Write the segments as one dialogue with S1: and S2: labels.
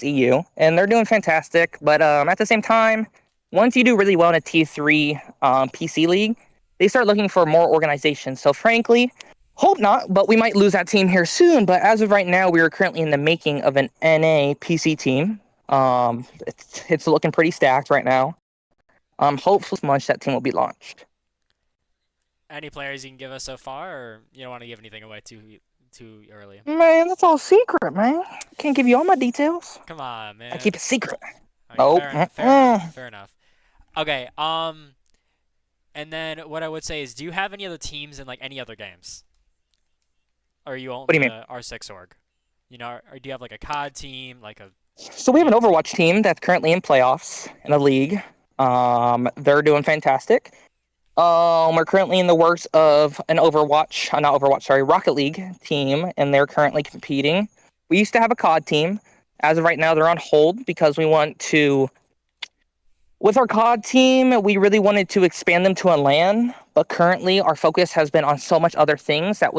S1: EU, and they're doing fantastic. But at the same time, once you do really well in a T3 PC league, they start looking for more organizations. So frankly, hope not, but we might lose that team here soon. But as of right now, we are currently in the making of an NA PC team. It's looking pretty stacked right now. Hopefully, much that team will be launched.
S2: Any players you can give us so far, or you don't want to give anything away too early?
S1: Man, that's all secret, man. Can't give you all my details.
S2: Come on,
S1: I
S2: man.
S1: keep it secret.
S2: Okay,
S1: Nope.
S2: fair enough. Fair enough. Okay. And then what I would say is, do you have any other teams in like any other games, or are you
S1: What do
S2: only
S1: you mean?
S2: the R6 org? You know, or do you have like a COD team, like a
S1: So we have an
S2: any?
S1: Overwatch team that's currently in playoffs in a league. They're doing fantastic. We're currently in the works of an Overwatch, not Overwatch, sorry, Rocket League team, and they're currently competing. We used to have a COD team. As of right now, they're on hold because we want to. With our COD team, we really wanted to expand them to a LAN, but currently our focus has been on so much other things that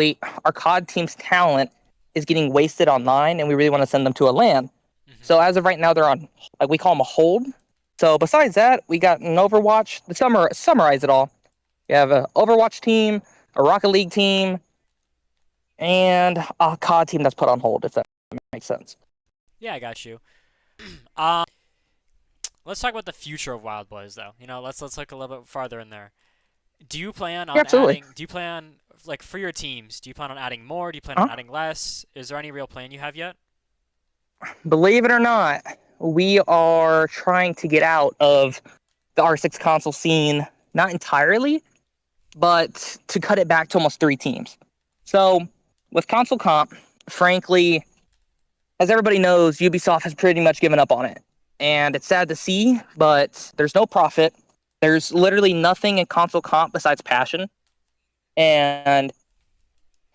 S1: our COD team's talent is getting wasted online, and we really want to send them to a LAN.
S2: Mhm.
S1: So as of right now, they're on, like we call them a hold. So besides that, we got an Overwatch. Summarize it all. We have an Overwatch team, a Rocket League team, and a COD team that's put on hold, if that makes sense.
S2: Yeah, I got you. Um, let's talk about the future of Wild Boys, though. You know, let's look a little bit farther in there. Do you plan
S1: Yeah,
S2: on
S1: absolutely.
S2: adding? Do you plan like for your teams? Do you plan on adding more? Do you plan on
S1: Uh,
S2: adding less? Is there any real plan you have yet?
S1: Believe it or not, we are trying to get out of the R6 console scene, not entirely, but to cut it back to almost 3 teams. So with console comp, frankly, as everybody knows, Ubisoft has pretty much given up on it. And it's sad to see, but there's no profit. There's literally nothing in console comp besides passion. And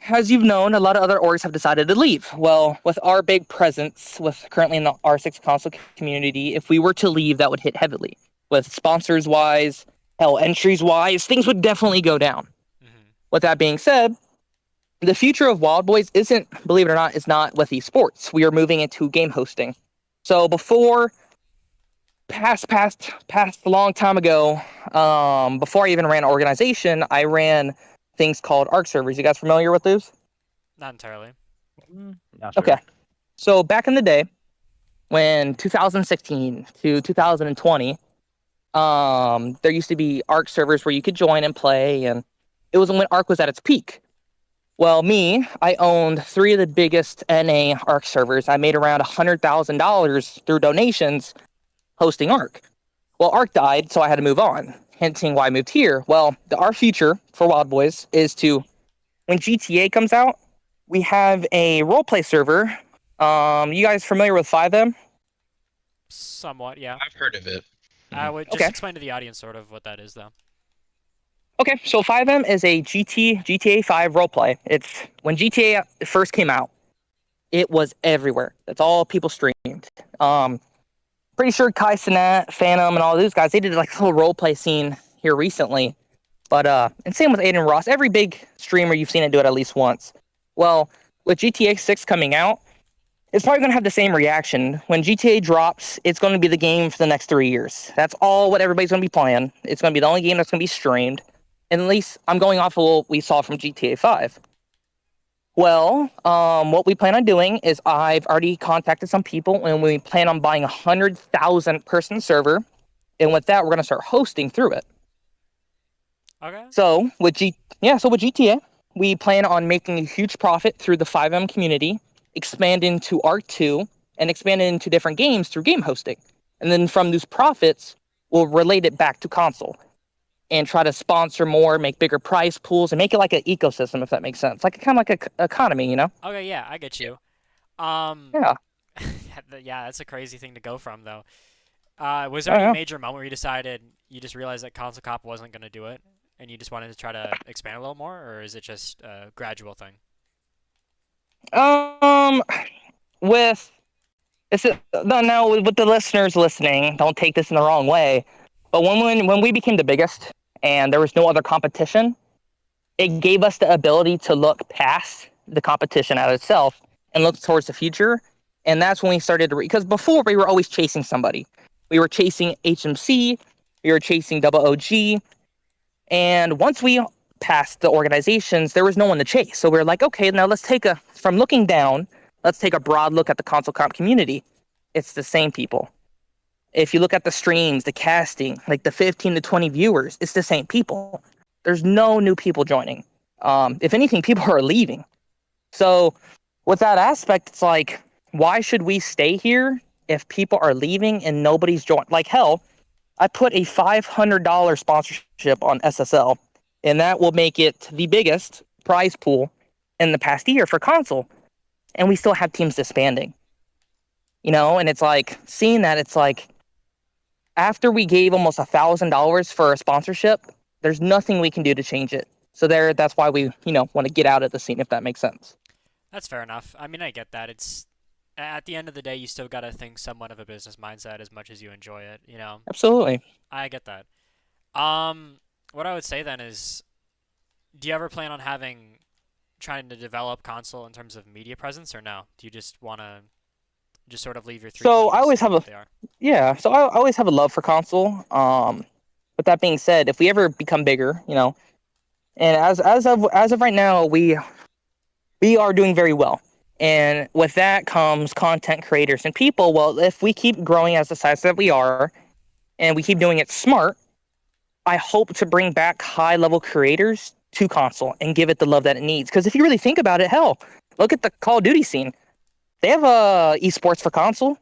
S1: as you've known, a lot of other orgs have decided to leave. Well, with our big presence, with currently in the R6 console community, if we were to leave, that would hit heavily. With sponsors wise, hell, entries wise, things would definitely go down.
S2: Hmm.
S1: With that being said, the future of Wild Boys isn't, believe it or not, is not with esports. We are moving into game hosting. So before, past a long time ago, before I even ran an organization, I ran things called ARC servers. You guys familiar with those?
S2: Not entirely.
S3: Not
S1: Okay.
S3: sure.
S1: So back in the day, when 2016 to 2020, there used to be ARC servers where you could join and play, and it was when ARC was at its peak. Well, I owned 3 of the biggest NA ARC servers. I made around $100,000 through donations hosting ARC. Well, ARC died, so I had to move on, hinting why I moved here. Well, our future for Wild Boys is to, when GTA comes out, we have a roleplay server. You guys familiar with 5M?
S2: Somewhat, yeah.
S3: I've heard of it.
S2: I would just
S1: Okay.
S2: explain to the audience sort of what that is, though.
S1: Okay, so 5M is a GTA 5 roleplay. It's when GTA first came out, it was everywhere. That's all people streamed. Pretty sure Kai Cenat, Phantom, and all those guys, they did like a little roleplay scene here recently. But and same with Aiden Ross. Every big streamer you've seen it do it at least once. Well, with GTA 6 coming out, it's probably going to have the same reaction. When GTA drops, it's going to be the game for the next 3 years. That's all what everybody's going to be playing. It's going to be the only game that's going to be streamed. And at least I'm going off of what we saw from GTA 5. Well, what we plan on doing is I've already contacted some people, and we plan on buying 100,000 person server. And with that, we're going to start hosting through it.
S2: Okay.
S1: So with GTA, we plan on making a huge profit through the 5M community, expand into ARC2, and expand it into different games through game hosting. And then from those profits, we'll relate it back to console and try to sponsor more, make bigger prize pools, and make it like an ecosystem, if that makes sense. Like kind of like a economy, you know?
S2: Okay, yeah, I get you. Um,
S1: Yeah.
S2: yeah, that's a crazy thing to go from, though. Was there
S1: I
S2: any
S1: don't
S2: major moment where you just realized that Console Cop wasn't gonna do it, and you just wanted to try to expand a little more, or is it just a gradual thing?
S1: know. With this is, no, with the listeners listening, don't take this in the wrong way. But when we became the biggest and there was no other competition, it gave us the ability to look past the competition at itself and look towards the future And that's when we started to because before we were always chasing somebody. We were chasing HMC, we were chasing Double OG, and once we passed the organizations, there was no one to chase. So we were like, okay, now from looking down, let's take a broad look at the console comp community. It's the same people. If you look at the streams, the casting, like the 15 to 20 viewers, it's the same people. There's no new people joining. If anything, people are leaving. So with that aspect, it's like, why should we stay here if people are leaving and nobody's joined? Like, hell, I put a $500 sponsorship on SSL, and that will make it the biggest prize pool in the past year for console. And we still have teams disbanding. And it's like, seeing that, it's like, after we gave almost $1,000 for a sponsorship, there's nothing we can do to change it. So that's why we, want to get out of the scene, if that makes sense.
S2: That's fair enough. I mean, I get that. It's at the end of the day, you still got to think somewhat of a business mindset as much as you enjoy it,
S1: Absolutely.
S2: I get that. What I would say then is, do you ever plan on trying to develop console in terms of media presence, or no? Do you just want to just sort of leave your three
S1: So
S2: teams
S1: I always have
S2: what they are?
S1: so I always have a love for console. With that being said, if we ever become bigger, and as of right now, we are doing very well. And with that comes content creators and people. Well, if we keep growing as the size that we are, and we keep doing it smart, I hope to bring back high-level creators to console and give it the love that it needs. Because if you really think about it, hell, look at the Call of Duty scene. They have esports for console.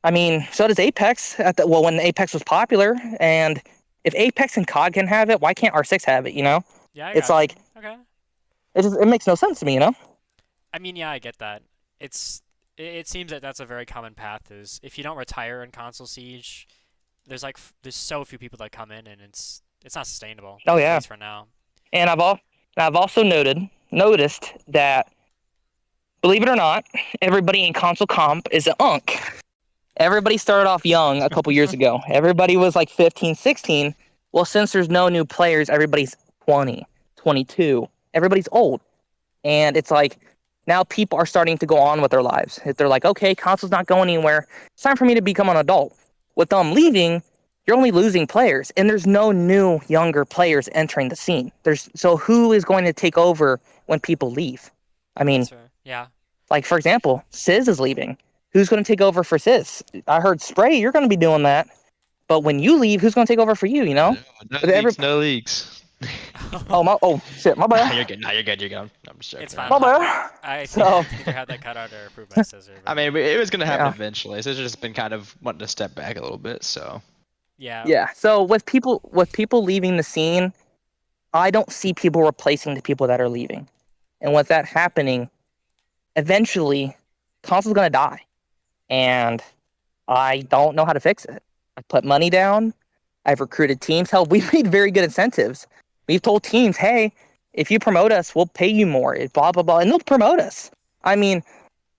S1: I mean, so does Apex. When Apex was popular, and if Apex and COD can have it, why can't R6 have it?
S2: Yeah,
S1: it's like,
S2: okay.
S1: It makes no sense to me,
S2: I mean, yeah, I get that. It seems that that's a very common path. Is if you don't retire in console siege, there's so few people that come in, and it's not sustainable.
S1: Oh yeah.
S2: At least for now.
S1: And I've also noticed that, believe it or not, everybody in console comp is an unk. Everybody started off young a couple years ago. Everybody was like 15, 16. Well, since there's no new players, everybody's 20, 22. Everybody's old. And it's like, now people are starting to go on with their lives. If they're like, okay, console's not going anywhere, it's time for me to become an adult. With them leaving, you're only losing players, and there's no new, younger players entering the scene. So who is going to take over when people leave? I mean,
S2: yeah.
S1: Like, for example, Sizz is leaving. Who's going to take over for Sizz? I heard Spray, you're going to be doing that. But when you leave, who's going to take over for you,
S3: No leaks.
S1: Oh, shit, my bad.
S3: You're good. No, you're good. You're good. I'm just joking.
S2: It's fine.
S1: My bad.
S2: I either had that cut out or approved by Scissor.
S3: I mean, it was going to happen eventually. So it's just been kind of wanting to step back a little bit, so.
S2: Yeah.
S1: Yeah, so with people leaving the scene, I don't see people replacing the people that are leaving. And with that happening, eventually, console's going to die. And I don't know how to fix it. I put money down. I've recruited teams. Hell, we've made very good incentives. We've told teams, hey, if you promote us, we'll pay you more, blah, blah, blah. And they'll promote us. I mean,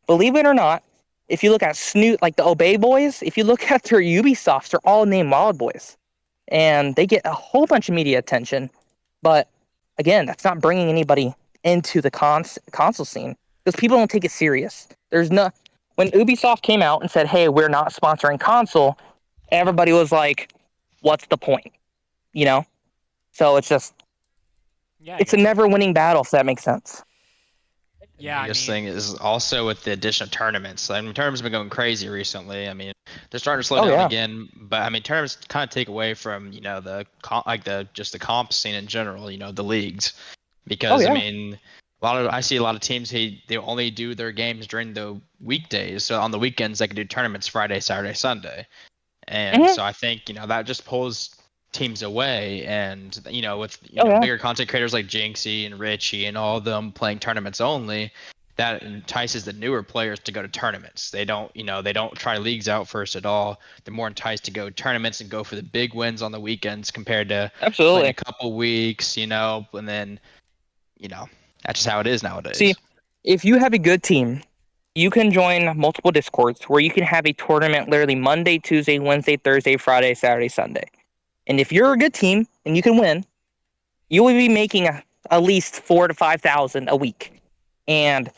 S1: believe it or not, if you look at Snoot, like the Obey Boys, if you look at their Ubisofts, they're all named Wild Boys. And they get a whole bunch of media attention. But again, that's not bringing anybody into the console scene. Because people don't take it serious. When Ubisoft came out and said, hey, we're not sponsoring console, everybody was like, what's the point? So it's just, it's a never-winning battle, if that makes sense.
S2: Yeah,
S3: the biggest thing is also with the addition of tournaments. I mean, tournaments have been going crazy recently. I mean, they're starting to slow down again, but I mean, tournaments kind of take away from the comp scene in general. The leagues, because I mean, I see a lot of teams they only do their games during the weekdays. So on the weekends they can do tournaments Friday, Saturday, Sunday, and so I think that just pulls teams away, and with bigger content creators like Jinxie and Richie and all of them playing tournaments only, that entices the newer players to go to tournaments. They don't try leagues out first at all. They're more enticed to go tournaments and go for the big wins on the weekends compared to playing a couple weeks, and then that's just how it is nowadays.
S1: See, if you have a good team, you can join multiple Discords where you can have a tournament literally Monday, Tuesday, Wednesday, Thursday, Friday, Saturday, Sunday. And if you're a good team and you can win, you will be making at least $4,000 to $5,000 a week. And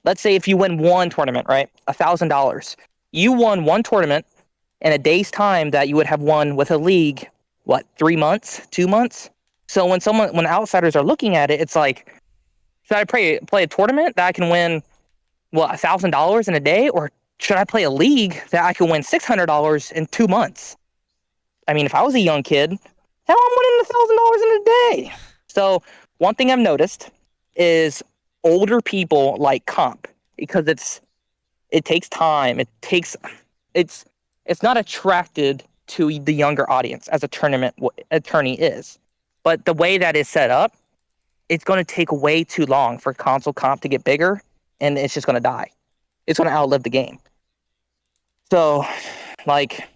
S1: let's say if you win one tournament, right, $1,000, you won one tournament in a day's time that you would have won with a league, what, 3 months, 2 months? So when outsiders are looking at it, it's like, should I play a tournament that I can win, what, $1,000 in a day, or should I play a league that I can win $600 in 2 months? I mean, if I was a young kid, hell, I'm winning $1,000 in a day. So one thing I've noticed is older people like comp because it takes time. It's not attracted to the younger audience as a tournament attorney is. But the way that is set up, it's going to take way too long for console comp to get bigger, and it's just going to die. It's going to outlive the game. So, like,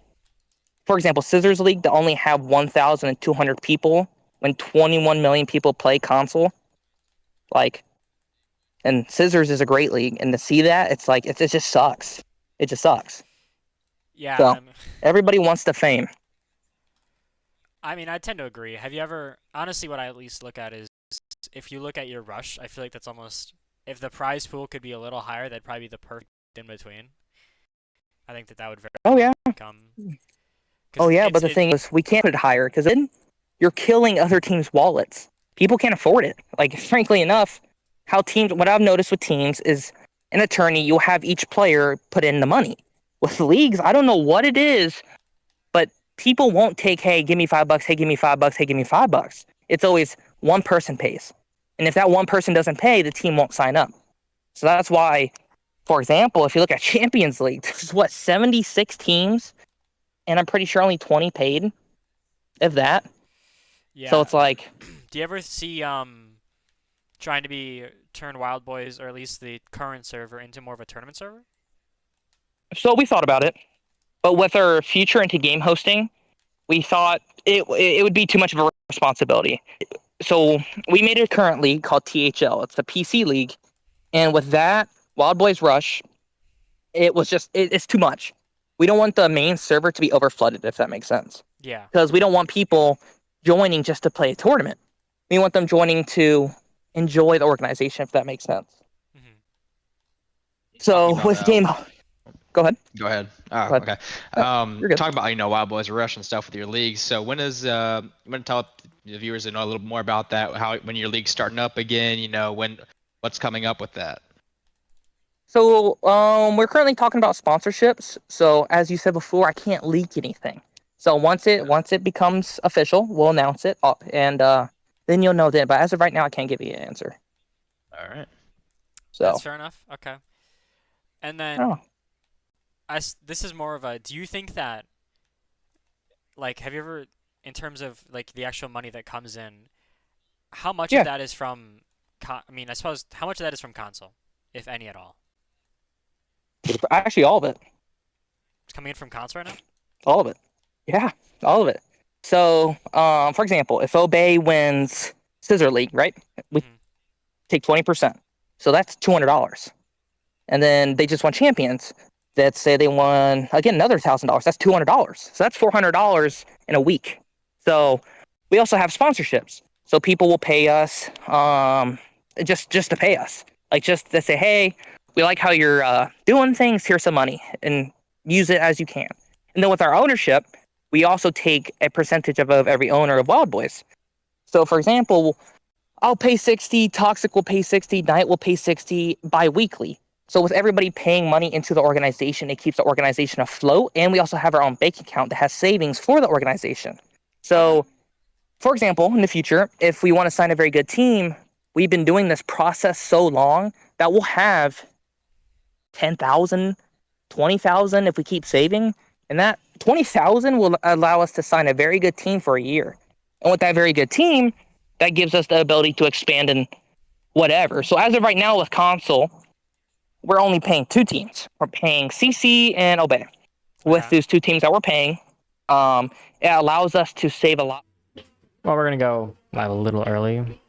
S1: for example, Scissors League to only have 1,200 people when 21 million people play console. Like, and Scissors is a great league, and to see that, it's like, it just sucks. It just sucks.
S2: Yeah.
S1: So, everybody wants the fame.
S2: I mean, I tend to agree. Have you ever, honestly, what I at least look at is, if you look at your rush, I feel like that's almost, if the prize pool could be a little higher, that'd probably be the perfect in between. I think that would very
S1: well
S2: come.
S1: Oh yeah, but the thing is, we can't put it higher because then you're killing other teams' wallets. People can't afford it. Like, frankly enough, what I've noticed with teams is, an attorney, you'll have each player put in the money. With leagues, I don't know what it is, but people won't take, hey, give me $5, hey, give me $5, hey, give me $5. It's always one person pays. And if that one person doesn't pay, the team won't sign up. So that's why, for example, if you look at Champions League, there's 76 teams, and I'm pretty sure only 20 paid, if that.
S2: Yeah.
S1: So it's like,
S2: do you ever see trying to turn Wild Boys, or at least the current server, into more of a tournament server?
S1: So we thought about it, but with our future into game hosting, we thought it would be too much of a responsibility. So we made a current league called THL. It's a PC league, and with that, Wild Boys Rush, it's too much. We don't want the main server to be overflooded, if that makes sense.
S2: Yeah.
S1: Because we don't want people joining just to play a tournament. We want them joining to enjoy the organization, if that makes sense.
S2: Mm-hmm.
S1: So with game, go ahead.
S3: Go ahead. Oh,
S1: Go ahead.
S3: okay. Talk about Wild Boys Rush and stuff with your leagues. So when is you want to tell the viewers to know a little more about that? When your league's starting up again? What's coming up with that?
S1: So we're currently talking about sponsorships. So as you said before, I can't leak anything. So once it becomes official, we'll announce it, and then you'll know then. But as of right now, I can't give you an answer.
S3: All right.
S1: So
S2: that's fair enough. Okay. And then, this is more of a. Do you think that, like, have you ever, in terms of like the actual money that comes in, how much of that is from? I suppose how much of that is from console, if any at all?
S1: Actually, all of it.
S2: It's coming in from console right now?
S1: All of it. Yeah, all of it. So, for example, if Obey wins Scissor League, right? We take 20%. So that's $200. And then they just won Champions. Let's say they won, again, another $1,000. That's $200. So that's $400 in a week. So we also have sponsorships. So people will pay us just to pay us. Like, just to say, hey, we like how you're doing things. Here's some money, and use it as you can. And then with our ownership, we also take a percentage of every owner of Wild Boys. So, for example, I'll pay 60, Toxic will pay 60, Knight will pay 60 bi-weekly. So with everybody paying money into the organization, it keeps the organization afloat, and we also have our own bank account that has savings for the organization. So, for example, in the future, if we want to sign a very good team, we've been doing this process so long that we'll have 10,000, 20,000 if we keep saving, and that 20,000 will allow us to sign a very good team for a year. And with that very good team, that gives us the ability to expand in whatever. So as of right now with console, we're only paying 2 teams. We're paying CC and Obey. With those 2 teams that we're paying, it allows us to save a lot.
S4: Well, we're going to go live a little early.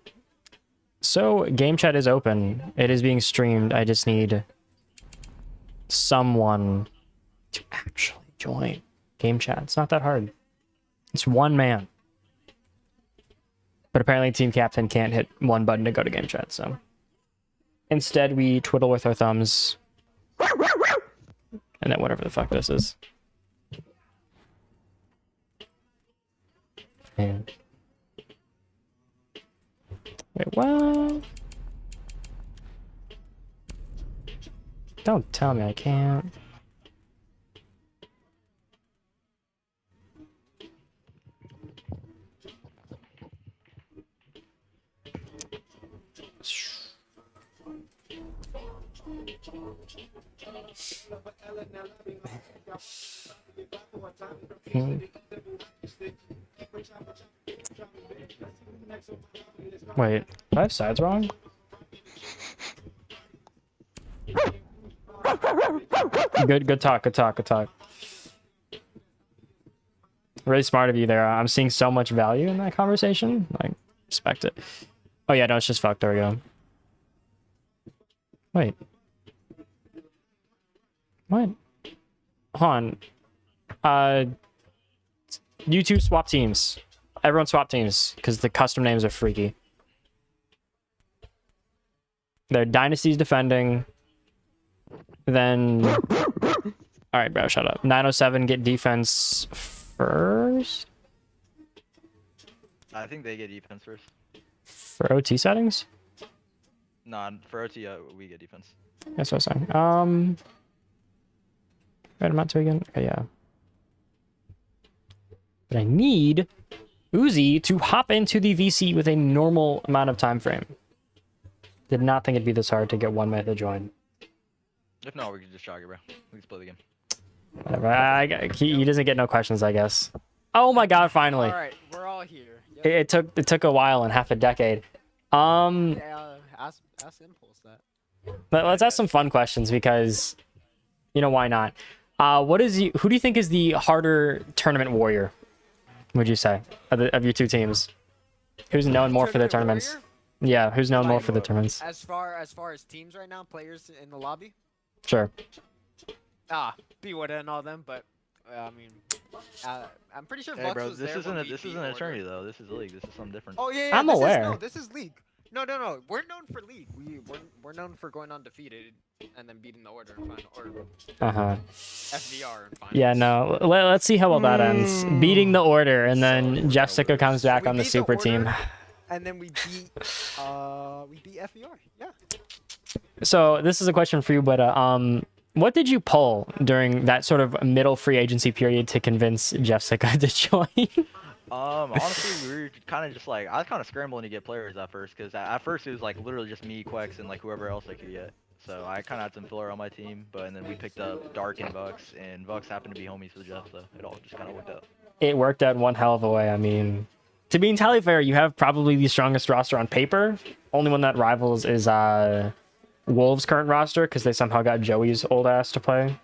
S4: So, game chat is open. It is being streamed. I just need someone to actually join game chat. It's not that hard. It's one man. But apparently team captain can't hit one button to go to game chat, so Instead, we twiddle with our thumbs. And then whatever the fuck this is. And... Wait, what? Don't tell me I can't. Wait, do I have sides wrong? Good talk. Really smart of you there. I'm seeing so much value in that conversation. Like, respect it. Oh yeah, no, it's just fucked. There we go. Wait. What? Hold on. You two swap teams. Everyone swap teams, because the custom names are freaky. They're Dynasty's defending. Then... Alright, bro, shut up. 907 get defense first?
S5: I think they get defense first.
S4: For OT settings?
S5: Nah, for OT, we get defense.
S4: That's what I'm saying. Right, I'm out to again? Okay, yeah. But I need Uzi to hop into the VC with a normal amount of time frame. Did not think it'd be this hard to get 1 minute to join.
S5: If not, we can just jog it, bro. We can play the game.
S4: Whatever. He doesn't get no questions, I guess. Oh my god, finally.
S6: Alright, we're all here. Yep.
S4: It took a while and half a decade.
S6: Yeah, ask Impulse that.
S4: But let's ask some fun questions because, you know, why not? Who do you think is the harder tournament warrior? Would you say of your two teams? Who's known more for their tournaments?
S6: Warrior?
S4: Yeah, who's known more for the tournaments?
S6: As far as teams right now, players in the lobby.
S4: Sure.
S6: B would and all them, but I mean, I'm pretty sure
S5: Hey,
S6: Vux
S5: bro,
S6: was
S5: this
S6: there
S5: isn't
S6: when
S5: a,
S6: we
S5: this
S6: beat
S5: isn't an
S6: Order.
S5: eternity though. This is league. This is something different.
S6: Oh yeah,
S4: I'm aware.
S6: This is league. No. We're known for league. We're known for going undefeated and then beating the Order in final, or FVR in finals.
S4: Yeah, no. Let's see how well that ends. Beating the Order, and then Jeff Sicko comes back
S6: We
S4: on the
S6: beat
S4: super
S6: Order,
S4: team.
S6: And then we beat FVR. Yeah.
S4: So this is a question for you, but what did you pull during that sort of middle free agency period to convince Jeff Sicko to join?
S5: Honestly, we were kind of just like, I was kind of scrambling to get players at first, because at first it was like literally just me, Quex, and like whoever else I could get. So I kind of had some filler on my team, and then we picked up Dark and Vux happened to be homies with Jeff, so it all just kind of worked out.
S4: It worked out one hell of a way. I mean, to be entirely fair, you have probably the strongest roster on paper. Only one that rivals is Wolves' current roster, because they somehow got Joey's old ass to play.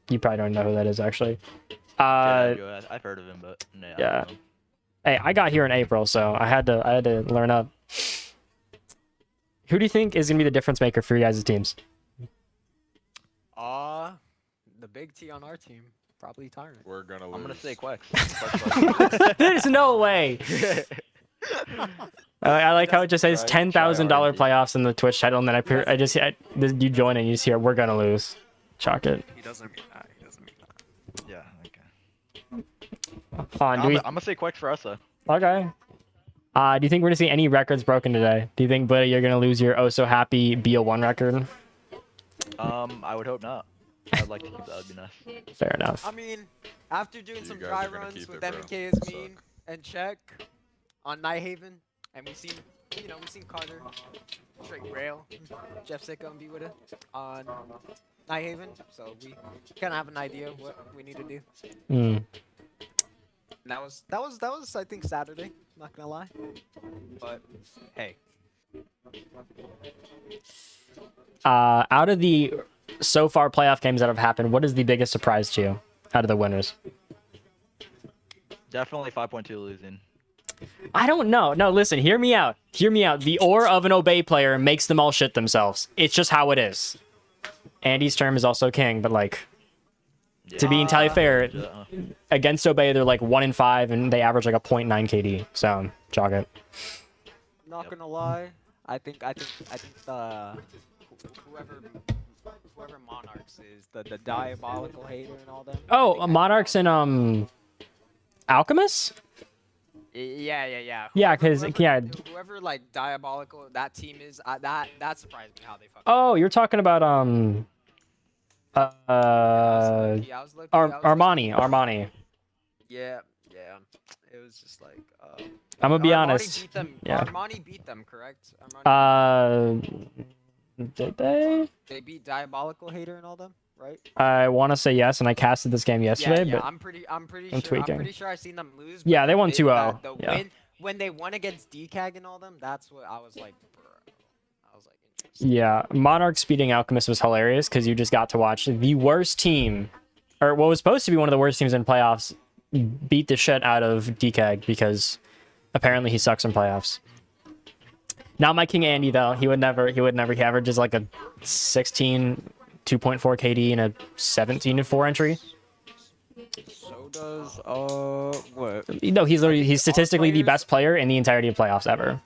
S4: You probably don't know who that is, actually.
S5: Yeah, I've heard of him, but no,
S4: yeah.
S5: I don't know.
S4: Hey, I got here in April, so I had to learn up. Who do you think is gonna be the difference maker for you guys' teams?
S6: The big T on our team, probably Tyrant.
S7: We're gonna lose.
S5: I'm gonna say Quex.
S4: There's no way. I like how it just says $10,000 playoffs in the Twitch title, and then you join and you just hear we're gonna lose. Chalk it.
S7: He doesn't mean that. He doesn't mean that.
S5: Yeah. Okay.
S4: I'm
S5: gonna say Quex for us though.
S4: Okay. Do you think we're gonna see any records broken today? Do you think, buddy, you're gonna lose your oh so happy BO1 record?
S5: I would hope not. I'd like to keep that. That'd be nice.
S4: Fair enough.
S6: I mean, after doing some
S7: guys
S6: dry
S7: are gonna
S6: runs
S7: keep
S6: with
S7: it, bro.
S6: MK is
S7: Suck.
S6: mean and check on Nighthaven, and we've seen Carter straight rail Jeff Sicko and B with it on Nighthaven, so we kind of have an idea of what we need to do.
S4: Mm.
S6: And that was I think Saturday. Not gonna lie, but hey.
S4: Out of the so far playoff games that have happened, what is the biggest surprise to you out of the winners?
S5: Definitely 5.2 losing.
S4: I don't know. No, listen, hear me out. Hear me out. The ore of an Obey player makes them all shit themselves. It's just how it is. Andy's term is also king, but like, to be entirely fair, against Obey, they're like 1-5, and they average like a 0.9 KD. So, jog it.
S6: Not gonna lie, I think the whoever Monarchs is the diabolical hater and all them. I
S4: Oh,
S6: think
S4: Monarchs and Alchemists?
S6: Yeah.
S4: Yeah, 'cause, yeah.
S6: Whoever like diabolical that team is, that surprised me how they fucking.
S4: Oh, you're talking about
S6: Yeah, I was low-key-
S4: Armani.
S6: Yeah. It was just like.
S4: I'm gonna be
S6: Armani
S4: honest.
S6: Beat them.
S4: Yeah.
S6: Armani beat them, correct? Armani
S4: Did they?
S6: they beat diabolical hater and all them, right?
S4: I want to say yes, and I casted this game yesterday,
S6: Yeah.
S4: but
S6: I'm pretty
S4: I'm
S6: sure.
S4: tweaking.
S6: I'm pretty sure I seen them lose.
S4: Yeah,
S6: but
S4: they
S6: the
S4: won
S6: win
S4: 2-0.
S6: The
S4: Yeah.
S6: win when they won against DCAG and all them, that's what I was like, bro. I was like, interesting.
S4: Yeah, Monarchs beating Alchemist was hilarious because you just got to watch the worst team, or what was supposed to be one of the worst teams in playoffs, beat the shit out of DCAG because apparently he sucks in playoffs. Not my King Andy though. He would never. He averages like a 16, 2.4 KD and a 17-4 entry.
S6: So does what?
S4: No, he's statistically the best player in the entirety of playoffs ever.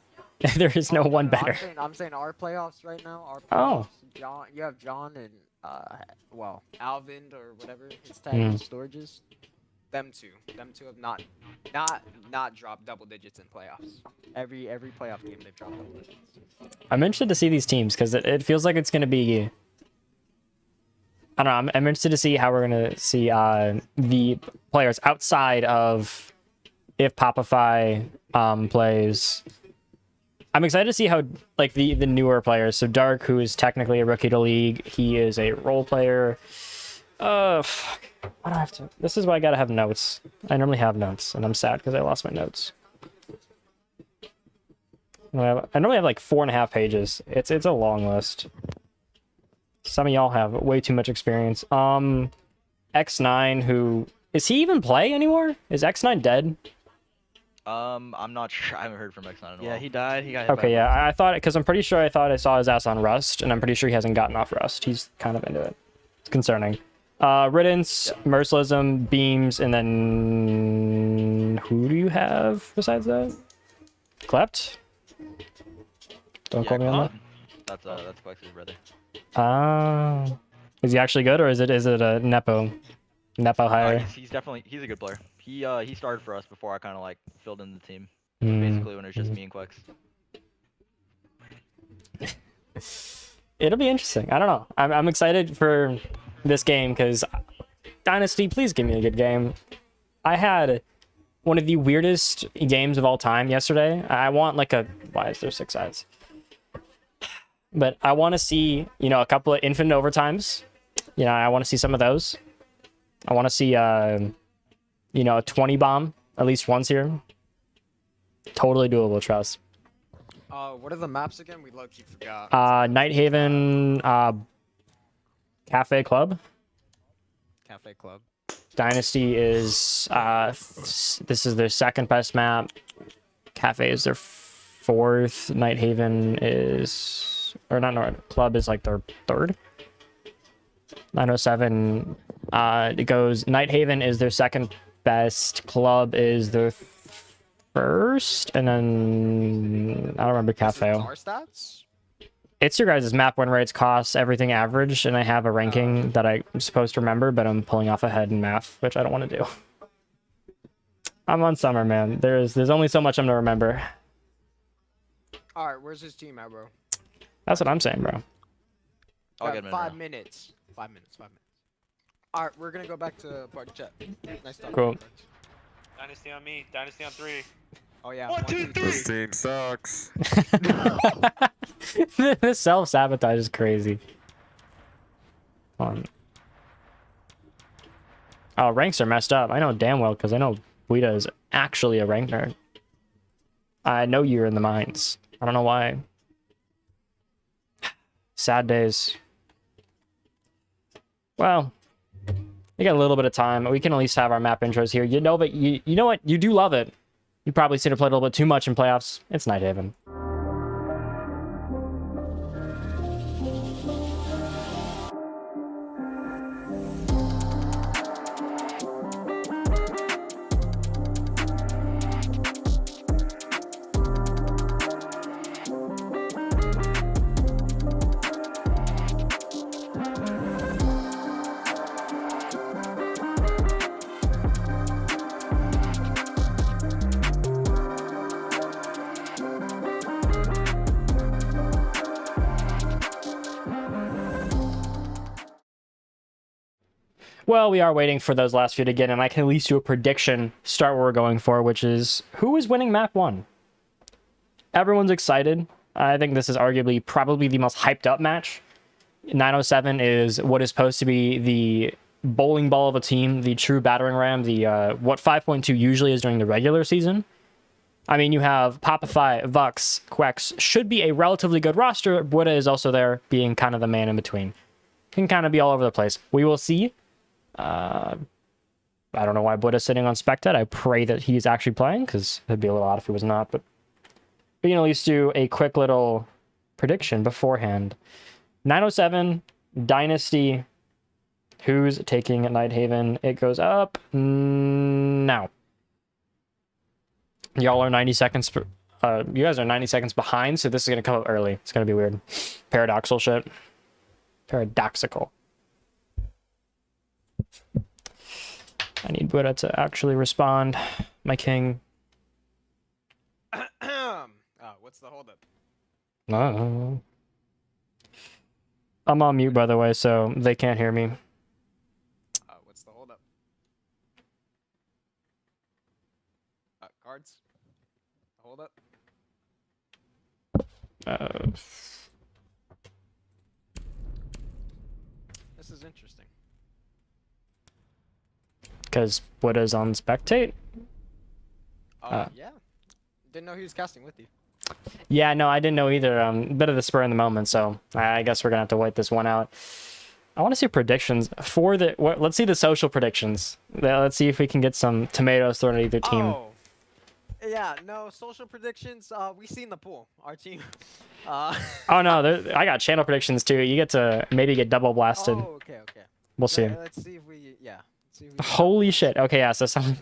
S4: There is no one better.
S6: I'm saying our playoffs right now. Our
S4: Oh.
S6: playoffs, you have John and Alvin or whatever his tag storages. Them two have not dropped double digits in playoffs. Every playoff game they've dropped double digits.
S4: I'm interested to see these teams because it feels like it's going to be. I don't know. I'm interested to see how we're going to see the players outside of if Popify plays. I'm excited to see how like the newer players. So Dark, who is technically a rookie to league, he is a role player. Fuck. Why do I have to? This is why I gotta have notes. I normally have notes, and I'm sad because I lost my notes. I normally have like 4.5 pages. It's a long list. Some of y'all have way too much experience. X9, who is he even play anymore? Is X9 dead?
S5: I'm not sure. I haven't heard from X9 in a while.
S7: Yeah, he died. He got hit by
S4: Okay,
S7: a
S4: yeah, I thought because I'm pretty sure I thought I saw his ass on Rust, and I'm pretty sure he hasn't gotten off Rust. He's kind of into it. It's concerning. Riddance, Mercilism, Beams, and then who do you have besides that? Klept? Don't quote me on
S5: That's Quex's brother.
S4: that. Is he actually good, or is it a nepo hire?
S5: He's a good player. He started for us before I kind of like filled in the team.
S4: Hmm.
S5: Basically when it was just me and Quex.
S4: It'll be interesting. I don't know. I'm excited for this game because Dynasty, please give me a good game. I had one of the weirdest games of all time yesterday. I want like a why is there 6 sides? But I want to see, a couple of infinite overtimes. I want to see some of those. I want to see a 20 bomb at least once here. Totally doable, trust.
S6: What are the maps again? We low-key forgot.
S4: Nighthaven, Cafe Club.
S6: Cafe Club.
S4: Dynasty is this is their second best map. Cafe is their 4th. Nighthaven is Club is like their 3rd. 907 it goes Nighthaven is their second best, Club is their 1st, and then I don't remember Cafe.
S6: Our stats?
S4: It's your guys' map win rates, costs, everything average, and I have a ranking that I'm supposed to remember, but I'm pulling off ahead in math, which I don't want to do. I'm on summer, man. There's only so much I'm gonna remember.
S6: Alright, where's his team at, bro?
S4: That's what I'm saying, bro.
S5: I'll get him in
S6: 5
S5: now.
S6: minutes. 5 minutes. Alright, we're gonna go back to party chat. Nice talk.
S4: Cool.
S8: Dynasty on me. Dynasty on 3.
S6: Oh yeah.
S8: 1, 2, 3.
S7: This team sucks.
S4: This self-sabotage is crazy. Oh, ranks are messed up. I know damn well because I know Guida is actually a rank nerd. I know you're in the mines. I don't know why. Sad days. Well, we got a little bit of time. We can at least have our map intros here. You know what? You do love it. You probably seen it play a little bit too much in playoffs. It's Nighthaven. Well, we are waiting for those last few to get in. I can at least do a prediction, start where we're going for, which is who is winning map 1? Everyone's excited. I think this is arguably probably the most hyped up match. 907 is what is supposed to be the bowling ball of a team, the true battering ram, the what 5.2 usually is during the regular season. I mean, you have Popify, Vux, Quex, should be a relatively good roster. Buddha is also there, being kind of the man in between. Can kind of be all over the place. We will see. I don't know why Buddha's sitting on Spectate. I pray that he's actually playing, because it'd be a little odd if he was not. But we can at least do a quick little prediction beforehand. 907, Dynasty. Who's taking Nighthaven? It goes up now. Y'all are 90 seconds. You guys are 90 seconds behind, so this is going to come up early. It's going to be weird. Paradoxical shit. Paradoxical. I need Buddha to actually respond. My king.
S6: What's the holdup?
S4: I'm on mute, by the way, so they can't hear me.
S6: What's the holdup? Cards? Holdup? This is interesting.
S4: Because Buddha's on Spectate?
S6: Yeah. Didn't know he was casting with you.
S4: Yeah, no, I didn't know either. Bit of the spur in the moment, so I guess we're gonna have to wait this one out. I want to see predictions for the. Let's see the social predictions. Let's see if we can get some tomatoes thrown at either team.
S6: Oh, yeah, no social predictions. We seen the pool. Our team.
S4: Oh no, I got channel predictions too. You get to maybe get double blasted.
S6: Oh, okay.
S4: We'll see.
S6: Let's see if we. Yeah. See if we
S4: Holy shit. Okay, yeah. So some.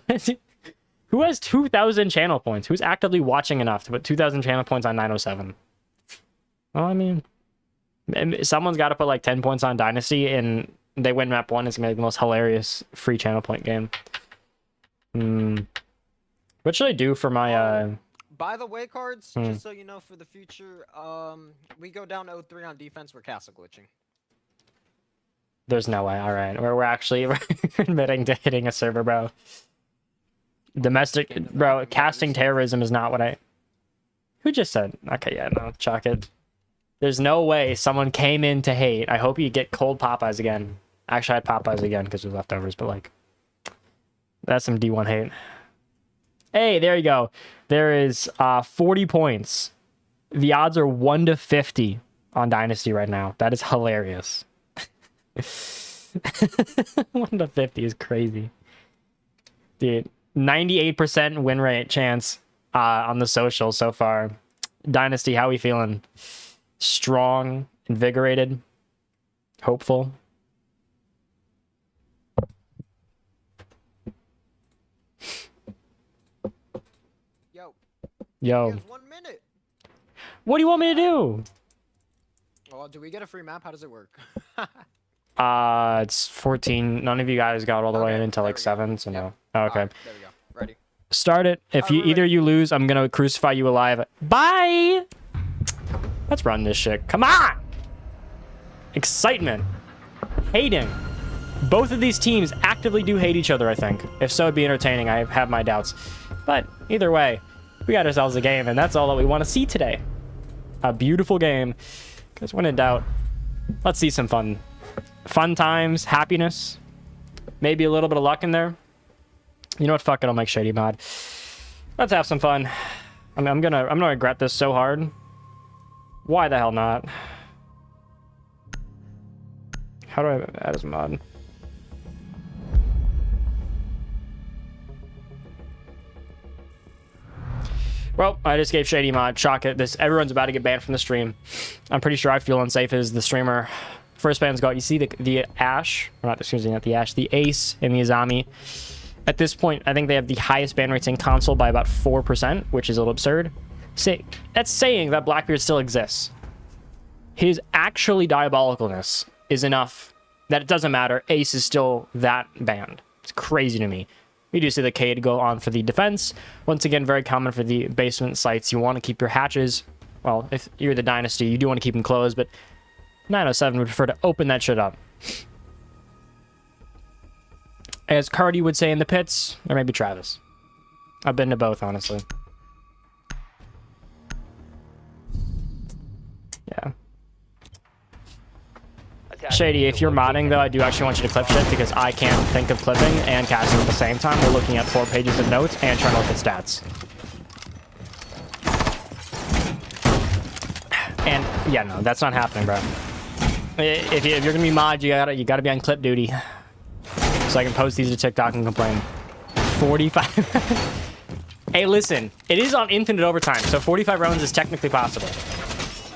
S4: Who has 2,000 channel points? Who's actively watching enough to put 2,000 channel points on 907? Well, I mean, someone's got to put like 10 points on Dynasty, and they win map 1. It's going to be the most hilarious free channel point game. What should I do for my...
S6: By the way, cards, just so you know for the future, we go down 0-3 on defense, we're castle glitching.
S4: There's no way. All right. We're actually admitting to hitting a server, bro. Domestic, bro, casting terrorism is not what I... Who just said? Okay, yeah, no, chalk it. There's no way someone came in to hate. I hope you get cold Popeyes again. Actually, I had Popeyes again because it was leftovers, but like... That's some D1 hate. Hey, there you go. There is 40 points. The odds are 1 to 50 on Dynasty right now. That is hilarious. 1 to 50 is crazy. Dude. 98% win rate chance on the social so far. Dynasty, how we feeling? Strong, invigorated, hopeful. Yo.
S6: 1 minute.
S4: What do you want me to do?
S6: Well, do we get a free map? How does it work?
S4: It's 14. None of you guys got all the way in until like 7, so no. Oh, okay.
S6: Right, there we go. Ready.
S4: Start it. If either you lose, I'm gonna crucify you alive. Bye! Let's run this shit. Come on! Excitement. Hating. Both of these teams actively do hate each other, I think. If so, it'd be entertaining. I have my doubts. But either way, we got ourselves a game, and that's all that we want to see today. A beautiful game. Because when in doubt, let's see some fun. Fun times, happiness, maybe a little bit of luck in there. You know what? Fuck it. I'll make Shady mod. Let's have some fun. I mean, I'm gonna regret this so hard. Why the hell not? How do I add as mod? Well, I just gave Shady mod. Shock it. Everyone's about to get banned from the stream. I'm pretty sure I feel unsafe as the streamer. First ban's got, you see the Ashe, or not, excuse me, not the Ashe, the Ace and the Izami. At this point, I think they have the highest ban rates in console by about 4%, which is a little absurd. That's saying that Blackbeard still exists. His actually diabolicalness is enough that it doesn't matter. Ace is still that banned. It's crazy to me. We do see the Cade go on for the defense. Once again, very common for the basement sites. You want to keep your hatches. Well, if you're the Dynasty, you do want to keep them closed, but 907 would prefer to open that shit up. as Cardi would say in the pits, or maybe Travis. I've been to both, honestly. Yeah. Shady, if you're modding, though, I do actually want you to clip shit because I can't think of clipping and casting at the same time. We're looking at 4 pages of notes and trying to look at stats. And, yeah, no, that's not happening, bro. If you're gonna be mod, you gotta be on clip duty. So I can post these to TikTok and complain. 45... Hey, listen, it is on infinite overtime, so 45 rounds is technically possible.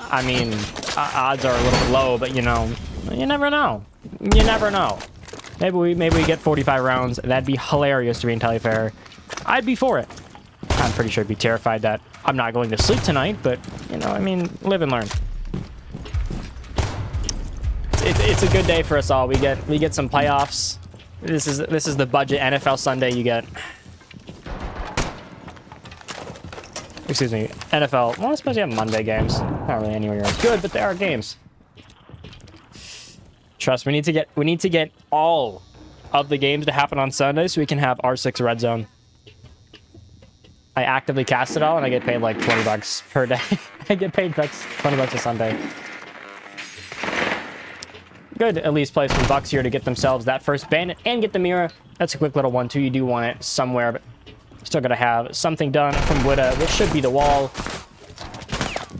S4: I mean, odds are a little bit low, but you know, you never know. You never know. Maybe we get 45 rounds. That'd be hilarious to be entirely fair. I'd be for it. I'm pretty sure I'd be terrified that I'm not going to sleep tonight, but you know, I mean, live and learn. It's a good day for us all. We get some playoffs. This is the budget NFL Sunday you get. Excuse me, NFL. Well, I suppose you have Monday games. Not really anywhere near as good, but there are games. Trust me, we need to get all of the games to happen on Sunday so we can have R6 Red Zone. I actively cast it all and I get paid like 20 bucks per day. I get paid 20 bucks a Sunday. Good, at least play some bucks here to get themselves that first bandit and get the mirror. That's a quick little 1-2. You do want it somewhere, but still gotta have something done from Witta, which should be the wall.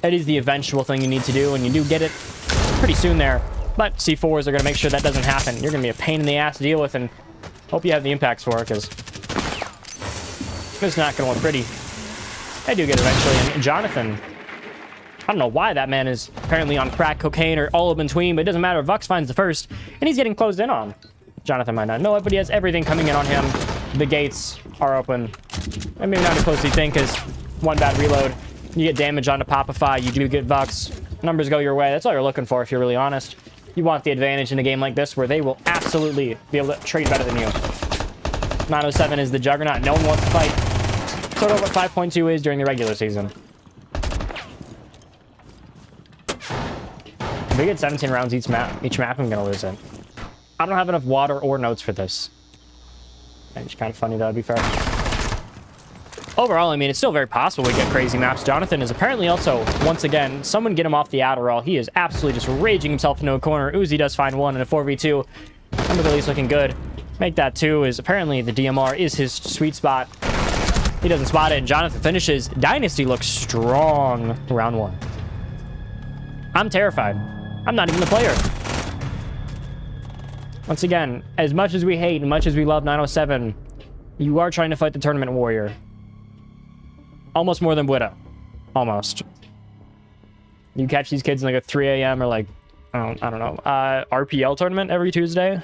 S4: That is the eventual thing you need to do, and you do get it pretty soon there. But C4s are gonna make sure that doesn't happen. You're gonna be a pain in the ass to deal with, and hope you have the impacts for it, because it's not gonna look pretty. I do get it eventually, and Jonathan, I don't know why that man is apparently on crack, cocaine, or all in between, but it doesn't matter. Vux finds the first, and he's getting closed in on. Jonathan might not know it, but he has everything coming in on him. The gates are open. And maybe not as close as you think, because one bad reload, you get damage onto Popify, you do get Vux. Numbers go your way. That's all you're looking for, if you're really honest. You want the advantage in a game like this, where they will absolutely be able to trade better than you. 907 is the juggernaut. No one wants to fight. Sort of what 5.2 is during the regular season. If we get 17 rounds each map, I'm gonna lose it. I don't have enough water or notes for this. It's kind of funny, though, to be fair. Overall, I mean, it's still very possible we get crazy maps. Jonathan is apparently also, once again, someone get him off the Adderall. He is absolutely just raging himself into a corner. Uzi does find one in a 4v2. Number at least looking good. Make that 2 is apparently the DMR is his sweet spot. He doesn't spot it, and Jonathan finishes. Dynasty looks strong round 1. I'm terrified. I'm not even the player. Once again, as much as we hate and much as we love 907, you are trying to fight the tournament warrior. Almost more than Witta. Almost. You catch these kids in like a 3 a.m. or like, I don't know, RPL tournament every Tuesday?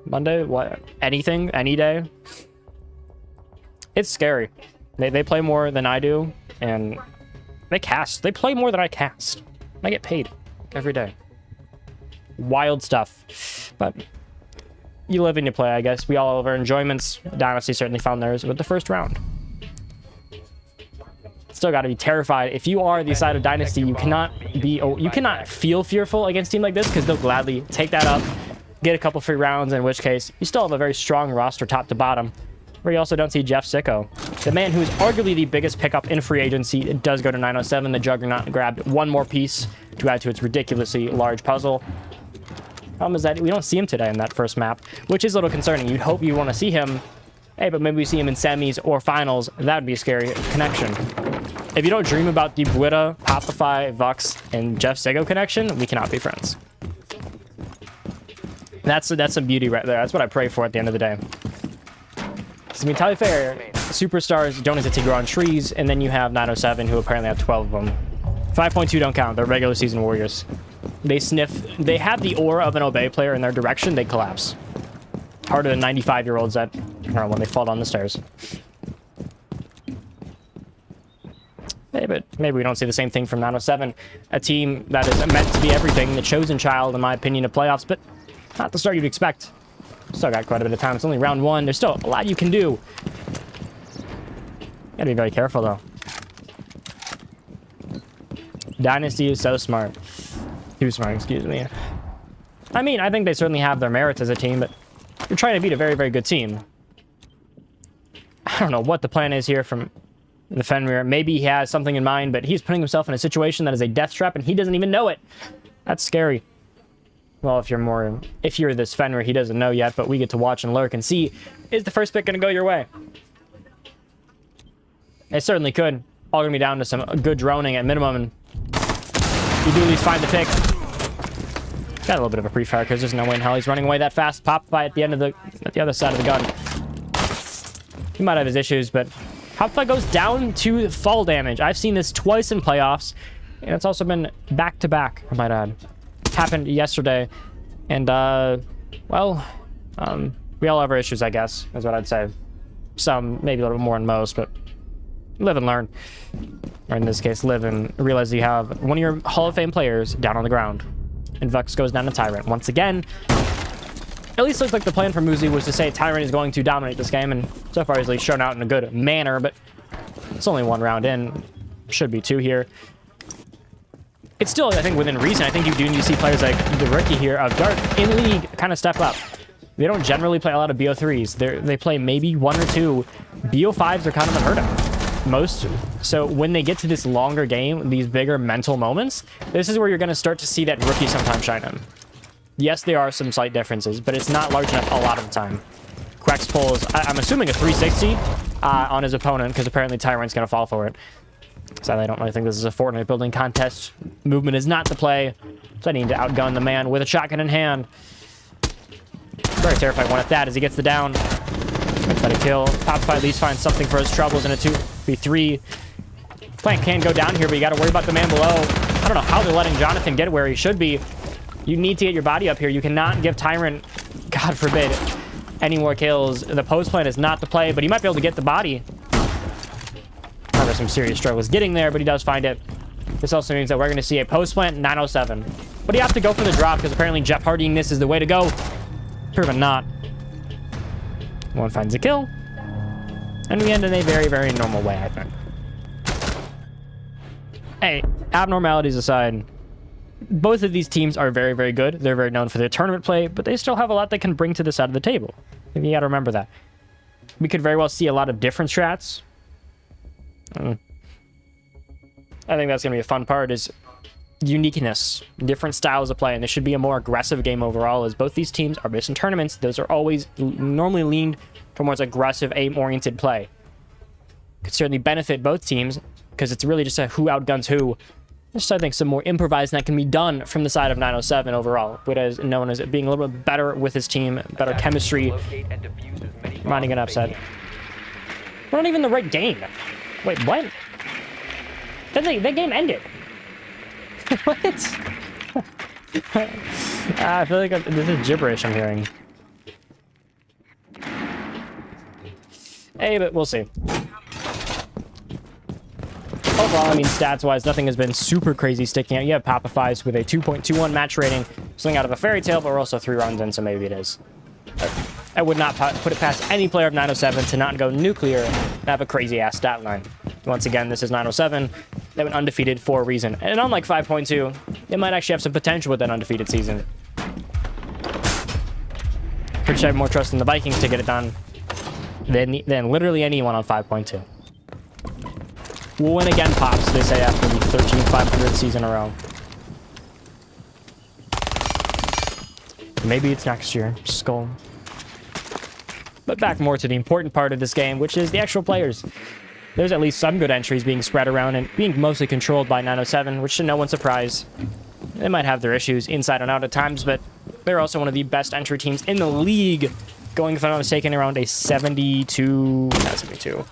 S4: Monday? What? Anything? Any day? It's scary. They play more than I do, and they cast. They play more than I cast. I get paid every day. Wild stuff. But you live and you play, I guess. We all have our enjoyments. Dynasty certainly found theirs with the first round. Still got to be terrified. If you are the side of Dynasty, you cannot feel fearful against a team like this, because they'll gladly take that up, get a couple free rounds, in which case you still have a very strong roster top to bottom, where you also don't see Jeff Sicko. The man who's arguably the biggest pickup in free agency. It does go to 907. The Juggernaut grabbed one more piece to add to its ridiculously large puzzle. Problem is that we don't see him today in that first map, which is a little concerning. You'd hope you want to see him. Hey, but maybe we see him in semis or finals. That would be a scary connection. If you don't dream about the Witta, Popify, Vux, and Jeff Sego connection, we cannot be friends. That's some beauty right there. That's what I pray for at the end of the day. Because, I mean, tell you fair, superstars don't hesitate to grow on trees, and then you have 907, who apparently have 12 of them. 5.2 don't count. They're regular season warriors. They sniff. They have the aura of an Obey player in their direction. They collapse. Harder than 95-year-olds that, I don't know, when they fall down the stairs. Hey, but maybe we don't see the same thing from 907. A team that is meant to be everything, the chosen child, in my opinion, of playoffs, but not the start you'd expect. Still got quite a bit of time. It's only round 1. There's still a lot you can do. Gotta be very careful, though. Dynasty is so smart. Too smart, excuse me. I mean, I think they certainly have their merits as a team, but you're trying to beat a very, very good team. I don't know what the plan is here from the Fenrir. Maybe he has something in mind, but he's putting himself in a situation that is a death trap, and he doesn't even know it. That's scary. Well, if you're this Fenrir, he doesn't know yet, but we get to watch and lurk and see, is the first pick going to go your way? It certainly could. All going to be down to some good droning at minimum, and you do at least find the pick. Got a little bit of a pre-fire because there's no way in hell he's running away that fast. Popify at the end of at the other side of the gun. He might have his issues, but Popify goes down to fall damage. I've seen this twice in playoffs, and it's also been back-to-back, I might add. Happened yesterday, and we all have our issues, I guess, is what I'd say. Some, maybe a little bit more than most, but live and learn. Or in this case, live and realize you have one of your Hall of Fame players down on the ground. And Vux goes down to Tyrant. Once again, at least looks like the plan for Muzi was to say Tyrant is going to dominate this game, and so far he's at least shown out in a good manner, but it's only one round in. Should be two here. It's still, I think, within reason. I think you do need to see players like the rookie here of Dark in league kind of step up. They don't generally play a lot of BO3s. They play maybe one or two. BO5s are kind of unheard of. Most. So when they get to this longer game, these bigger mental moments, this is where you're going to start to see that rookie sometimes shine in. Yes, there are some slight differences, but it's not large enough a lot of the time. Quex pulls, I'm assuming a 360 on his opponent, because apparently Tyrant's going to fall for it. Sadly, I don't really think this is a Fortnite building contest. Movement is not the play. So I need to outgun the man with a shotgun in hand. Very terrifying one at that as he gets the down. Let it kill. Popify at least finds something for his troubles in a 2v3. Plant can go down here, but you got to worry about the man below. I don't know how they're letting Jonathan get where he should be. You need to get your body up here. You cannot give Tyrant, God forbid, any more kills. The post plant is not the play, but he might be able to get the body. There's some serious struggles getting there, but he does find it. This also means that we're going to see a post plant 907. But you have to go for the drop because apparently Jeff Hardying this is the way to go. Proven not. One finds a kill. And we end in a very, very normal way, I think. Hey, abnormalities aside, both of these teams are very, very good. They're very known for their tournament play, but they still have a lot they can bring to the side of the table. And you got to remember that. We could very well see a lot of different strats. I think that's going to be a fun part, is uniqueness, different styles of play, and this should be a more aggressive game overall, as both these teams are based in tournaments. Those are always normally leaned towards aggressive, aim-oriented play. Could certainly benefit both teams, because it's really just a who outguns who. Just, I think, some more improvising that can be done from the side of 907 overall, but as known as being a little bit better with his team, better chemistry. Minding an upset. We're not even the right game. Wait, what? That game ended. What? I feel like this is gibberish I'm hearing. Hey, but we'll see. Overall, I mean, stats-wise, nothing has been super crazy sticking out. You have Popify's with a 2.21 match rating, something out of a fairy tale, but we're also 3 rounds in, so maybe it is. I would not put it past any player of 907 to not go nuclear and have a crazy-ass stat line. Once again, this is 907. They went undefeated for a reason. And unlike 5.2, they might actually have some potential with that undefeated season. Pretty sure I have more trust in the Vikings to get it done than literally anyone on 5.2. We'll win again, Pops, they say, after the 13-500 season in a row. Maybe it's next year. Skull. But back more to the important part of this game, which is the actual players. There's at least some good entries being spread around and being mostly controlled by 907, which should no one's surprise. They might have their issues inside and out at times, but they're also one of the best entry teams in the league, going, if I'm not mistaken, around a 72... Not 72.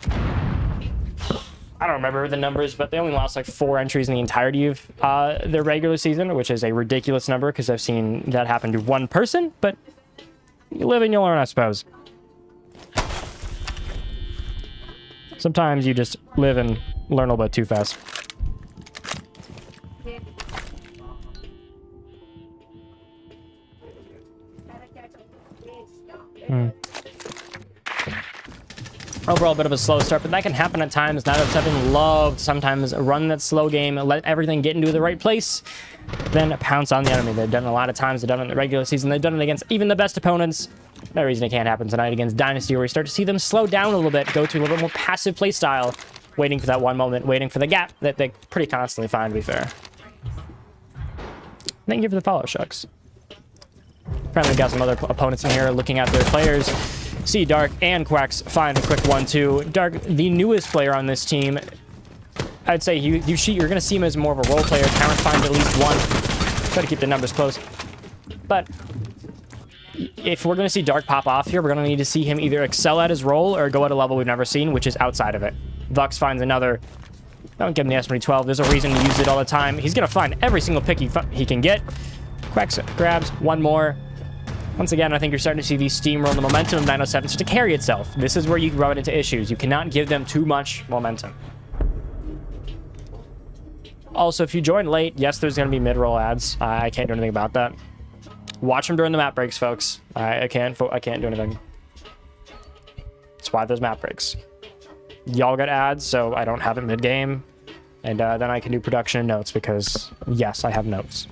S4: I don't remember the numbers, but they only lost like 4 entries in the entirety of their regular season, which is a ridiculous number because I've seen that happen to one person, but you live and you learn, I suppose. Sometimes you just live and learn a little bit too fast. Overall, a bit of a slow start, but that can happen at times. 907 love to sometimes run that slow game, let everything get into the right place, then pounce on the enemy. They've done it a lot of times. They've done it in the regular season. They've done it against even the best opponents. No reason it can't happen tonight against Dynasty, where we start to see them slow down a little bit, go to a little bit more passive play style, waiting for that one moment, waiting for the gap that they pretty constantly find, to be fair. Thank you for the follow, Shucks. Apparently we got some other opponents in here looking at their players. See Dark and Quacks find a quick 1-2. Dark, the newest player on this team. I'd say you're going to see him as more of a role player. Talent finds at least one. Try to keep the numbers close. But if we're going to see Dark pop off here, we're going to need to see him either excel at his role or go at a level we've never seen, which is outside of it. Vux finds another. Don't give him the S2012. There's a reason to use it all the time. He's going to find every single pick he can get. Quacks grabs one more. Once again, I think you're starting to see the steamroll and the momentum of 907 start to carry itself. This is where you run into issues. You cannot give them too much momentum. Also, if you join late, yes, there's going to be mid-roll ads. I can't do anything about that. Watch them during the map breaks, folks. I can't do anything. That's why there's map breaks. Y'all get ads, so I don't have it mid-game. And then I can do production and notes because, yes, I have notes.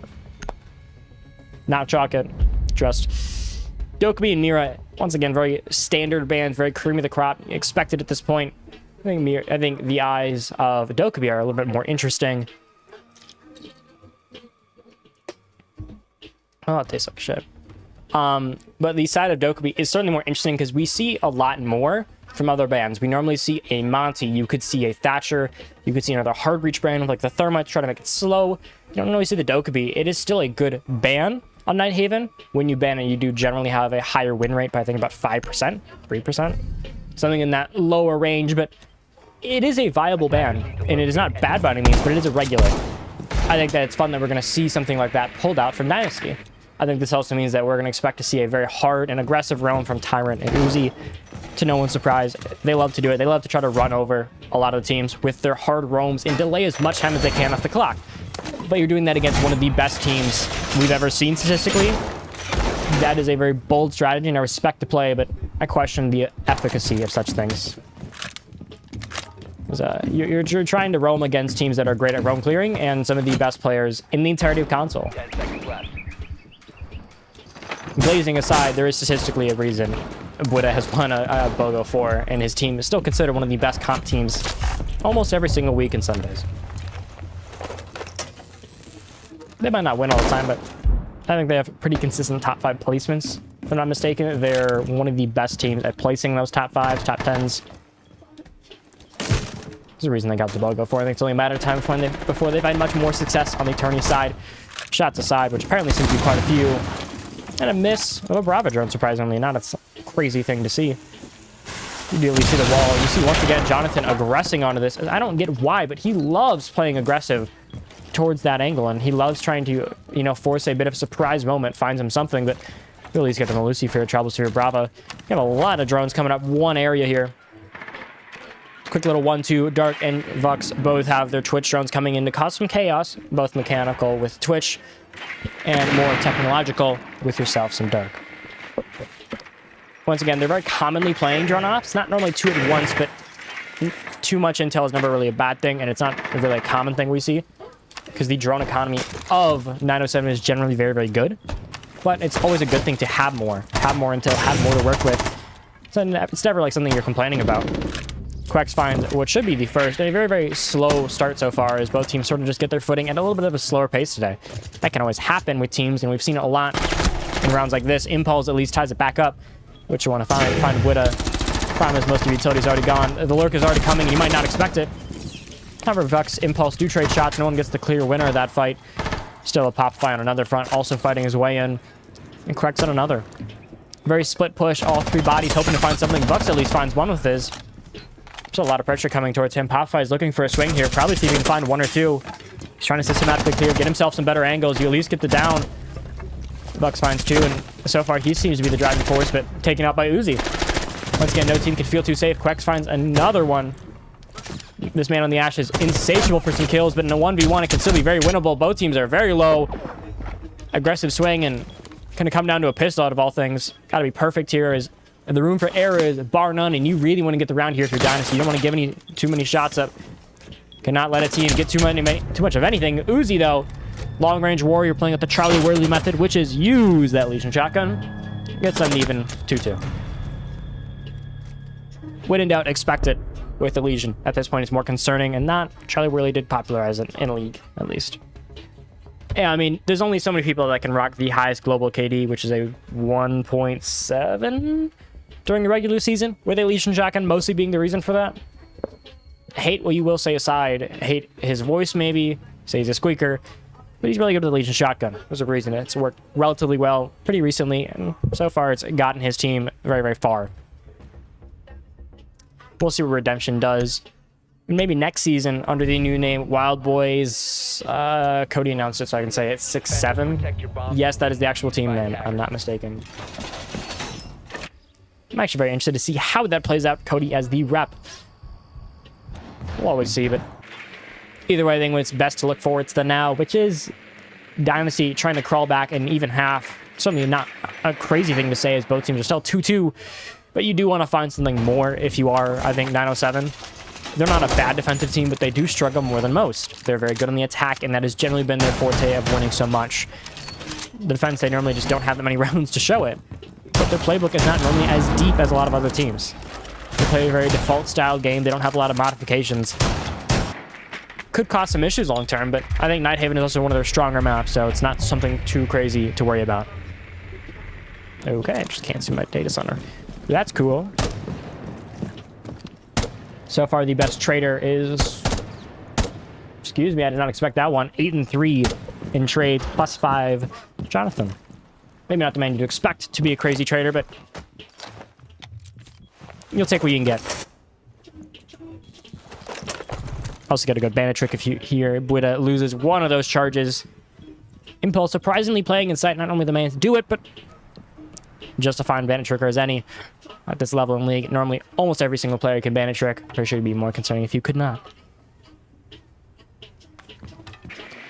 S4: Not chalk it. Just Dokkaebi and Mira, once again, very standard bans, very cream of the crop, expected at this point. I think the eyes of Dokkaebi are a little bit more interesting. Oh, it tastes like shit. But the side of Dokkaebi is certainly more interesting because we see a lot more from other bands. We normally see a Monty, you could see a Thatcher, you could see another hard reach brand like the Thermite, try to make it slow. You don't always see the Dokkaebi. It is still a good ban on Nighthaven. When you ban it, you do generally have a higher win rate by I think about 5%, 3%, something in that lower range, but it is a viable ban, and it is not bad by any means, but it is irregular. I think that it's fun that we're going to see something like that pulled out from Dynasty. I think this also means that we're going to expect to see a very hard and aggressive roam from Tyrant and Uzi. To no one's surprise, they love to do it. They love to try to run over a lot of the teams with their hard roams and delay as much time as they can off the clock. But you're doing that against one of the best teams we've ever seen statistically. That is a very bold strategy, and I respect the play, but I question the efficacy of such things. You're trying to roam against teams that are great at roam clearing and some of the best players in the entirety of console. Blazing aside, there is statistically a reason Buddha has won a BOGO 4, and his team is still considered one of the best comp teams almost every single week and Sundays. They might not win all the time, but I think they have pretty consistent top 5 placements. If I'm not mistaken, they're one of the best teams at placing those top 5s, top 10s. There's a reason they got the BOGO 4. I think it's only a matter of time before they find much more success on the attorney side. Shots aside, which apparently seems to be quite a few. And a miss of a Brava drone, surprisingly. Not a crazy thing to see. You do at least see the wall. You see, once again, Jonathan aggressing onto this. I don't get why, but he loves playing aggressive towards that angle, and he loves trying to, you know, force a bit of a surprise moment, finds him something, but really he's got the Lucifer, troubles here, Brava. You have a lot of drones coming up one area here. Quick little 1-2. Dark and Vux both have their Twitch drones coming in to cause some chaos, both mechanical with Twitch and more technological with yourself, some Dark. Once again, they're very commonly playing drone ops, not normally 2 at once, but too much intel is never really a bad thing, and it's not really a common thing we see, because the drone economy of 907 is generally very, very good. But it's always a good thing to have more intel, have more to work with. So it's never like something you're complaining about. Quacks finds what should be the first, and a very, very slow start so far, as both teams sort of just get their footing at a little bit of a slower pace today. That can always happen with teams, and we've seen it a lot in rounds like this. Impulse at least ties it back up, which you want to find Witta. Problem is most of the utility's already gone. The lurk is already coming, and you might not expect it. However, Vux, Impulse do trade shots. No one gets the clear winner of that fight. Still a pop fight on another front, also fighting his way in. And Corrects on another. Very split push, all 3 bodies, hoping to find something. Vux at least finds one with his. There's a lot of pressure coming towards him. Popfy is looking for a swing here. Probably see if he can find 1 or 2. He's trying to systematically clear, get himself some better angles. You at least get the down. Vux finds 2, and so far he seems to be the driving force, but taken out by Uzi. Once again, no team can feel too safe. Quex finds another one. This man on the Ash is insatiable for some kills, but in a 1v1 it can still be very winnable. Both teams are very low. Aggressive swing, and gonna come down to a pistol out of all things. Gotta be perfect here as And the room for error is bar none, and you really want to get the round here if you're Dynasty. You don't want to give too many shots up. Cannot let a team get too much of anything. Uzi, though, long-range warrior playing up the Charlie Worley method, which is use that Legion shotgun. Gets an even 2-2. When in doubt, expect it with the Legion. At this point, it's more concerning, and not Charlie Worley did popularize it in a league, at least. Yeah, I mean, there's only so many people that can rock the highest global KD, which is a 1.7 during the regular season, with a Legion shotgun mostly being the reason for that. Hate what you will say aside, hate his voice maybe, say he's a squeaker, but he's really good with the Legion shotgun. There's a reason. It's worked relatively well pretty recently, and so far it's gotten his team very, very far. We'll see what Redemption does. Maybe next season, under the new name Wild Boys, Cody announced it so I can say it's 6-7. Yes, that is the actual team name. I'm not mistaken. I'm actually very interested to see how that plays out. Cody as the rep. We'll always see, but either way, I think it's best to look forward to the now, which is Dynasty trying to crawl back an even half. Something not a crazy thing to say as both teams are still 2-2, but you do want to find something more if you are, I think, 907. They're not a bad defensive team, but they do struggle more than most. They're very good on the attack, and that has generally been their forte of winning so much. The defense, they normally just don't have that many rounds to show it. But their playbook is not normally as deep as a lot of other teams. They play a very default-style game. They don't have a lot of modifications. Could cause some issues long-term, but I think Nighthaven is also one of their stronger maps, so it's not something too crazy to worry about. Okay, I just can't see my data center. That's cool. So far, the best trader is... Excuse me, I did not expect that one. 8-3 in trades, +5. Jonathan. Maybe not the man you'd expect to be a crazy trader, but... You'll take what you can get. Also got a good bandit trick if you hear Buida loses one of those charges. Impulse surprisingly playing in sight, not only the man to do it, but... just a fine bandit tricker as any. At this level in League, normally almost every single player can bandit trick. Pretty sure it'd be more concerning if you could not. You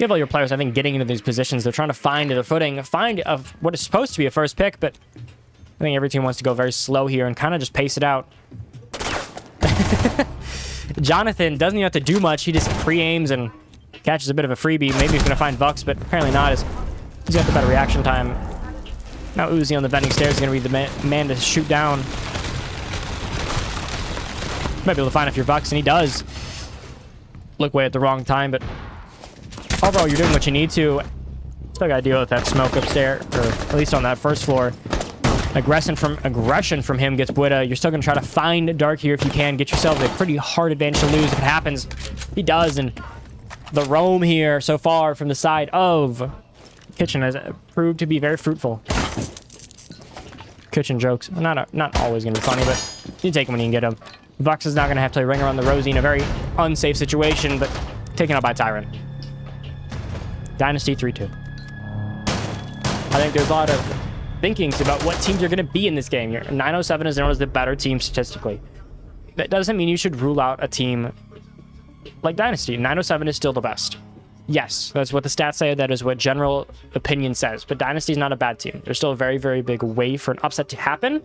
S4: have all your players, I think, getting into these positions. They're trying to find their footing, find what is supposed to be a first pick, but I think every team wants to go very slow here and kind of just pace it out. Jonathan doesn't even have to do much. He just pre-aims and catches a bit of a freebie. Maybe he's going to find Vux, but apparently not. He's got the better reaction time. Now Uzi on the bending stairs is going to be the man to shoot down. Might be able to find if you're Vux, and he does. Look way at the wrong time, but overall, you're doing what you need to. Still got to deal with that smoke upstairs, or at least on that first floor. Aggression from him gets Buida. You're still going to try to find Dark here if you can. Get yourself a pretty hard advantage to lose if it happens. He does, and the roam here so far from the side of Kitchen has proved to be very fruitful. Kitchen jokes. Not always going to be funny, but you take them when you can get them. Vux is not going to have to ring around the rosy in a very unsafe situation, but taken out by Tyrant. Dynasty 3-2. I think there's a lot of thinkings about what teams are going to be in this game here. 907 is known as the better team statistically. That doesn't mean you should rule out a team like Dynasty. 907 is still the best. Yes, that's what the stats say. That is what general opinion says. But Dynasty is not a bad team. There's still a very, very big way for an upset to happen.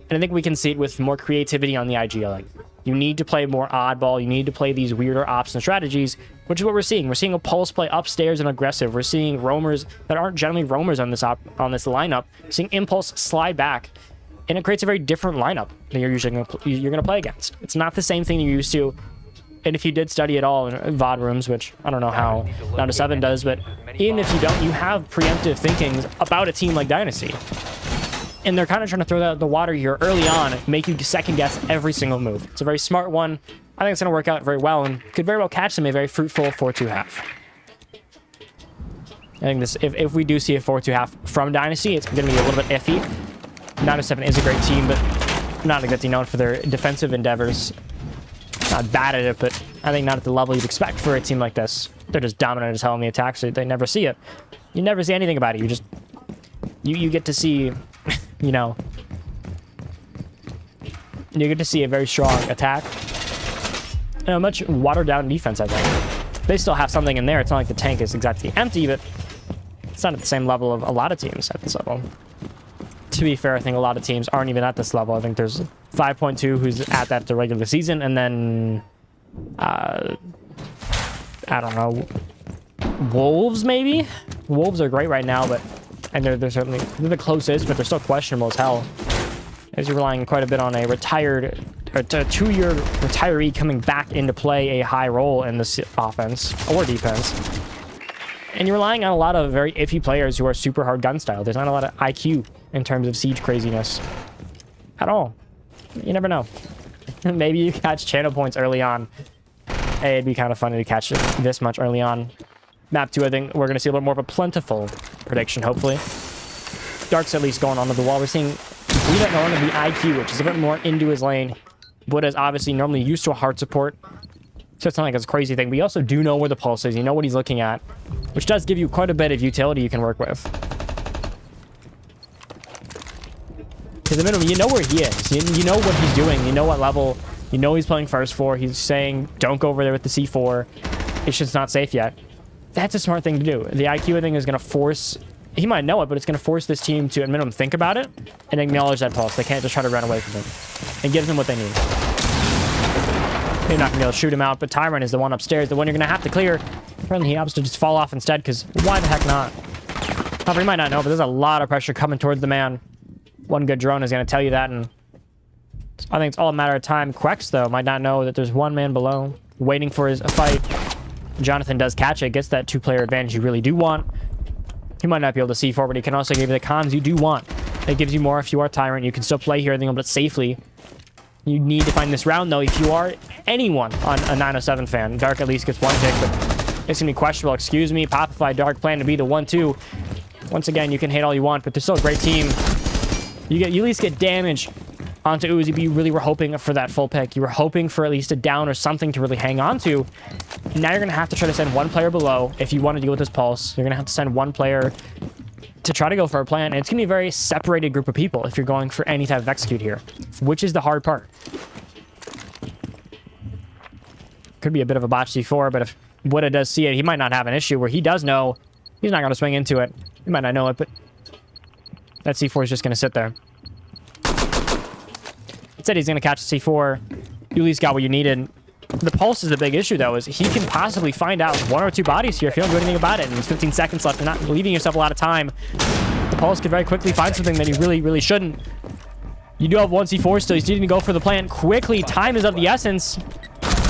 S4: And I think we can see it with more creativity on the IGL. You need to play more oddball. You need to play these weirder ops and strategies, which is what we're seeing. We're seeing a Pulse play upstairs and aggressive. We're seeing roamers that aren't generally roamers on this lineup. We're seeing Impulse slide back. And it creates a very different lineup than you're usually going to play against. It's not the same thing you're used to. And if you did study at all in VOD rooms, which I don't know how 907 does, but even if you don't, you have preemptive thinkings about a team like Dynasty. And they're kind of trying to throw that out the water here early on, make you second guess every single move. It's a very smart one. I think it's going to work out very well and could very well catch them a very fruitful 4-2 half. I think this, if we do see a 4-2 half from Dynasty, it's going to be a little bit iffy. 907 is a great team, but not exactly known for their defensive endeavors. Not bad at it, but I think not at the level you'd expect for a team like this. They're just dominant as hell on the attack, so they never see it. You never see anything about it. You just... You get to see... You know... You get to see a very strong attack. And a much watered-down defense, I think. They still have something in there. It's not like the tank is exactly empty, but... It's not at the same level of a lot of teams at this level. to be fair, I think a lot of teams aren't even at this level. I think there's 5.2 who's at that the regular season, and then I don't know, Wolves maybe. Wolves are great right now, but they're certainly the closest, but they're still questionable as hell. As you're relying quite a bit on a retired, a 2-year retiree coming back into play a high role in this offense or defense. And you're relying on a lot of very iffy players who are super hard gun style. There's not a lot of IQ in terms of siege craziness at all. You never know. Maybe you catch channel points early on. Hey, it'd be kind of funny to catch it this much early on. Map 2, I think we're going to see a little more of a plentiful prediction, hopefully. Dark's at least going onto the wall. We're seeing Buddha going to the IQ, which is a bit more into his lane. Buddha's obviously normally used to a hard support, so it's not like it's a crazy thing. But you also do know where the pulse is. You know what he's looking at, which does give you quite a bit of utility you can work with. Because the minimum, you know where he is. You know what he's doing. You know what level. You know he's playing first 4. He's saying, don't go over there with the C4. It's just not safe yet. That's a smart thing to do. The IQ thing is going to force... He might know it, but it's going to force this team to, at minimum, think about it and acknowledge that pulse. They can't just try to run away from him. And give them what they need. You're not going to be able to shoot him out, but Tyrant is the one upstairs, the one you're going to have to clear. Apparently, he opts to just fall off instead, because why the heck not? However, you might not know, but there's a lot of pressure coming towards the man. One good drone is going to tell you that, and I think it's all a matter of time. Quex, though, might not know that there's one man below, waiting for his fight. Jonathan does catch it, gets that 2-player advantage you really do want. He might not be able to see forward, but he can also give you the cons you do want. It gives you more if you are Tyrant. You can still play here, I think, but safely. You need to find this round, though, if you are anyone on a 907 fan. Dark at least gets one pick, but it's going to be questionable. Excuse me, Popify Dark plan to be the 1-2. Once again, you can hate all you want, but they're still a great team. You at least get damage onto Uzi, but you really were hoping for that full pick. You were hoping for at least a down or something to really hang on to. Now you're going to have to try to send one player below if you want to deal with this pulse. You're going to have to send one player to try to go for a plan, and it's going to be a very separated group of people if you're going for any type of execute here, which is the hard part. Could be a bit of a botch C4, but if Woodha does see it, he might not have an issue where he does know he's not going to swing into it. He might not know it, but that C4 is just going to sit there. It said he's going to catch the C4. You at least got what you needed. The pulse is the big issue, though, is he can possibly find out 1 or 2 bodies here if you don't do anything about it. And there's 15 seconds left and not leaving yourself a lot of time. The pulse could very quickly find something that he really, really shouldn't. You do have 1 C4 still. He's needing to go for the plant quickly. Time is of the essence.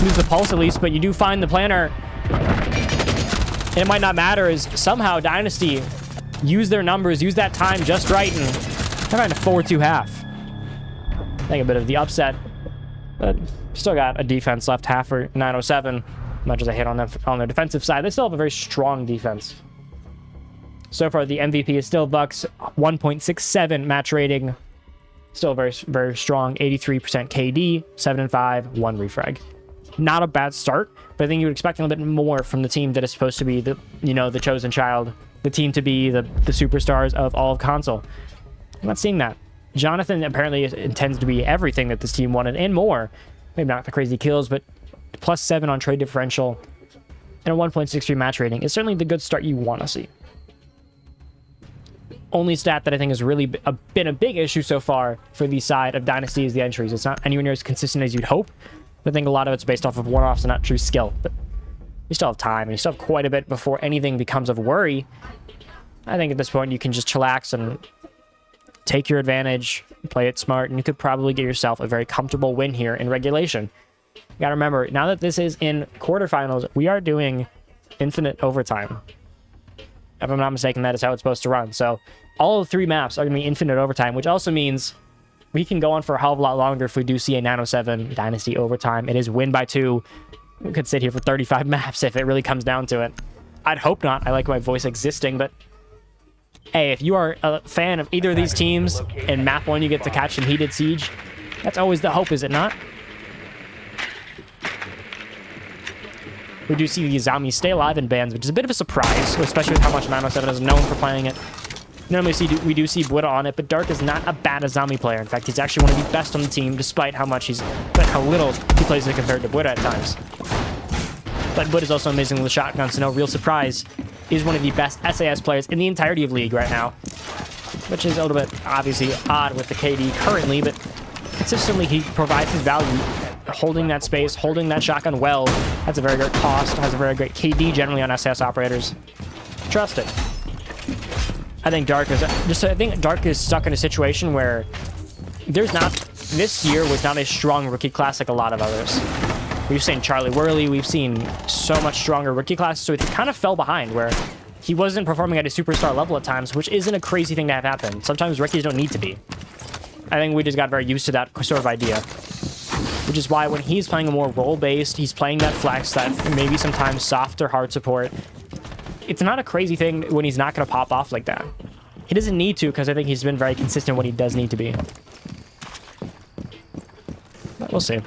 S4: Lose the pulse at least, but you do find the planner. And it might not matter as somehow Dynasty use their numbers, use that time just right, and they're trying to 4-2 half. I think a bit of the upset, but still got a defense left half for 907. Much as I hit on them on their defensive side, they still have a very strong defense. So far, the MVP is still Bucks, 1.67 match rating. Still very, very strong, 83% KD, 7-5, 1 refrag. Not a bad start, but I think you would expect a little bit more from the team that is supposed to be the, the chosen child, the team to be the superstars of all of console. I'm not seeing that. Jonathan apparently intends to be everything that this team wanted and more. Maybe not the crazy kills, but +7 on trade differential and a 1.63 match rating is certainly the good start you want to see. Only stat that I think has really been a big issue so far for the side of Dynasty is the entries. It's not anywhere near as consistent as you'd hope. I think a lot of it's based off of one-offs and not true skill, but you still have time and you still have quite a bit before anything becomes of worry. I think at this point you can just chillax and take your advantage, play it smart, and you could probably get yourself a very comfortable win here in regulation. You gotta remember, now that this is in quarterfinals, we are doing infinite overtime. If I'm not mistaken, that is how it's supposed to run. So all of the 3 maps are gonna be infinite overtime, which also means we can go on for a hell of a lot longer if we do see a 907 Dynasty overtime. It is win by 2. We could sit here for 35 maps if it really comes down to it. I'd hope not. I like my voice existing, but hey, if you are a fan of either of these teams, and map 1 you get to catch some heated siege, that's always the hope, is it not? We do see the Azami stay alive in bans, which is a bit of a surprise, especially with how much 907 is known for playing it. Normally we do see Buddha on it, but Dark is not a bad Azami player. In fact, he's actually one of the best on the team, despite how little he plays it compared to Buddha at times. But Buddha is also amazing with the shotgun, so no real surprise. He's one of the best SAS players in the entirety of League right now. which is a little bit obviously odd with the KD currently, but consistently he provides his value, holding that space, holding that shotgun well. That's a very great cost, has a very great KD generally on SAS operators. Trust it. I think Dark is stuck in a situation where this year was not a strong rookie class like a lot of others. We've seen Charlie Worley, we've seen so much stronger rookie classes, so he kind of fell behind where he wasn't performing at a superstar level at times, which isn't a crazy thing to have happen. Sometimes rookies don't need to be. I think we just got very used to that sort of idea. Which is why when he's playing a more role-based, he's playing that flex, that maybe sometimes softer hard support, it's not a crazy thing when he's not going to pop off like that. He doesn't need to, because I think he's been very consistent when he does need to be. But we'll see.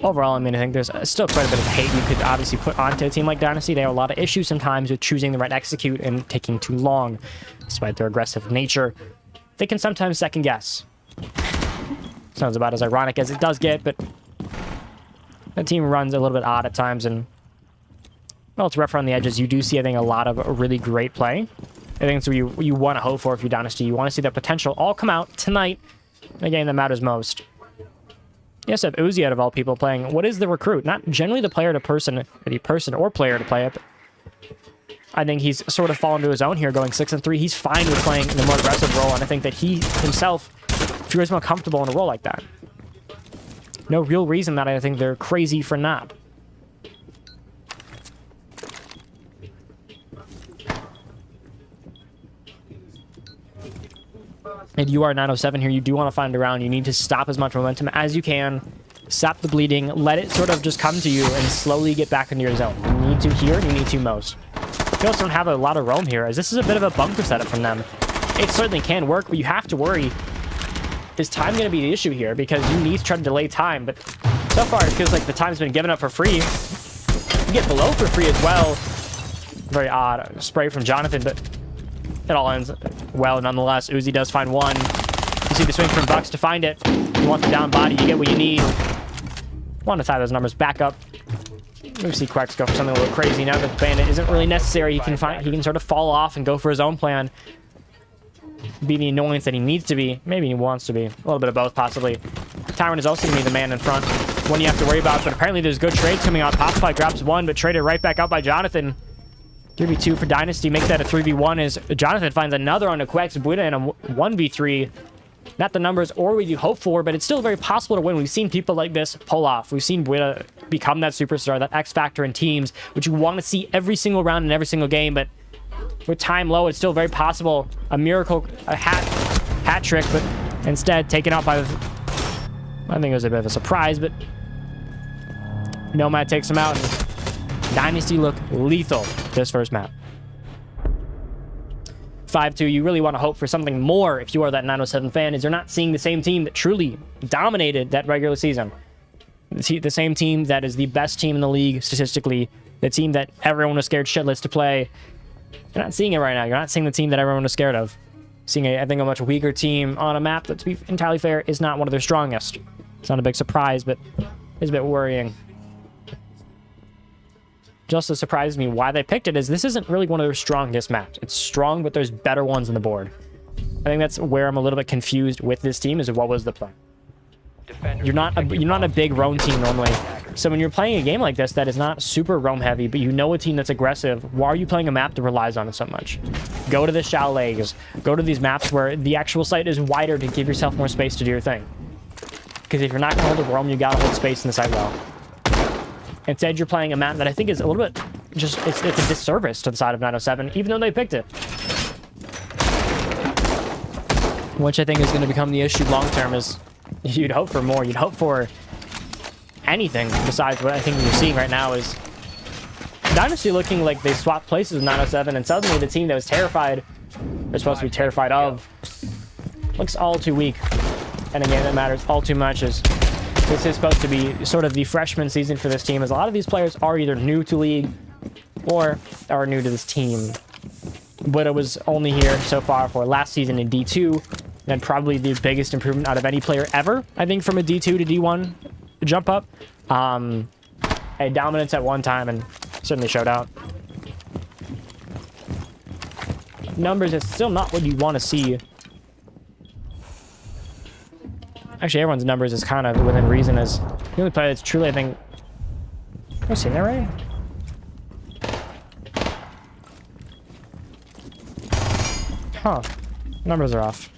S4: Overall, I mean, I think there's still quite a bit of hate you could obviously put onto a team like Dynasty. They have a lot of issues sometimes with choosing the right execute and taking too long. Despite their aggressive nature, they can sometimes second guess. Sounds about as ironic as it does get, but the team runs a little bit odd at times, and well, it's rough around the edges. You do see, I think, a lot of really great play. I think it's what you want to hope for if you're Dynasty. You want to see that potential all come out tonight in the game that matters most. Yes, I have Uzi out of all people playing. What is the recruit? Not generally the player to person, or player to play it. I think he's sort of fallen to his own here, going 6-3. He's fine with playing the more aggressive role, and I think that he himself feels more comfortable in a role like that. No real reason that I think they're crazy for not. If you are 907 here, you do want to find a round. You need to stop as much momentum as you can. Stop the bleeding. Let it sort of just come to you and slowly get back into your zone. You need to here, you need to most. They also don't have a lot of roam here, as this is a bit of a bunker setup from them. It certainly can work, but you have to worry. Is time going to be the issue here? Because you need to try to delay time, but so far it feels like the time's been given up for free. You get below for free as well. Very odd spray from Jonathan, but it all ends well nonetheless. Uzi does find one. You see the swing from Bucks to find it. You want the down body, you get what you need. Want to tie those numbers back up. We see Quex go for something a little crazy. Now that the bandit isn't really necessary, he can sort of fall off and go for his own plan. Be the annoyance that he needs to be. Maybe he wants to be. A little bit of both, possibly. Tyrant is also going to be the man in front. One you have to worry about, but apparently there's good trades coming out. Popify grabs one, but traded right back out by Jonathan. 3v2 for Dynasty. Make that a 3v1 as Jonathan finds another on the Quex. Buddha in a 1v3. Not the numbers or what you hope for, but it's still very possible to win. We've seen people like this pull off. We've seen Buddha become that superstar, that X factor in teams, which you want to see every single round in every single game, but with time low, it's still very possible. A miracle, a hat trick, but instead taken out by, I think it was a bit of a surprise, but Nomad takes him out, and Dynasty look lethal this first map. 5-2, you really want to hope for something more if you are that 907 fan, is you're not seeing the same team that truly dominated that regular season. The same team that is the best team in the league statistically, the team that everyone was scared shitless to play. You're not seeing it right now. You're not seeing the team that everyone was scared of. Seeing, I think, a much weaker team on a map that, to be entirely fair, is not one of their strongest. It's not a big surprise, but it's a bit worrying. Just as surprised me why they picked it is this isn't really one of their strongest maps. It's strong, but there's better ones on the board. I think that's where I'm a little bit confused with this team, is what was the plan. You're not a big roam team normally. So when you're playing a game like this that is not super roam heavy, but you know a team that's aggressive, why are you playing a map that relies on it so much? Go to the chalets. Go to these maps where the actual site is wider to give yourself more space to do your thing. Because if you're not going to hold a roam, you got to hold space in the site well. Instead, you're playing a map that I think is a little bit just, it's a disservice to the side of 907, even though they picked it. Which I think is going to become the issue long term, is you'd hope for more. You'd hope for anything besides what I think you're seeing right now is Dynasty looking like they swapped places with 907, and suddenly the team that was terrified, they're supposed to be terrified of, looks all too weak. And again, that matters all too much, is this is supposed to be sort of the freshman season for this team, as a lot of these players are either new to league or are new to this team. But it was only here so far for last season in D2, and probably the biggest improvement out of any player ever, I think, from a D2 to D1 jump up. A dominance at one time, and certainly showed out. numbers is still not what you want to see. Actually, everyone's numbers is kind of within reason. As the only player that's truly, I think... Am I saying that right? Huh. Numbers are off.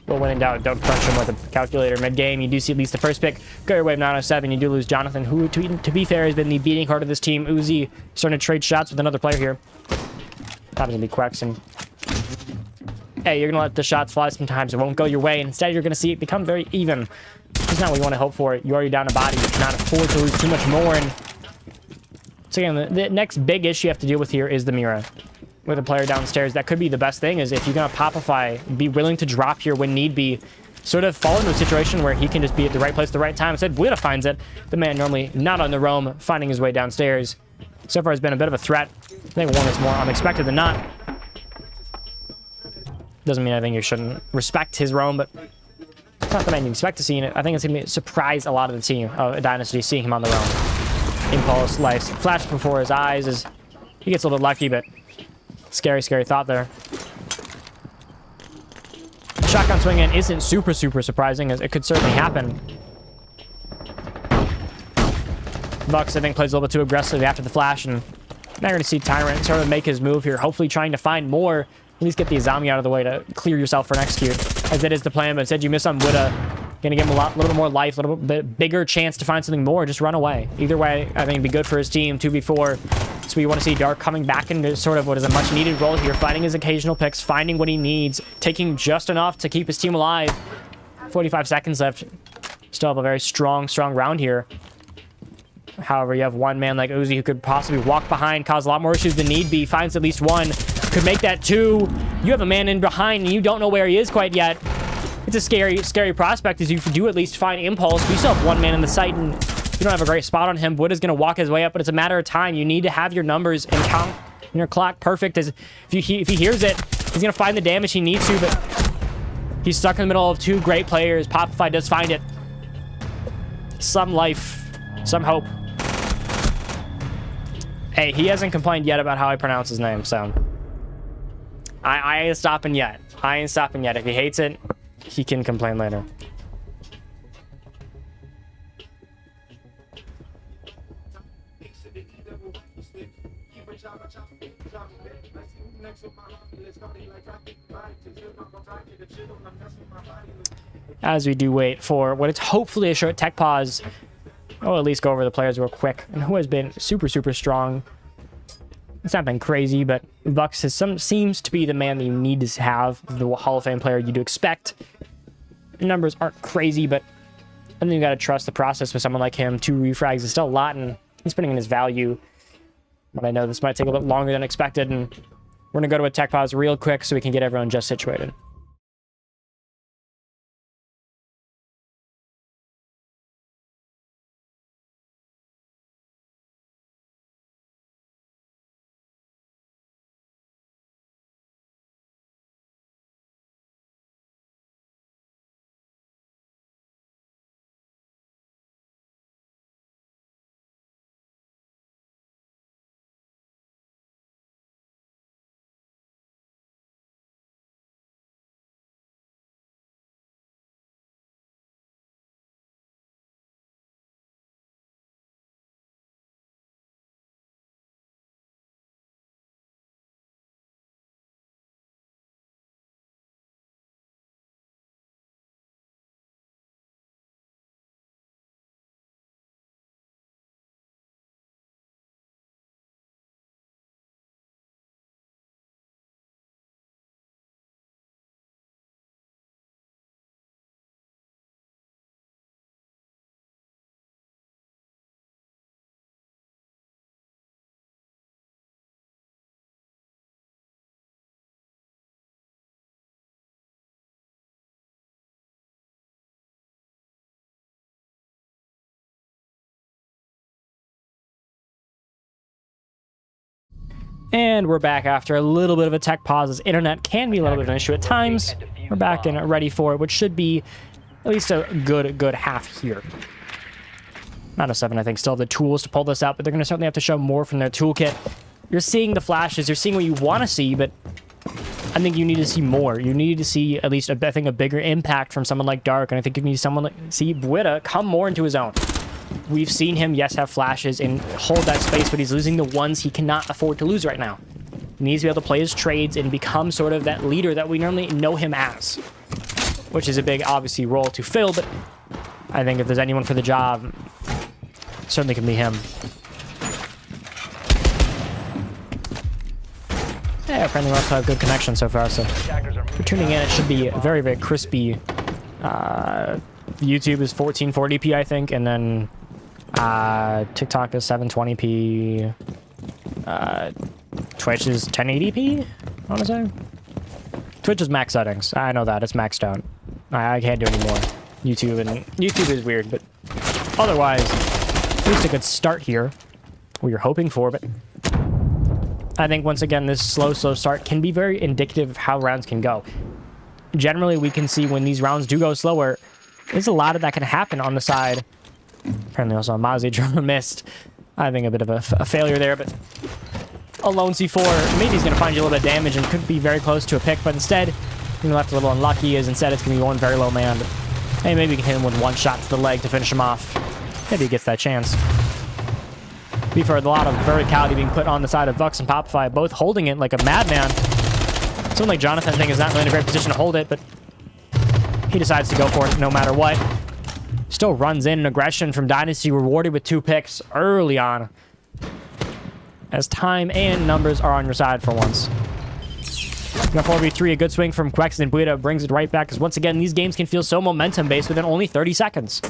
S4: Well, when in doubt, don't crunch him with a calculator mid-game. You do see at least the first pick. Go your wave 907. You do lose Jonathan, who, to be fair, has been the beating heart of this team. Uzi starting to trade shots with another player here. Happens to be Quex. And hey, you're going to let the shots fly sometimes. It won't go your way. Instead, you're going to see it become very even. It's not what you want to hope for. You're already down a body. You cannot afford to lose too much more. And so again, the next big issue you have to deal with here is the Mira. With a player downstairs, that could be the best thing, is if you're going to Popify, be willing to drop here when need be, sort of fall into a situation where he can just be at the right place at the right time. Instead, Wida finds it. The man normally not on the roam, finding his way downstairs. So far has been a bit of a threat. I think one is more unexpected than not. Doesn't mean I think you shouldn't respect his roam, but it's not the man you expect to see in it. I think it's going to surprise a lot of the team of Dynasty seeing him on the roam. Impulse, life, flash before his eyes as he gets a little bit lucky, but scary, scary thought there. Shotgun swing in isn't super surprising, as it could certainly happen. Bucks, I think, plays a little bit too aggressively after the flash, and now you're going to see Tyrant sort of make his move here, hopefully trying to find more, at least get the Azami out of the way to clear yourself for an execute, as it is the plan, but instead you miss on Wida. Going to give him a little bit more life, a little bit bigger chance to find something more, just run away. Either way, I think it'd be good for his team, 2v4. So we want to see Dark coming back into sort of what is a much needed role here, finding his occasional picks, finding what he needs, taking just enough to keep his team alive. 45 seconds left. Still have a very strong round here. However, you have one man like Uzi who could possibly walk behind, cause a lot more issues than need be, finds at least one, could make that two. You have a man in behind and you don't know where he is quite yet. It's a scary prospect, as you do at least find Impulse. We still have one man in the site, and you don't have a great spot on him. Wood is going to walk his way up, but it's a matter of time. You need to have your numbers and count in your clock perfect. As if he hears it, he's going to find the damage he needs to, but he's stuck in the middle of two great players. Popify does find it. Some life, some hope. Hey, he hasn't complained yet about how I pronounce his name, so I ain't stopping yet. I ain't stopping yet. If he hates it, he can complain later. As we do wait for what is hopefully a short tech pause, I'll at least go over the players real quick and who has been super strong. It's not been crazy, but Vux seems to be the man that you need to have, the Hall of Fame player you do expect. The numbers aren't crazy, but I think you got to trust the process with someone like him. 2 refrags is still a lot, and he's putting in his value. But I know this might take a little bit longer than expected, and we're going to go to a tech pause real quick so we can get everyone just situated. And we're back after a little bit of a tech pause, as internet can be a little bit of an issue at times. We're back and ready for it, which should be at least a good half here. 907, I think, still have the tools to pull this out, but they're going to certainly have to show more from their toolkit. You're seeing the flashes. You're seeing what you want to see, but I think you need to see more. You need to see at least, I think, a bigger impact from someone like Dark, and I think you need someone like, see Bueta come more into his own. We've seen him, yes, have flashes and hold that space, but he's losing the ones he cannot afford to lose right now. He needs to be able to play his trades and become sort of that leader that we normally know him as, which is a big, obviously, role to fill, but I think if there's anyone for the job, it certainly can be him. Yeah, apparently we also have good connection so far, so if you're tuning in, it should be very, very crispy. YouTube is 1440p, I think, and then TikTok is 720p. Twitch is 1080p, I want to say. Twitch is max settings. I know that. It's maxed out. I can't do any more. YouTube is weird, but otherwise, at least a good start here. What you're hoping for, but I think, once again, this slow start can be very indicative of how rounds can go. Generally, we can see when these rounds do go slower, there's a lot of that can happen on the side. Apparently also Mozzie drama missed. I think a bit of a failure there, but a lone C4, maybe he's going to find you a little bit of damage and could be very close to a pick, but instead, you're left a little unlucky, as instead it's going to be one very low man. But hey, maybe you can hit him with one shot to the leg to finish him off. Maybe he gets that chance. We've heard a lot of verticality being put on the side of Vux and Popify, both holding it like a madman. Someone like Jonathan, I think, is not really in a great position to hold it, but he decides to go for it no matter what. Still runs in aggression from Dynasty, rewarded with 2 picks early on, as time and numbers are on your side for once. Now 4v3, a good swing from Quex and Bueta brings it right back, because once again, these games can feel so momentum-based within only 30 seconds.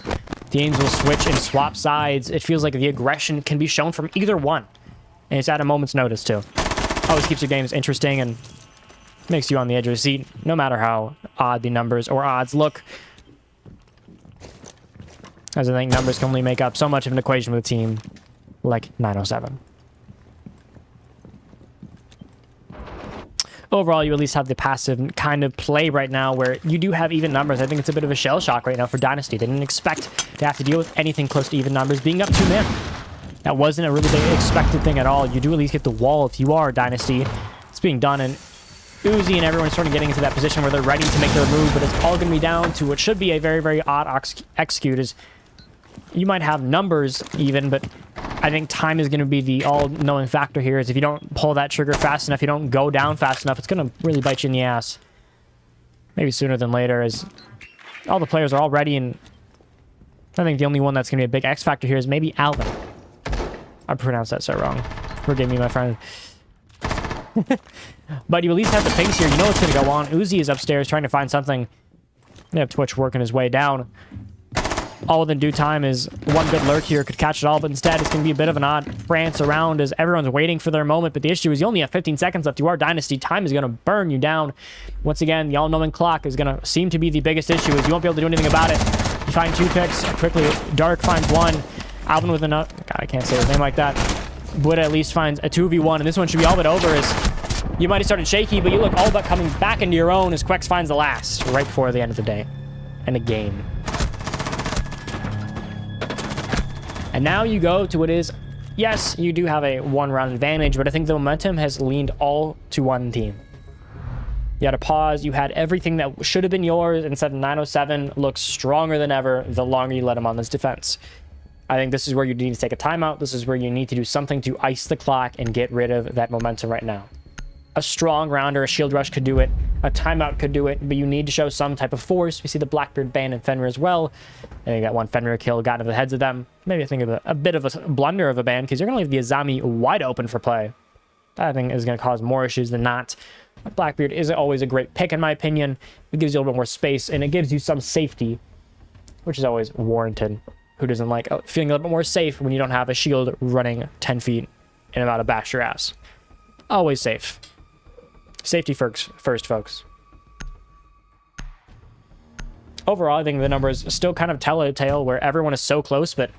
S4: Teams will switch and swap sides. It feels like the aggression can be shown from either one, and it's at a moment's notice, too. Always keeps your games interesting and makes you on the edge of your seat, no matter how odd the numbers or odds look. As I think numbers can only make up so much of an equation with a team like 907. Overall, you at least have the passive kind of play right now where you do have even numbers. I think it's a bit of a shell shock right now for Dynasty. They didn't expect to have to deal with anything close to even numbers, being up 2 men. That wasn't a really big expected thing at all. You do at least get the wall if you are Dynasty. It's being done, and Uzi and everyone's sort of getting into that position where they're ready to make their move, but it's all going to be down to what should be a very, very odd execute. Is you might have numbers even, but I think time is going to be the all-knowing factor here. Is if you don't pull that trigger fast enough, you don't go down fast enough, it's going to really bite you in the ass. Maybe sooner than later, as all the players are all ready, and I think the only one that's going to be a big X factor here is maybe Alvin. I pronounced that so wrong. Forgive me, my friend. But you at least have the pings here. You know what's going to go on. Uzi is upstairs trying to find something. They have Twitch working his way down. All within due time is one good lurk here could catch it all, but instead it's going to be a bit of an odd prance around as everyone's waiting for their moment. But the issue is you only have 15 seconds left. You are Dynasty. Time is going to burn you down. Once again, the all-knowing clock is going to seem to be the biggest issue, as you won't be able to do anything about it. You find 2 picks quickly. Dark finds 1. Alvin with another. God, I can't say his name like that. Bueta at least finds a 2v1, and this one should be all but over, as you might have started shaky, but you look all but coming back into your own as Quex finds the last right before the end of the day and a game. And now you go to what is, yes, you do have a 1-round advantage, but I think the momentum has leaned all to one team. You had a pause. You had everything that should have been yours. Instead, 907 looks stronger than ever the longer you let him on this defense. I think this is where you need to take a timeout. This is where you need to do something to ice the clock and get rid of that momentum right now. A strong rounder, a shield rush could do it. A timeout could do it, but you need to show some type of force. We see the Blackbeard ban and Fenrir as well. And you got one Fenrir kill, got into the heads of them. Maybe I think of a bit of a blunder of a ban, because you're going to leave the Azami wide open for play. That I think is going to cause more issues than not. Blackbeard is always a great pick, in my opinion. It gives you a little bit more space, and it gives you some safety, which is always warranted. Who doesn't like feeling a little bit more safe when you don't have a shield running 10 feet and about to bash your ass? Always safe. Safety first, folks. Overall, I think the numbers still kind of tell a tale where everyone is so close, but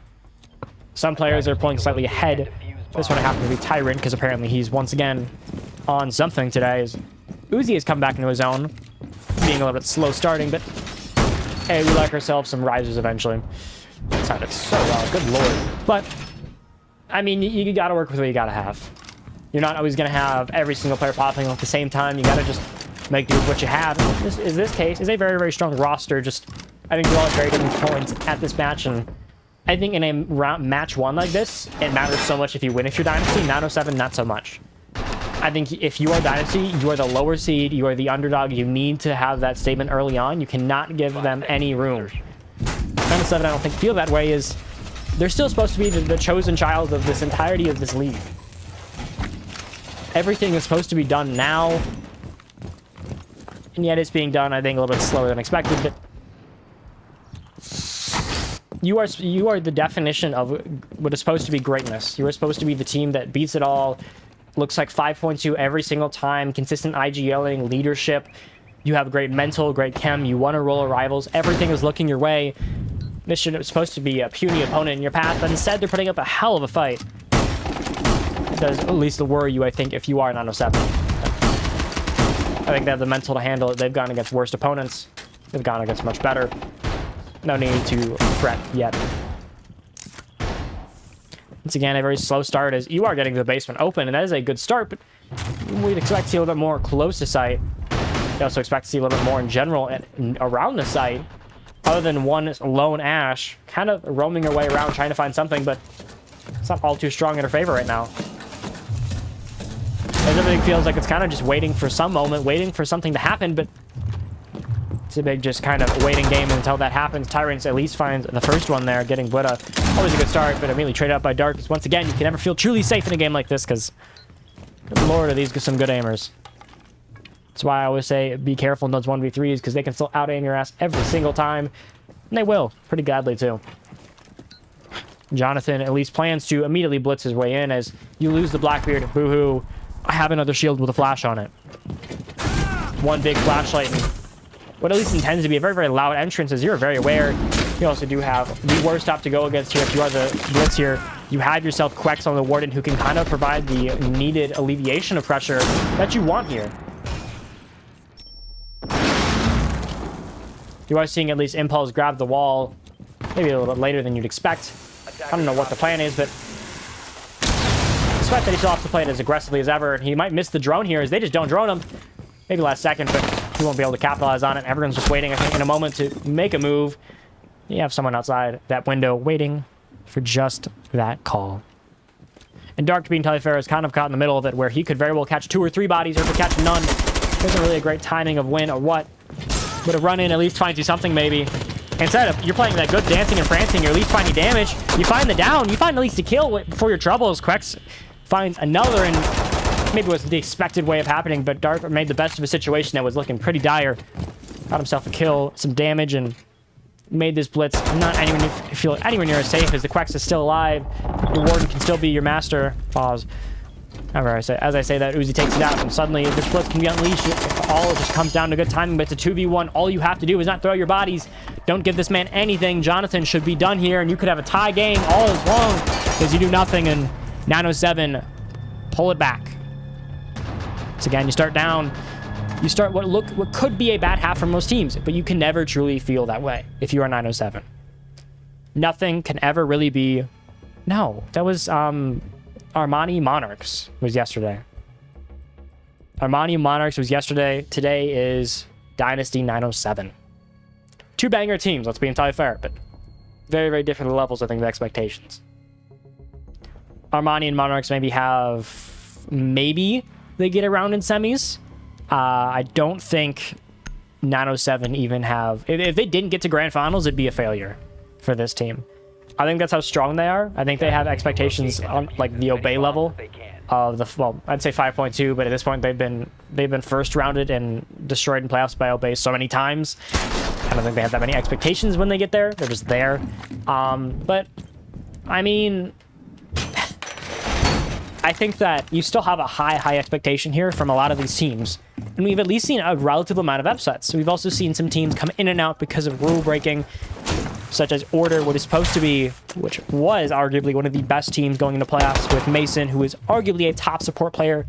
S4: some players are pulling slightly ahead. This one happens to be Tyrant, because apparently he's once again on something today. As Uzi has come back into his own, being a little bit slow starting, but hey, we like ourselves some risers eventually. That sounded so well, good lord. But I mean, you gotta work with what you gotta have. You're not always going to have every single player popping at the same time. You got to just make do with what you have. This case is a very, very strong roster. Just, I think they're all at very different points at this match. And I think in a match one like this, it matters so much if you win if you're Dynasty. 907, not so much. I think if you are Dynasty, you are the lower seed, you are the underdog. You need to have that statement early on. You cannot give them any room. 907, I don't think feel that way. Is they're still supposed to be the chosen child of this entirety of this league. Everything is supposed to be done now, and yet it's being done, I think, a little bit slower than expected. But you are the definition of what is supposed to be greatness. You are supposed to be the team that beats it all. Looks like 5.2 every single time. Consistent IGLing, leadership. You have great mental, great chem. You want to roll rivals. Everything is looking your way. This should supposed to be a puny opponent in your path, but instead they're putting up a hell of a fight. It does at least worry you, I think, if you are 907. I think they have the mental to handle it. They've gone against worst opponents. They've gone against much better. No need to fret yet. Once again, a very slow start as you are getting the basement open, and that is a good start, but we'd expect to see a little bit more close to site. We also expect to see a little bit more in general around the site, other than one lone Ash kind of roaming her way around trying to find something, but it's not all too strong in her favor right now. As everything feels like it's kind of just waiting for some moment, waiting for something to happen, but it's a big just kind of waiting game until that happens. Tyrants at least finds the first one there, getting Buddha. Always a good start, but immediately traded up by Dark. Once again, you can never feel truly safe in a game like this, because, good lord, are these some good aimers. That's why I always say be careful in those 1v3s, because they can still out-aim your ass every single time. And they will, pretty gladly, too. Jonathan at least plans to immediately blitz his way in as you lose the Blackbeard. Boo-hoo. I have another shield with a flash on it. One big flashlight, and what at least intends to be a very, very loud entrance, as you're very aware. You also do have the worst stop to go against here if you are the blitz here. You have yourself Quex on the Warden, who can kind of provide the needed alleviation of pressure that you want here. You are seeing at least Impulse grab the wall, maybe a little bit later than you'd expect. I don't know what the plan is, but I expect that he still has to play it as aggressively as ever, and he might miss the drone here as they just don't drone him. Maybe last second, but he won't be able to capitalize on it. Everyone's just waiting, I think, in a moment to make a move. You have someone outside that window waiting for just that call. And Dark being Taliaferro is kind of caught in the middle of it, where he could very well catch 2 or 3 bodies, or could catch none. Isn't really a great timing of when or what. But a run in at least finds you something, maybe. Instead of you're playing that good dancing and prancing, you're at least finding damage. You find the down, you find at least a kill before your troubles. Quex finds another, and maybe it was the expected way of happening, but Dark made the best of a situation that was looking pretty dire. Got himself a kill, some damage, and made this blitz not anywhere near as safe, as the Quex is still alive. Your Warden can still be your master. Pause. As I say that, Uzi takes it out, and suddenly this blitz can be unleashed. All just comes down to good timing, but it's a 2v1. All you have to do is not throw your bodies. Don't give this man anything. Jonathan should be done here, and you could have a tie game all is long, because you do nothing, and 907 pull it back. Once again, you start down. You start what could be a bad half for most teams, but you can never truly feel that way if you are 907. Nothing can ever really be... No, that was Armani Monarchs was yesterday. Armani Monarchs was yesterday. Today is Dynasty 907. 2 banger teams, let's be entirely fair, but very, very different levels, I think, of expectations. Armani and Monarchs maybe they get around in semis. I don't think 907 even have... If they didn't get to grand finals, it'd be a failure for this team. I think that's how strong they are. I think they have expectations on like the Obey level of the... Well, I'd say 5.2, but at this point they've been first rounded and destroyed in playoffs by Obey so many times. I don't think they have that many expectations when they get there. They're just there. But, I mean... I think that you still have a high expectation here from a lot of these teams. And we've at least seen a relative amount of upsets. We've also seen some teams come in and out because of rule breaking, such as Order, which was arguably one of the best teams going into playoffs, with Mason, who is arguably a top support player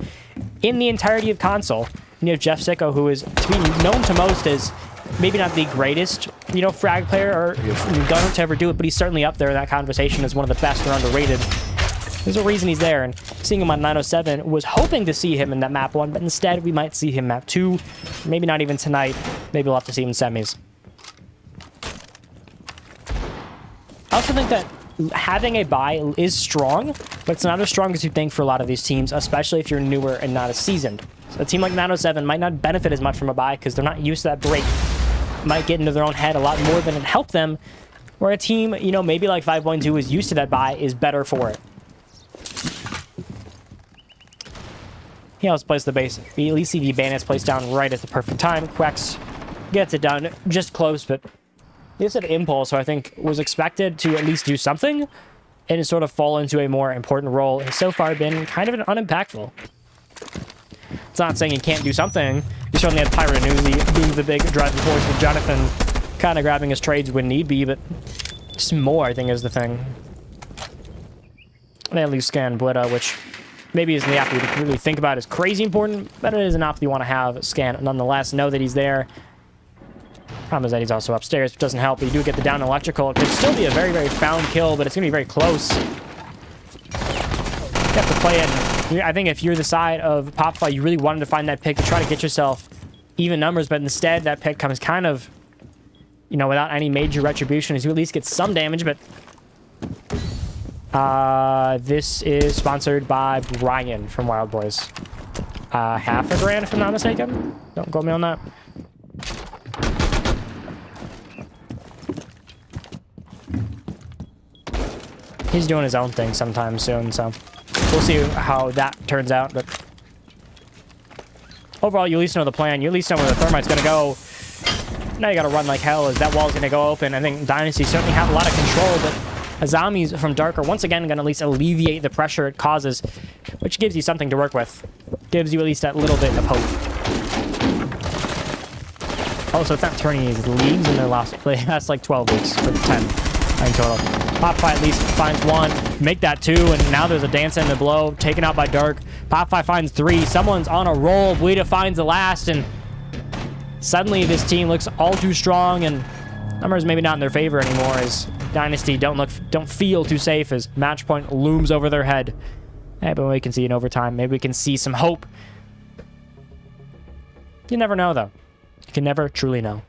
S4: in the entirety of console. And you have Jeff Sicko, who is to be known to most as maybe not the greatest, frag player or gunner to ever do it, but he's certainly up there in that conversation as one of the best or underrated. There's a reason he's there, and seeing him on 907 was hoping to see him in that map 1, but instead we might see him map 2. Maybe not even tonight. Maybe we'll have to see him in semis. I also think that having a bye is strong, but it's not as strong as you think for a lot of these teams, especially if you're newer and not as seasoned. So a team like 907 might not benefit as much from a bye because they're not used to that break. Might get into their own head a lot more than it helped them, where a team, you know, maybe like 5.2 is used to that bye is better for it. He also plays the base. We at least see the bandits placed down right at the perfect time. Quex gets it done just close, but he has an impulse, so I think was expected to at least do something and sort of fall into a more important role. Has so far been kind of unimpactful. It's not saying he can't do something. He certainly had Pirate and Uzi being the big driving force with Jonathan kind of grabbing his trades when need be, but just more, I think, is the thing. And at least scan Blitta, which maybe isn't the app you really think about as crazy important, but it is an app you want to have. Scan nonetheless, know that he's there. Problem is that he's also upstairs, which doesn't help, but you do get the down electrical. It could still be a very, very found kill, but it's going to be very close. You have to play it. I think if you're the side of Popfly, you really wanted to find that pick to try to get yourself even numbers, but instead that pick comes kind of, you know, without any major retribution, as you at least get some damage, but this is sponsored by Brian from Wild Boys. Half a grand, if I'm not mistaken. Don't quote me on that. He's doing his own thing sometime soon, so we'll see how that turns out. But overall, you at least know the plan. You at least know where the Thermite's going to go. Now you got to run like hell as that wall's going to go open. I think Dynasty certainly have a lot of control, but Azamis from Dark are once again going to at least alleviate the pressure it causes, which gives you something to work with. Gives you at least that little bit of hope. Also, it's not turning these leagues in their last like 12 weeks, or 10 in total. Popfly at least finds one, make that two, and now there's a dance in the blow, taken out by Dark. Popfly finds three, someone's on a roll, Bleeda finds the last, and suddenly this team looks all too strong, and numbers maybe not in their favor anymore as Dynasty don't feel too safe as match point looms over their head. Hey, but we can see in overtime, maybe we can see some hope. You never know, though. You can never truly know.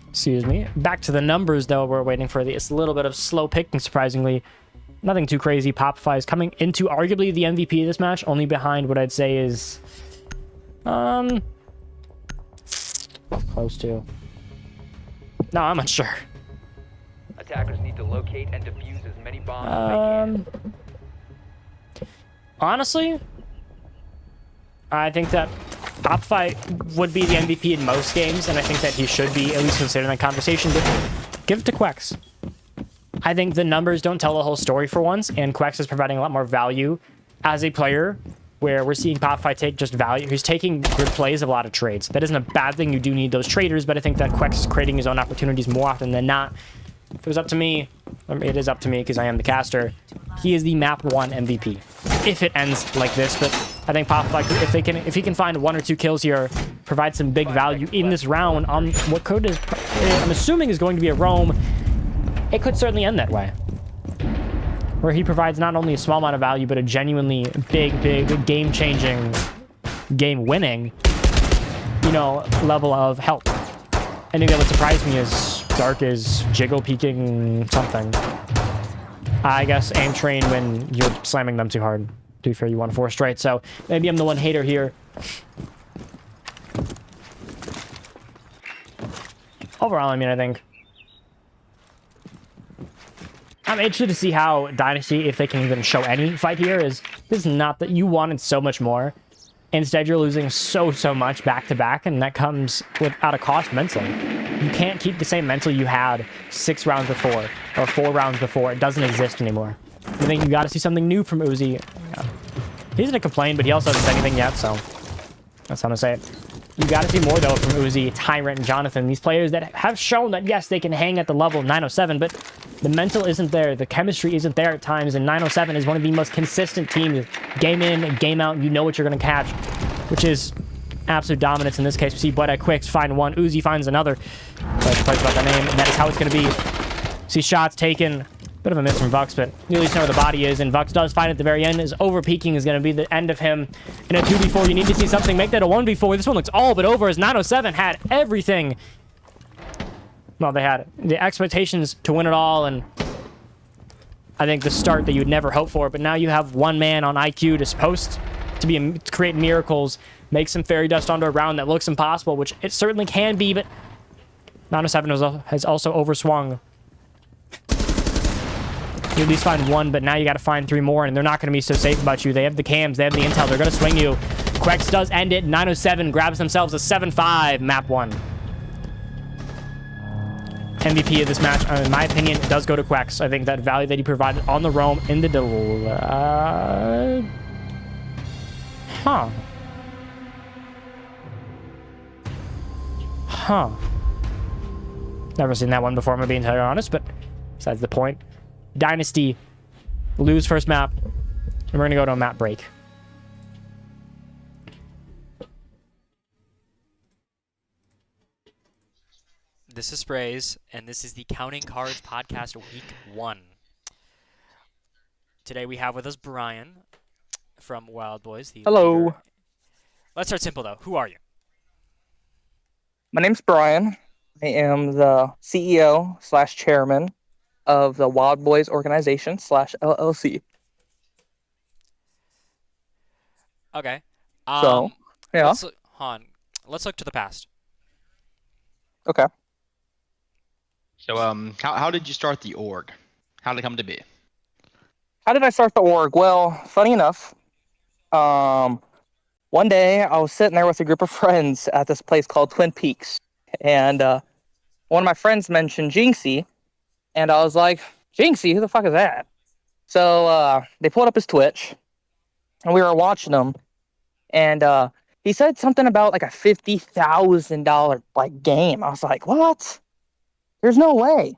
S4: Excuse me. Back to the numbers, though. We're waiting for this little bit of slow picking, surprisingly. Nothing too crazy. Popfly is coming into arguably the MVP of this match, only behind what I'd say is... close to. No, I'm unsure.
S9: Attackers need to locate and defuse as many bombs as they can.
S4: Honestly, I think that Popfly would be the MVP in most games, and I think that he should be at least considered in that conversation, but give it to Quex. I think the numbers don't tell the whole story for once, and Quex is providing a lot more value as a player, where we're seeing Popfly take just value. He's taking good plays of a lot of trades. That isn't a bad thing. You do need those traders, but I think that Quex is creating his own opportunities more often than not. If it was up to me, it is up to me because I am the caster, he is the map 1 MVP. If it ends like this, but I think Popfly, if he can find 1 or 2 kills here, provide some big value in this round on what could is, I'm assuming is going to be a roam, it could certainly end that way. Where he provides not only a small amount of value, but a genuinely big game-changing, game-winning, you know, level of help. Anything that would surprise me is Dark is jiggle peeking something. I guess aim train when you're slamming them too hard. To be fair, you want to 4 straight, so maybe I'm the one hater here. Overall, I mean, I think I'm interested to see how Dynasty, if they can even show any fight here, is this is not that you wanted so much more. Instead, you're losing so much back-to-back, and that comes without a cost mentally. You can't keep the same mental you had 6 rounds before, or 4 rounds before. It doesn't exist anymore. I think you got to see something new from Uzi. Yeah. He doesn't complain, but he also hasn't said anything yet, so that's how I'm going to say it. You got to see more, though, from Uzi, Tyrant, and Jonathan. These players that have shown that, yes, they can hang at the level of 907, but The mental isn't there. The chemistry isn't there at times. And 907 is one of the most consistent teams. Game in, game out. You know what you're going to catch, which is absolute dominance in this case. We see Blood at Quicks find one. Uzi finds another. That's about that name. And that is how it's going to be. See shots taken. Bit of a miss from Vux, but you at least know where the body is. And Vux does find at the very end. His over-peaking is going to be the end of him. In a 2v4, you need to see something. Make that a 1v4. This one looks all but over as 907 had everything. Well, they had the expectations to win it all, and I think the start that you would never hope for. But now you have one man on IQ that's supposed to be create miracles, make some fairy dust onto a round that looks impossible, which it certainly can be, but 907 has also overswung. You at least find one, but now you got to find 3 more, and they're not going to be so safe about you. They have the cams, they have the intel, they're going to swing you. Quex does end it. 907 grabs themselves a 7-5 map 1. MVP of this match, in my opinion, does go to Quex. I think that value that he provided on the roam in the Never seen that one before, I'm gonna be entirely honest, but besides the point. Dynasty lose first map, and we're gonna go to a map break.
S2: This is Sprays, and this is the Counting Cards Podcast Week 1. Today we have with us Brian from Wild Boys. The
S1: Hello.
S2: leader. Let's start simple, though. Who are you?
S1: My name's Brian. I am the CEO/chairman of the Wild Boys organization /LLC.
S2: Okay.
S1: So, yeah.
S2: Let's look to the past.
S1: Okay.
S3: So, how did you start the org? How did it come to be?
S1: How did I start the org? Well, funny enough, one day I was sitting there with a group of friends at this place called Twin Peaks, and one of my friends mentioned Jinxie, and I was like, Jinxie, who the fuck is that? So they pulled up his Twitch, and we were watching him, and he said something about like a $50,000 like game. I was like, what? There's no way.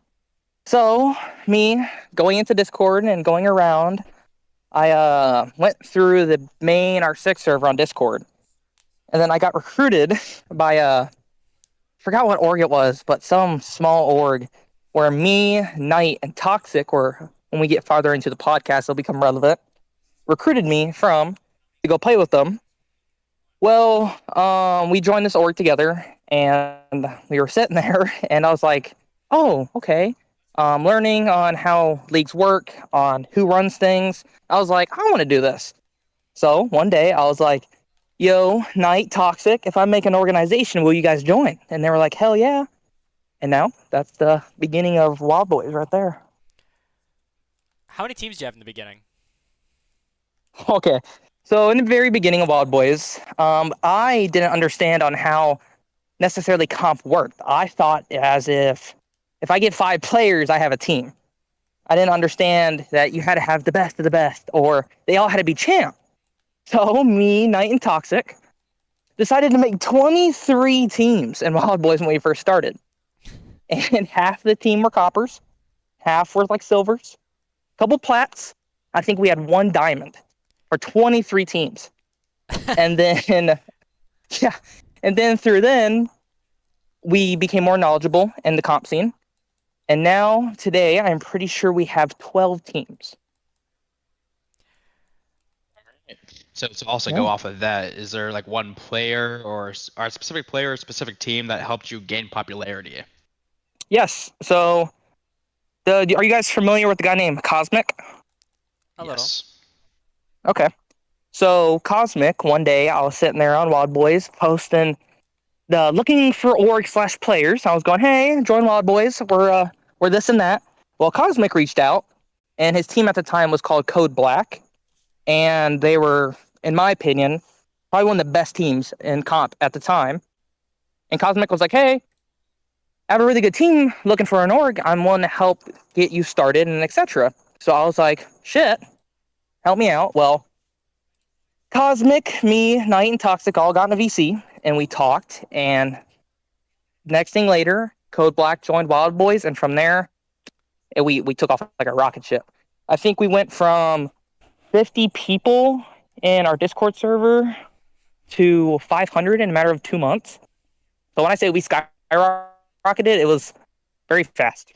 S1: So me going into Discord and going around, I went through the main R6 server on Discord, and then I got recruited by forgot what org it was, but some small org where me, Knight, and Toxic, were, when we get farther into the podcast, it'll become relevant, recruited me to go play with them. Well, we joined this org together, and we were sitting there, and I was like, oh, okay. Learning on how leagues work, on who runs things. I was like, I want to do this. So one day I was like, yo, Knight, Toxic, if I make an organization, will you guys join? And they were like, hell yeah. And now that's the beginning of Wild Boys right there.
S2: How many teams do you have in the beginning?
S1: Okay. So in the very beginning of Wild Boys, I didn't understand on how necessarily comp worked. I thought as if I get 5 players, I have a team. I didn't understand that you had to have the best of the best, or they all had to be champ. So me, Knight, and Toxic decided to make 23 teams in Wild Boys when we first started. And half the team were coppers, half were like silvers, a couple plats. I think we had 1 diamond for 23 teams. And then, yeah, and then through then, we became more knowledgeable in the comp scene. And now, today, I'm pretty sure we have 12 teams.
S3: So to also go off of that, is there like one player or a specific player or specific team that helped you gain popularity?
S1: Yes. So, are you guys familiar with the guy named Cosmic?
S2: A little.
S1: Okay. So, Cosmic, one day, I was sitting there on Wild Boys posting looking for org/players. I was going, hey, join Wild Boys. We're this and that. Well, Cosmic reached out, and his team at the time was called Code Black, and they were, in my opinion, probably one of the best teams in comp at the time. And Cosmic was like, hey, I have a really good team looking for an org. I'm willing to help get you started and etc. So I was like, shit, help me out. Well, Cosmic, me, Knight, and Toxic all got in a VC, and we talked, and next thing later, Code Black joined Wild Boys, and from there, and we took off like a rocket ship. I think we went from 50 people in our Discord server to 500 in a matter of 2 months. So when I say we skyrocketed, it was very fast.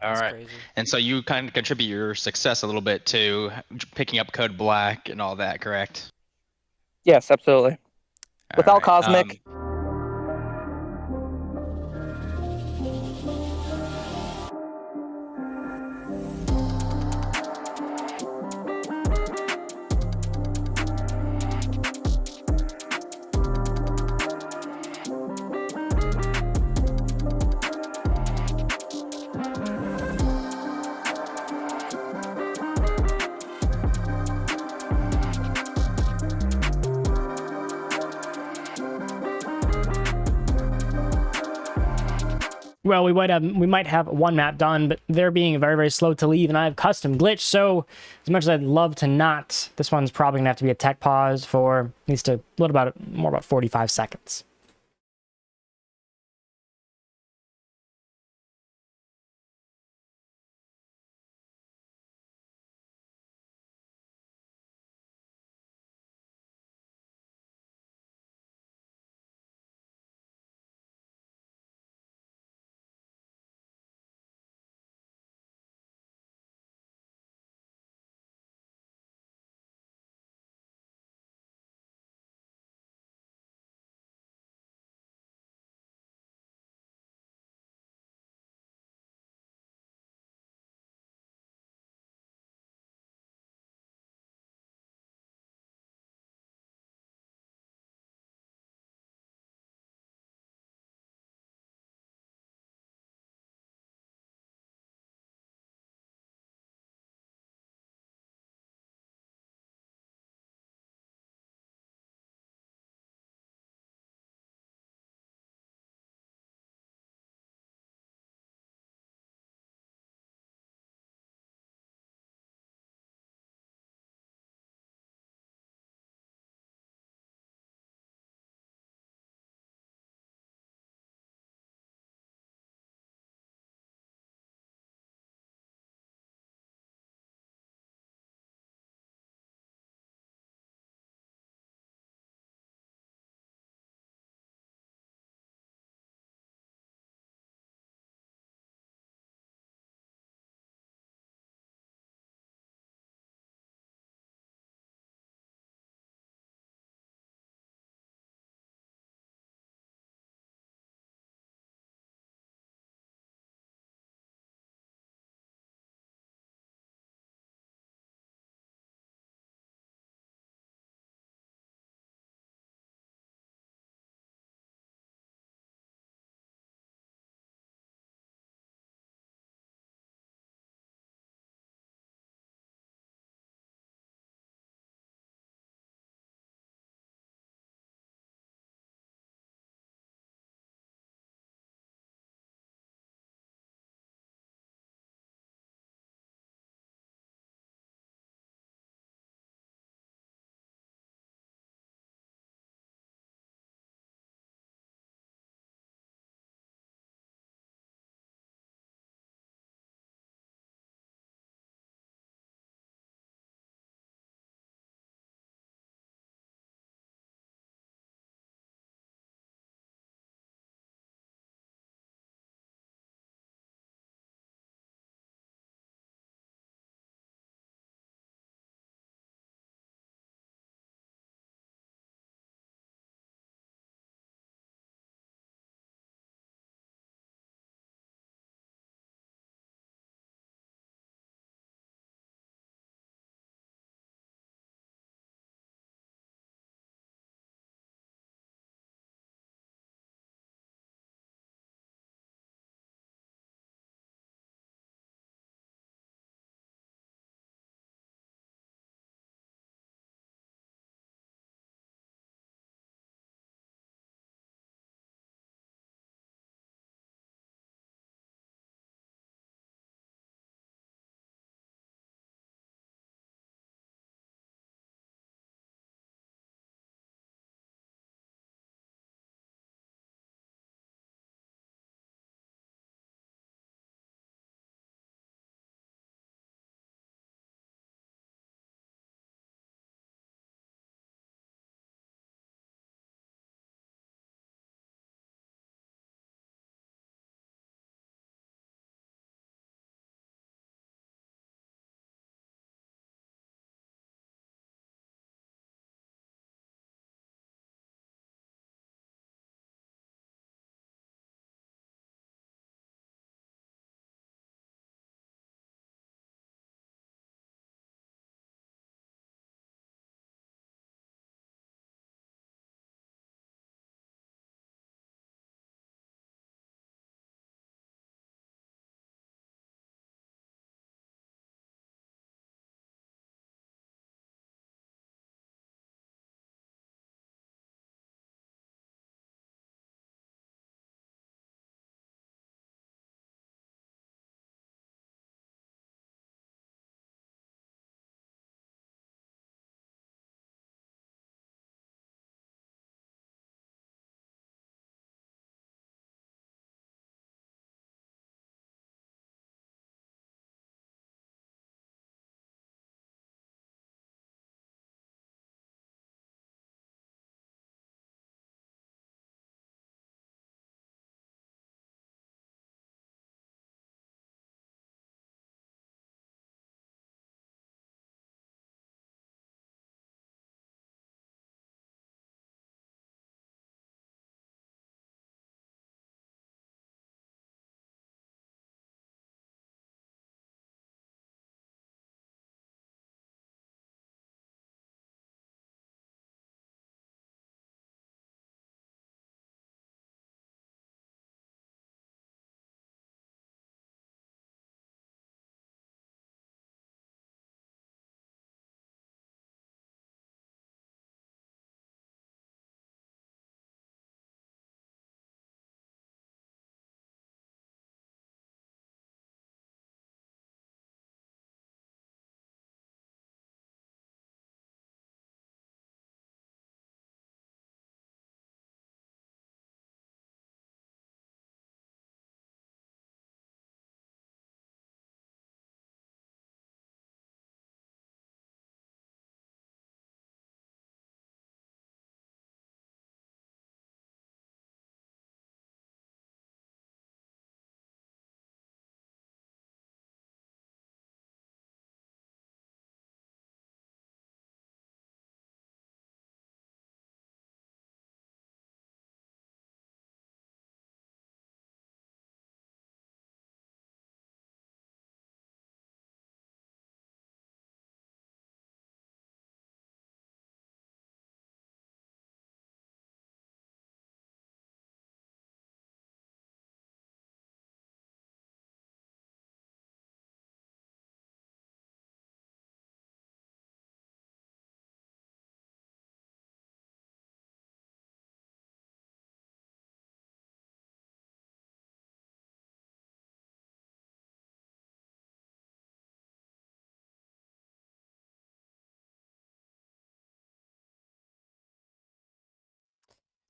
S3: All right.
S2: Crazy.
S3: And so you kind of contribute your success a little bit to picking up Code Black and all that, correct?
S1: Yes, absolutely.
S3: All
S1: Without
S3: right,
S1: Cosmic,
S4: Well, we might have one map done, but they're being very, very slow to leave, and I have custom glitch. So as much as I'd love to not, this one's probably gonna have to be a tech pause for at least a little more about 45 seconds.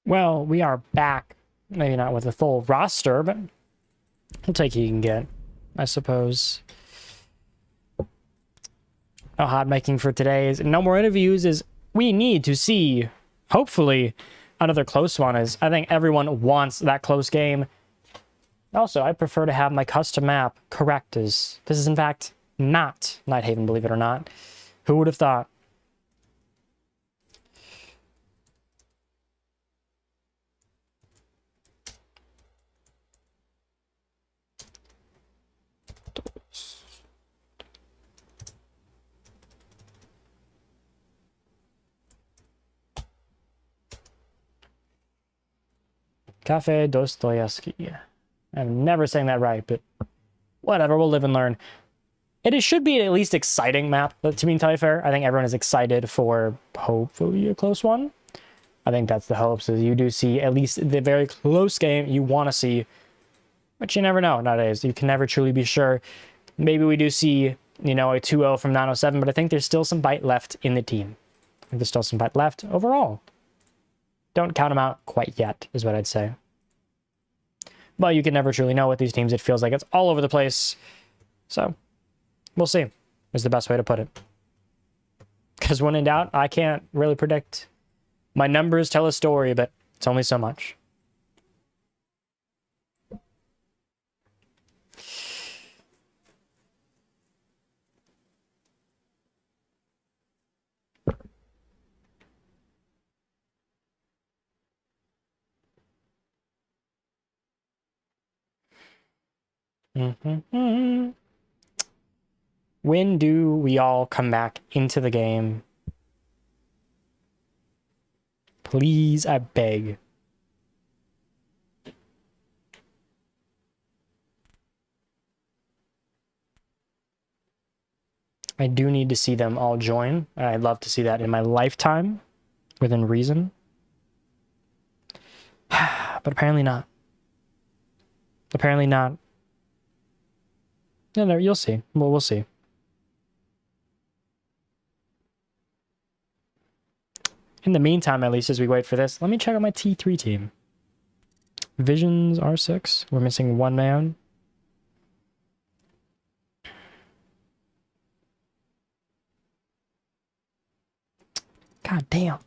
S4: Well, we are back. Maybe not with a full roster, but we'll take what you can get, I suppose. No hot making for today is no more interviews. Is we need to see, hopefully, another close one. Is I think everyone wants that close game. Also, I prefer to have my custom map correct. As this is in fact not Nighthaven, believe it or not. Who would have thought? Cafe Dostoevsky. I'm never saying that right, but whatever, we'll live and learn. Should be at least exciting map, but to be entirely fair, I think everyone is excited for hopefully a close one. I think that's the hopes, is you do see at least the very close game you want to see, but you never know nowadays. You can never truly be sure. Maybe we do see, you know, a 2-0 from 907, but I think there's still some bite left in the team. I think there's still some bite left overall. Don't count them out quite yet, is what I'd say. But you can never truly know with these teams. It feels like it's all over the place. So, we'll see, is the best way to put it. Because when in doubt, I can't really predict. My numbers tell a story, but it's only so much. When do we all come back into the game? Please, I beg. I do need to see them all join. I'd love to see that in my lifetime, within reason. But apparently not. Apparently not. No, you'll see. Well, we'll see. In the meantime, at least, as we wait for this, let me check out my T3 team. Visions R6. We're missing one man. God damn.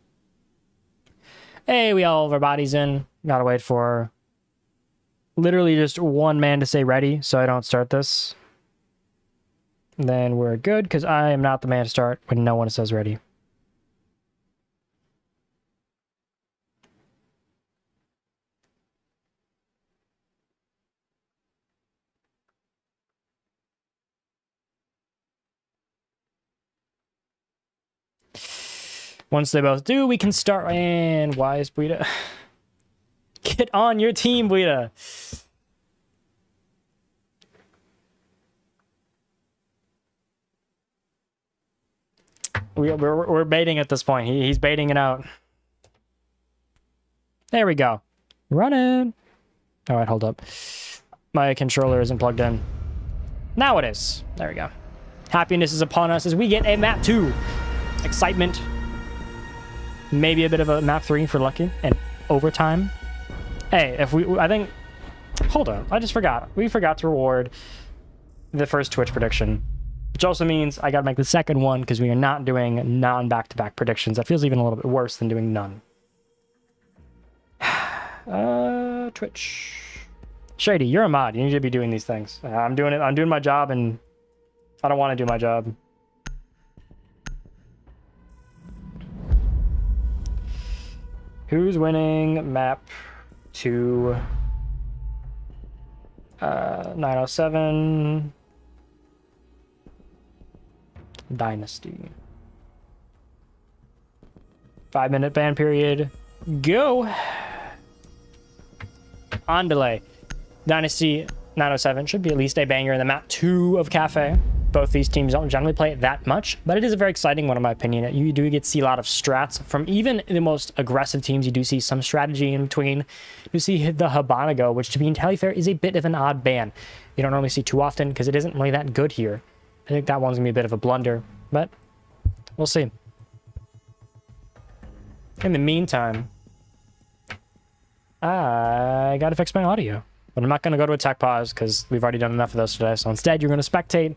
S4: Hey, we all have our bodies in. Gotta wait for literally just one man to say ready so I don't start this. Then we're good, because I am not the man to start when no one says ready. Once they both do, we can start. And why is Buida? Get on your team, Buida. We're baiting at this point. He's baiting it out. There we go. Running. All right, hold up. My controller isn't plugged in. Now it is. There we go. Happiness is upon us as we get a map 2. Excitement. Maybe a bit of a map 3 for lucky and overtime. Hey, I think, hold on. I just forgot. We forgot to reward the first Twitch prediction. Which also means I gotta make the second one because we are not doing non-back-to-back predictions. That feels even a little bit worse than doing none. Twitch. Shady, you're a mod. You need to be doing these things. I'm doing it. I'm doing my job, and I don't want to do my job. Who's winning map 2? 907. Dynasty. 5-minute ban period. Go. On delay. Dynasty 907 should be at least a banger in the map 2 of Cafe. Both these teams don't generally play it that much, but it is a very exciting one in my opinion. You do get to see a lot of strats from even the most aggressive teams. You do see some strategy in between. You see the Habanago, which to be entirely fair is a bit of an odd ban. You don't normally see too often because it isn't really that good here. I think that one's gonna be a bit of a blunder, but we'll see. In the meantime, I gotta fix my audio. But I'm not gonna go to a tech pause because we've already done enough of those today. So instead, you're gonna spectate.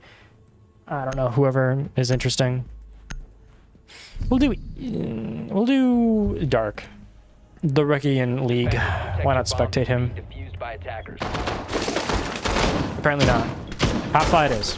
S4: I don't know, whoever is interesting. We'll do Dark, the rookie in League. Why not spectate him?
S9: Defused by attackers.
S4: Apparently not. Top 5 it is.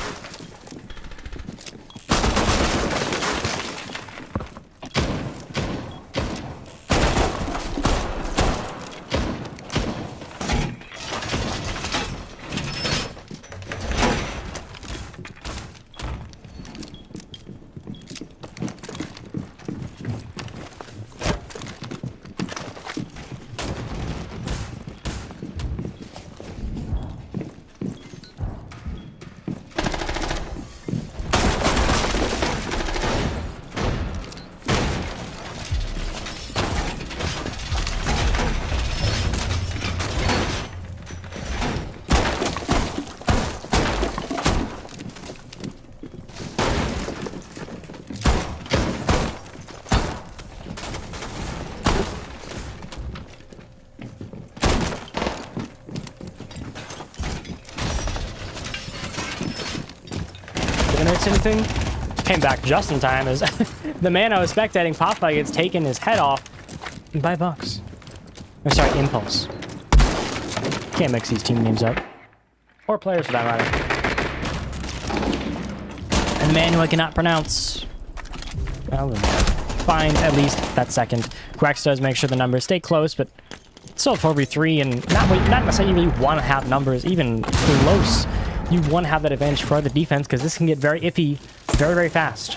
S4: Anything came back just in time as the man I was spectating Popeye gets taken his head off by Bucks. Or sorry, Impulse. Can't mix these team names up. Or players for that matter. And the man who I cannot pronounce. Well, find at least that second. Quex does make sure the numbers stay close, but still 4v3 and not necessarily really want to have numbers even close. You want to have that advantage for the defense because this can get very iffy very, very fast.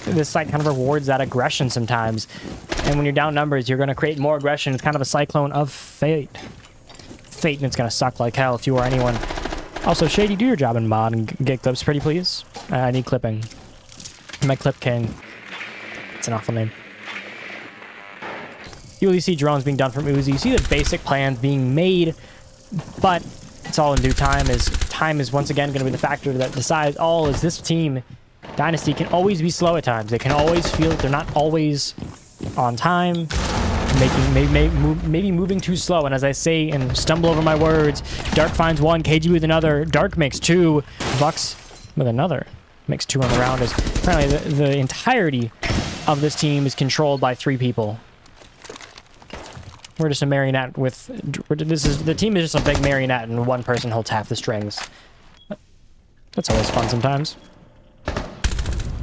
S4: This site kind of rewards that aggression sometimes. And when you're down numbers, you're going to create more aggression. It's kind of a cyclone of fate. Fate, and it's going to suck like hell if you are anyone. Also, Shady, do your job in mod and get clips pretty, please. I need clipping. My Clip King. It's an awful name. You really see drones being done from Uzi. You see the basic plans being made, but it's all in due time, as time is once again going to be the factor that decides all. As this team, Dynasty, can always be slow at times. They can always feel that they're not always on time, maybe moving too slow. And as I say and stumble over my words, Dark finds one, KG with another, Dark makes two, Vux with another, makes two on the round. As apparently the entirety of this team is controlled by 3 people. We're just a marionette with... the team is just a big marionette and one person holds half the strings. That's always fun sometimes.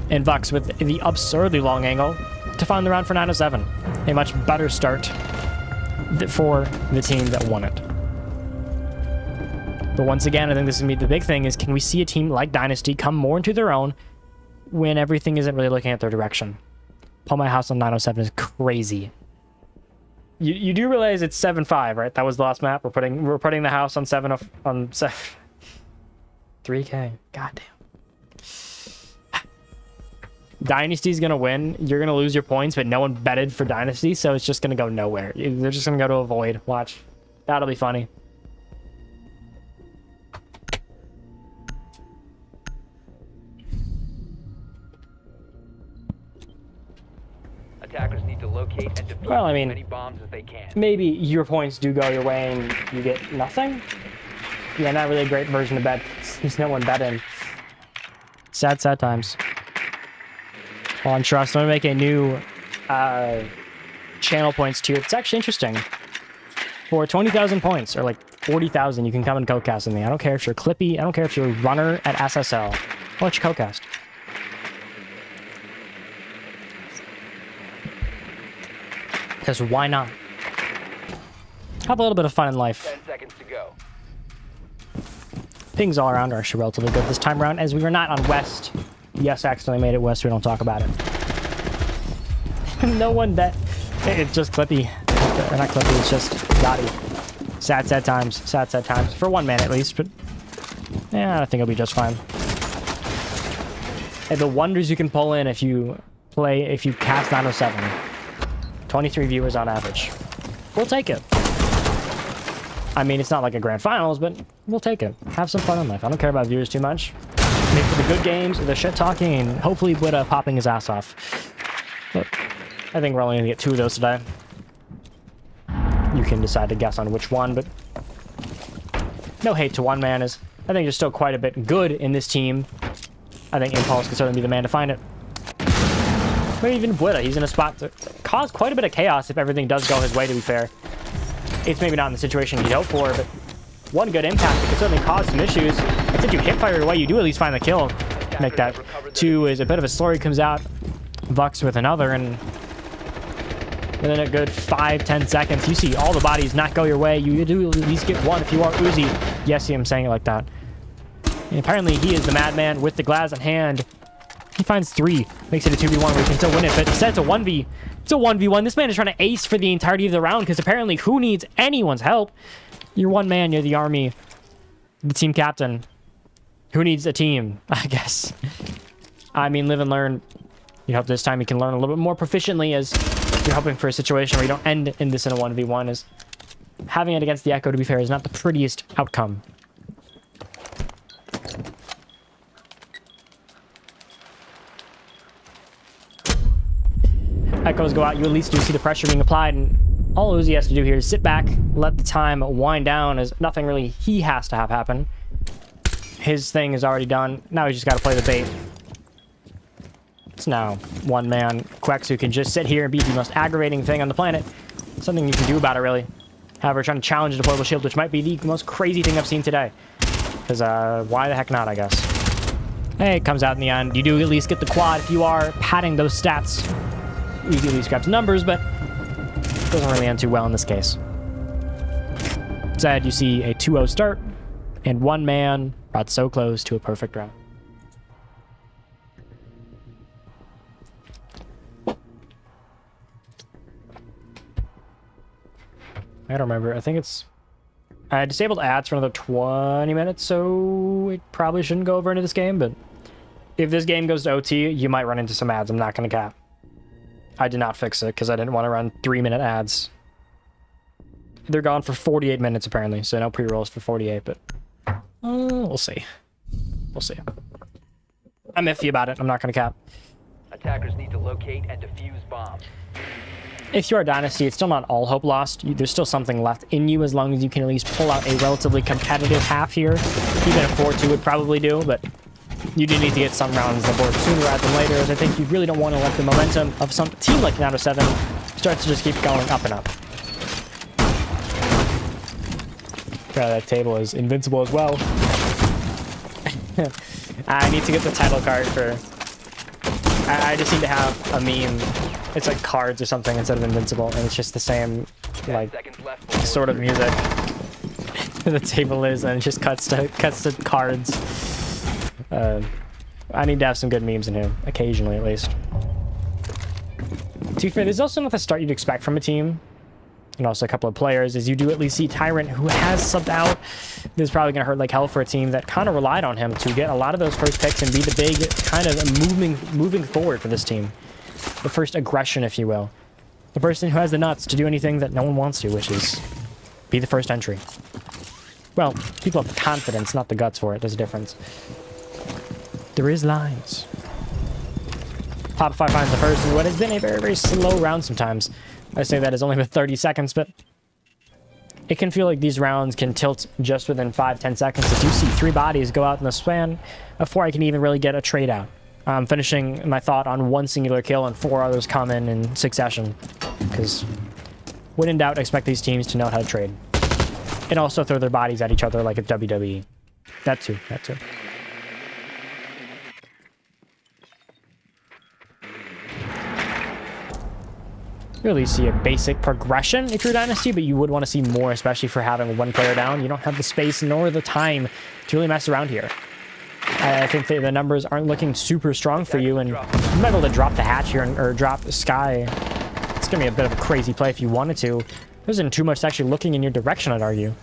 S4: And Vux with the absurdly long angle to find the round for 907. A much better start for the team that won it. But once again, I think this is the big thing is, can we see a team like Dynasty come more into their own when everything isn't really looking at their direction? Pull my house on 907 is crazy. You do realize it's 7-5, right? That was the last map. We're putting the house on 7 3K. Goddamn. Dynasty's gonna win. You're gonna lose your points, but no one betted for Dynasty, so it's just gonna go nowhere. They're just gonna go to a void. Watch. That'll be funny.
S9: Attackers need to locate and defuse
S4: Well, I
S9: as
S4: mean,
S9: many bombs as they can.
S4: maybe your points do go your way and you get nothing. Yeah, not really a great version of bet. There's no one betting. Sad times. On Trust, I'm gonna make a new channel points tier. It's actually interesting. For 20,000 points, or like 40,000, you can come and co-cast with me. I don't care if you're Clippy. I don't care if you're a runner at SSL. I'll let you co-cast. Because why not? Have a little bit of fun in life.
S9: 10 seconds to go.
S4: Pings all around are actually relatively good this time around, as we were not on West. Yes, accidentally made it West, we don't talk about it. No one bet. It's just Clippy. Or not Clippy, it's just Gotti. Sad times. Sad times. For one man at least, but yeah, I think it'll be just fine. And the wonders you can pull in if you cast 907. 23 viewers on average. We'll take it. I mean, it's not like a grand finals, but we'll take it. Have some fun in life. I don't care about viewers too much. Make for the good games, the shit talking, and hopefully Buddha popping his ass off. But I think we're only gonna get 2 of those today. You can decide to guess on which one, but no hate to one man is, I think, just still quite a bit good in this team. I think Impulse can certainly be the man to find it. Maybe even Bueta, he's in a spot to cause quite a bit of chaos if everything does go his way, to be fair. It's maybe not in the situation he'd hope for, but one good impact could certainly cause some issues. And since you hip fire away, you do at least find the kill. Make that 2 is a bit of a slurry comes out. Vux with another, and within a good 5-10 seconds, you see all the bodies not go your way. You do at least get one if you are Uzi. Yes, I'm saying it like that. And apparently he is the madman with the glass in hand. He finds 3, makes it a 2v1 where he can still win it, but instead it's a 1v. It's a 1v1. This man is trying to ace for the entirety of the round because apparently who needs anyone's help? You're one man, you're the army, the team captain. Who needs a team, I guess? I mean, live and learn. You hope this time you can learn a little bit more proficiently as you're hoping for a situation where you don't end in this in a 1v1, as having it against the Echo, to be fair, is not the prettiest outcome. Echoes go out, you at least do see the pressure being applied, and all Uzi has to do here is sit back, let the time wind down, as nothing really he has to have happen. His thing is already done. Now he's just got to play the bait. It's now one man, Quex, who can just sit here and be the most aggravating thing on the planet. Something you can do about it, really. However, trying to challenge the deployable shield, which might be the most crazy thing I've seen today. Because, why the heck not, I guess. Hey, it comes out in the end. You do at least get the quad if you are padding those stats. You at least grab some numbers, but it doesn't really end too well in this case. Instead, you see a 2-0 start, and one man brought so close to a perfect round. I don't remember. I think it's... I disabled ads for another 20 minutes, so it probably shouldn't go over into this game, but if this game goes to OT, you might run into some ads. I'm not going to cap. I did not fix it because I didn't want to run 3-minute ads. They're gone for 48 minutes, apparently, so no pre-rolls for 48, but we'll see. We'll see. I'm iffy about it. I'm not going to cap.
S9: Attackers need to locate and defuse bombs.
S4: If you are Dynasty, it's still not all hope lost. There's still something left in you as long as you can at least pull out a relatively competitive half here. Even a 4-2 would probably do, but you do need to get some rounds on the board sooner rather than later, as I think you really don't want to let the momentum of some team like Nano 7 start to just keep going up and up. That table is invincible as well. I need to get the title card for... I just need to have a meme. It's like cards or something instead of invincible, and it's just the same, like, sort of music. The table is, and it just cuts to cards. I need to have some good memes in here, occasionally at least. To be fair, this is also not the start you'd expect from a team, and also a couple of players, as you do at least see Tyrant, who has subbed out. This is probably going to hurt like hell for a team that kind of relied on him to get a lot of those first picks and be the big kind of moving forward for this team. The first aggression, if you will. The person who has the nuts to do anything that no one wants to, which is be the first entry. Well, people have the confidence, not the guts for it. There's a difference. There is lines. Top 5 finds the first in what has been a very, very slow round sometimes. I say that is only with 30 seconds, but it can feel like these rounds can tilt just within 5-10 seconds as you see 3 bodies go out in the span before I can even really get a trade out. I'm finishing my thought on 1 singular kill and 4 others come in succession, because when in doubt, expect these teams to know how to trade. And also throw their bodies at each other like it's WWE. That too, that too. You really see a basic progression if you're Dynasty, but you would want to see more, especially for having 1 player down. You don't have the space nor the time to really mess around here. I think that the numbers aren't looking super strong for you, and you might be able to drop the hatch here or drop the sky. It's going to be a bit of a crazy play if you wanted to. There isn't too much actually looking in your direction, I'd argue.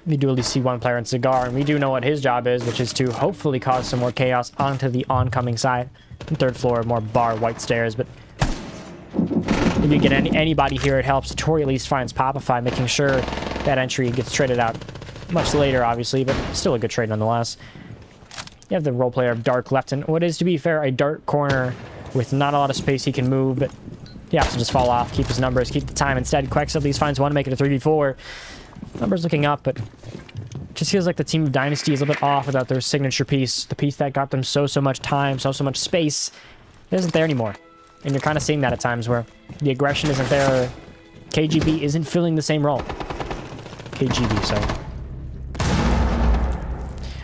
S4: We do at least see 1 player in Cigar, and we do know what his job is, which is to hopefully cause some more chaos onto the oncoming side. 3rd floor, more bar, white stairs, but if you get anybody here, it helps. Tori at least finds Popify, making sure that entry gets traded out much later, obviously, but still a good trade nonetheless. You have the role player of Dark left in what is, to be fair, a dark corner with not a lot of space he can move, but He has to just fall off, keep his numbers, keep the time. Instead, Quex at least finds one to make it a 3v4. Numbers looking up, but it just feels like the team of Dynasty is a little bit off without their signature piece. The piece that got them so much time, so much space. It isn't there anymore. And you're kind of seeing that at times where the aggression isn't there. KGB isn't filling the same role. KGB,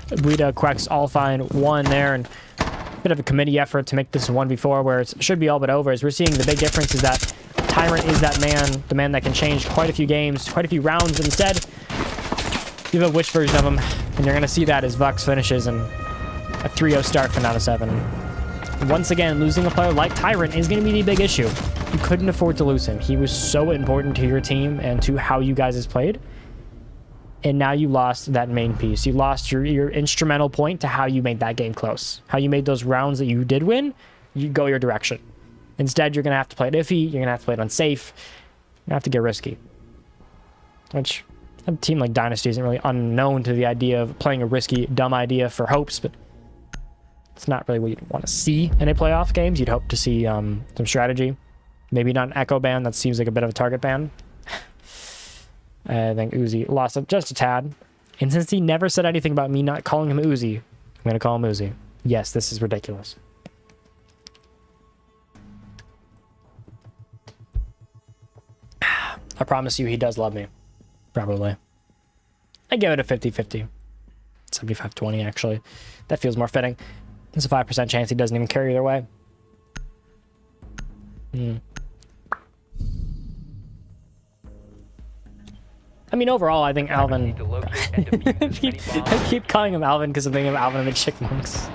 S4: so. Rita, Quex all find one there, and a bit of a committee effort to make this 1v4 where it should be all but over. As we're seeing, the big difference is that Tyrant is that man, the man that can change quite a few games, quite a few rounds, but instead, you have a Witch version of him, and you're going to see that as Vux finishes in a 3-0 start for 9-7. Once again, losing a player like Tyrant is going to be the big issue. You couldn't afford to lose him. He was so important to your team and to how you guys has played. And now you lost that main piece. You lost your instrumental point to how you made that game close. How you made those rounds that you did win, you go your direction. Instead, you're going to have to play it iffy. You're going to have to play it unsafe. You have to get risky. Which, a team like Dynasty isn't really unknown to the idea of playing a risky, dumb idea for hopes, but it's not really what you'd want to see in a playoff games. You'd hope to see some strategy. Maybe not an echo ban. That seems like a bit of a target ban. I think Uzi lost it just a tad. And since he never said anything about me not calling him Uzi, I'm going to call him Uzi. Yes, this is ridiculous. I promise you he does love me. Probably. I give it a 50-50. 75-20, actually. That feels more fitting. There's a 5% chance he doesn't even carry either way. I mean, overall, I think Alvin... I keep calling him Alvin because I'm thinking of Alvin and the Chipmunks.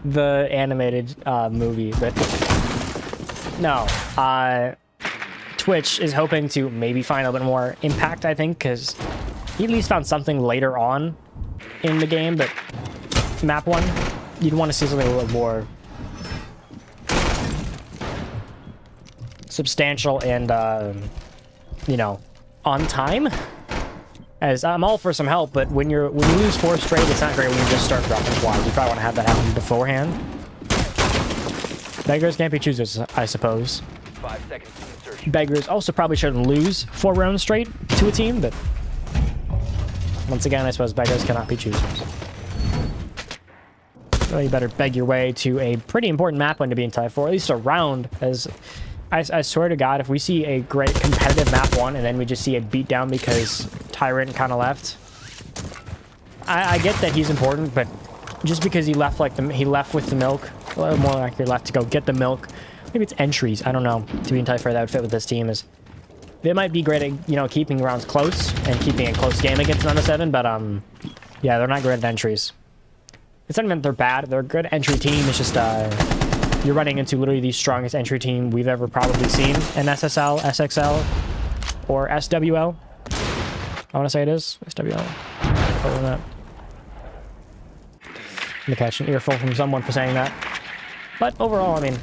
S4: The animated movie, but... No. Twitch is hoping to maybe find a little bit more impact, I think, because he at least found something later on in the game, but map 1, you'd want to see something a little more substantial and, you know, on time. As I'm all for some help, but when you lose 4 straight, it's not great when you just start dropping quads. You probably want to have that happen beforehand. Beggars can't be choosers, I suppose.
S9: 5 seconds to insertion.
S4: Beggars also probably shouldn't lose 4 rounds straight to a team, but once again, I suppose beggars cannot be choosers. Well, you better beg your way to a pretty important map win to be in tie for, at least a round, as I swear to God, if we see a great competitive map 1 and then we just see a beatdown because Tyrant kind of left. I get that he's important, but just because he left he left with the milk, a little more like he left to go get the milk. Maybe it's entries. I don't know. To be in tie for that would fit with this team is they might be great at, you know, keeping rounds close and keeping a close game against 9-7, but yeah, they're not great at entries. It's not even that they're bad. They're a good entry team. It's just you're running into literally the strongest entry team we've ever probably seen in SSL, SXL, or SWL. I want to say it is SWL. Other than that, I'm gonna catch an earful from someone for saying that. But overall, I mean,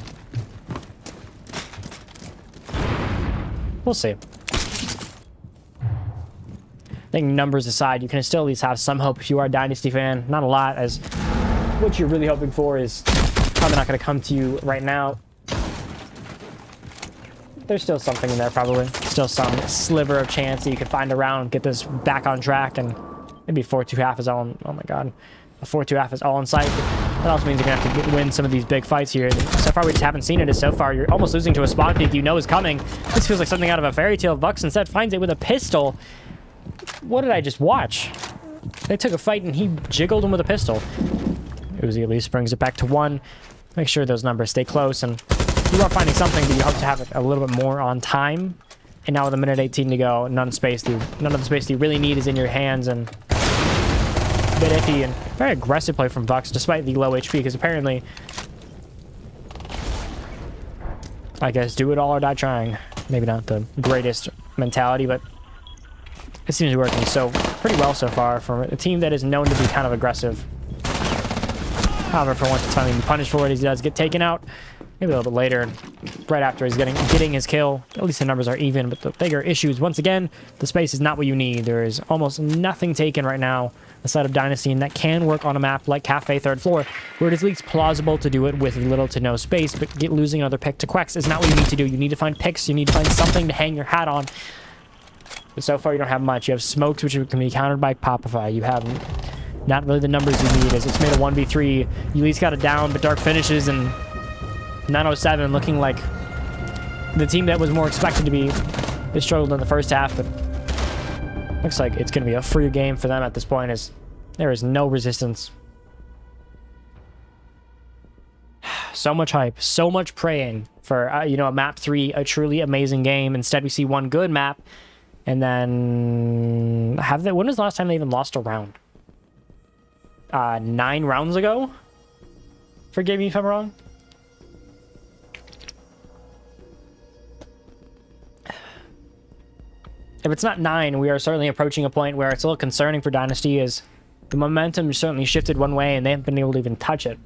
S4: we'll see. I think numbers aside, you can still at least have some hope if you are a Dynasty fan. Not a lot, as what you're really hoping for is probably not going to come to you right now. There's still something in there, probably. Still some sliver of chance that you can find a round, get this back on track, and maybe 4-2 half is all in, oh my god. A 4-2 half is all in sight. That also means you're going to have to win some of these big fights here. And so far, we just haven't seen it, as so far, you're almost losing to a spawn peek you know is coming. This feels like something out of a fairy tale. Vux instead finds it with a pistol. What did I just watch? They took a fight and he jiggled him with a pistol. Uzi at least brings it back to 1. Make sure those numbers stay close, and you are finding something, but you hope to have it a little bit more on time. And now with a minute 18 to go, none of the space you really need is in your hands, and a bit iffy and very aggressive play from Vux despite the low HP, because apparently, I guess, do it all or die trying. Maybe not the greatest mentality, but it seems to be working so pretty well so far for a team that is known to be kind of aggressive. However, for once it's finally been punished for it, as he does get taken out. maybe a little bit later, right after he's getting his kill. At least the numbers are even, but the bigger issues, once again, the space is not what you need. There is almost nothing taken right now aside of Dynasty, and that can work on a map like Cafe 3rd Floor, where it is at least plausible to do it with little to no space, but losing another pick to Quex is not what you need to do. You need to find picks, you need to find something to hang your hat on. But so far, you don't have much. You have smokes, which can be countered by Popify. You have not really the numbers you need, as it's made a 1v3. You at least got it down, but Dark finishes, and 907 looking like the team that was more expected to be. They struggled in the first half, but looks like it's going to be a free game for them at this point, as there is no resistance. So much hype, so much praying for, a map 3, a truly amazing game. Instead, we see one good map, and then when was the last time they even lost a round? 9 rounds ago? Forgive me if I'm wrong. If it's not 9, we are certainly approaching a point where it's a little concerning for Dynasty, as the momentum certainly shifted one way and they haven't been able to even touch it.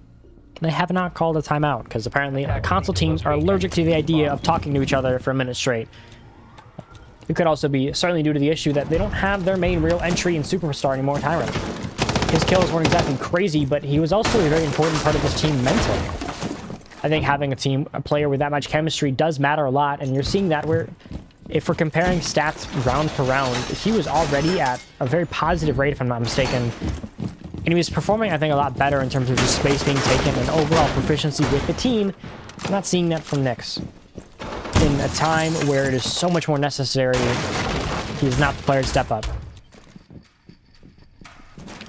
S4: They have not called a timeout, because apparently console teams are allergic to the idea of talking to each other for a minute straight. It could also be certainly due to the issue that they don't have their main real entry in Superstar anymore, Tyron. His kills weren't exactly crazy, but he was also a very important part of this team mentally. I think having a player with that much chemistry does matter a lot, and you're seeing that where, if we're comparing stats round per round, he was already at a very positive rate, if I'm not mistaken. And he was performing, I think, a lot better in terms of just space being taken and overall proficiency with the team. I'm not seeing that from Nyx. In a time where it is so much more necessary, he is not the player to step up.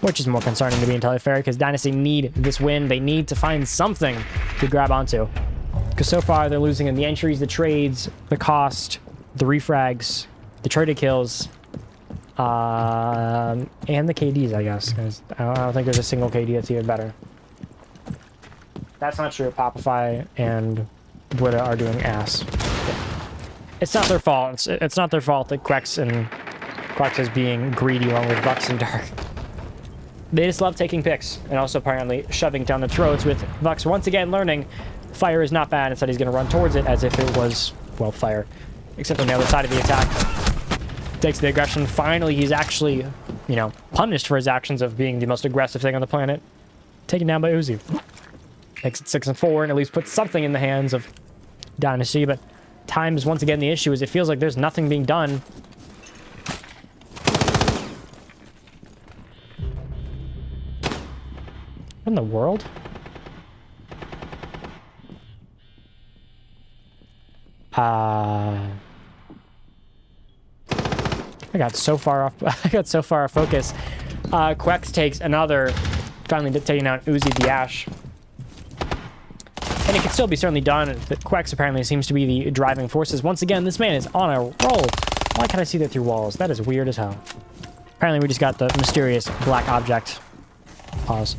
S4: Which is more concerning to be entirely fair, because Dynasty need this win. They need to find something to grab onto. Because so far, they're losing in the entries, the trades, the cost, the refrags, the traded kills, and the KDs, I guess. I don't think there's a single KD that's even better. That's not true. Popify and Buddha are doing ass. It's not their fault. It's not their fault that Quex is being greedy along with Vux and Dark. They just love taking picks and also apparently shoving down the throats, with Vux once again learning fire is not bad. Instead, he's going to run towards it as if it was, well, fire. Except on the other side of the attack. Takes the aggression. Finally, he's actually, punished for his actions of being the most aggressive thing on the planet. Taken down by Uzi. Makes it 6-4 and at least puts something in the hands of Dynasty, but time is once again the issue, as it feels like there's nothing being done. What in the world? I got so far off. I got so far off focus. Quex takes another, finally taking out Uzi the Ash. And it can still be certainly done, but Quex apparently seems to be the driving forces. Once again, this man is on a roll. Why can't I see that through walls? That is weird as hell. Apparently we just got the mysterious black object. Pause.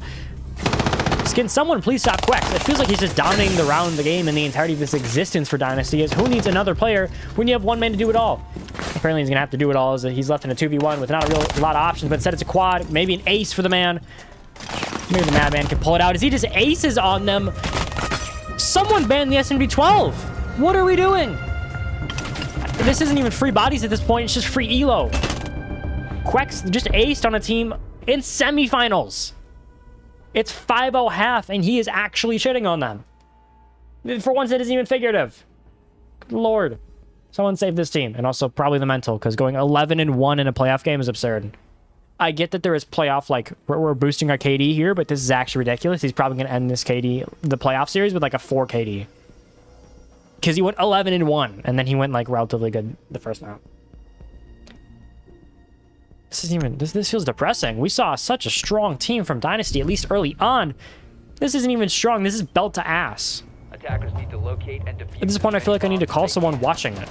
S4: Can someone please stop Quex? It feels like he's just dominating the round, the game, and the entirety of this existence for Dynasty. Is who needs another player when you have one man to do it all? Apparently he's going to have to do it all, as he's left in a 2v1 with not a lot of options, but instead it's a quad, maybe an ace for the man. Maybe the Madman can pull it out. Is he just aces on them? Someone banned the SMB-12. What are we doing? This isn't even free bodies at this point. It's just free elo. Quex just aced on a team in semifinals. It's 5-0 half, and he is actually shitting on them. For once, it isn't even figurative. Good Lord. Someone save this team, and also probably the mental, because going 11-1 in a playoff game is absurd. I get that there is playoff, we're boosting our KD here, but this is actually ridiculous. He's probably going to end this KD, the playoff series, with a 4 KD. Because he went 11-1, and then he went, relatively good the first round. This feels depressing. We saw such a strong team from Dynasty, at least early on. This isn't even strong. This is belt to ass.
S9: Attackers need to locate and defuse.
S4: At this point, I feel like I need to call someone watching it.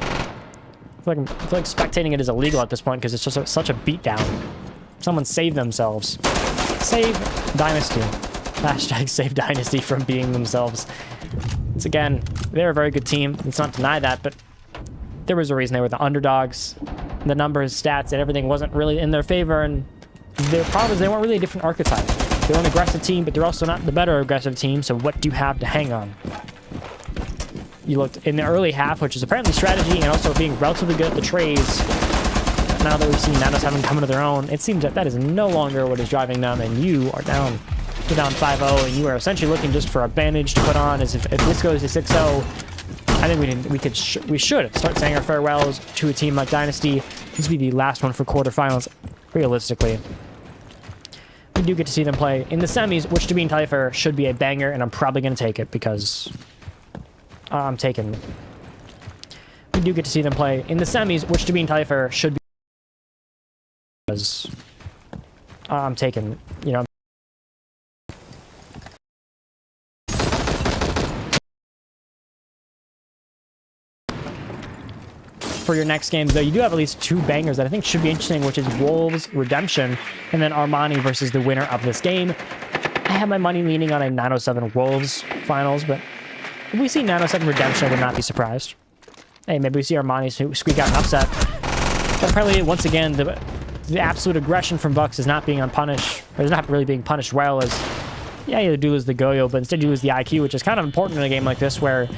S4: I feel like spectating it is illegal at this point, because it's just such a beatdown. Someone save themselves. Save Dynasty. Hashtag save Dynasty from being themselves. It's again, they're a very good team. Let's not deny that, but there was a reason they were the underdogs. The numbers, stats, and everything wasn't really in their favor, and their problem is they weren't really a different archetype. They're an aggressive team, but they're also not the better aggressive team, so what do you have to hang on? You looked in the early half, which is apparently strategy and also being relatively good at the trades. Now that we've seen 907 come into their own, it seems that that is no longer what is driving them, and you are down. You're down 5-0, and you are essentially looking just for advantage to put on. As if this goes to 6-0, I think we should start saying our farewells to a team like Dynasty. This will be the last one for quarterfinals, realistically. We do get to see them play in the semis, which, to be entirely fair, should be a banger, and I'm probably going to take it because I'm taking. We do get to see them play in the semis, which, to be entirely fair, should be because I'm taking, you know. For your next games, though, you do have at least 2 bangers that I think should be interesting, which is Wolves Redemption and then Armani versus the winner of this game. I have my money leaning on a 907 Wolves finals, but if we see 907 Redemption, I would not be surprised. Hey, maybe we see Armani squeak out an upset. But apparently, once again, the absolute aggression from Bucks is not being unpunished, or is not really being punished well, as, yeah, you do lose the Goyo, but instead you lose the IQ, which is kind of important in a game like this, where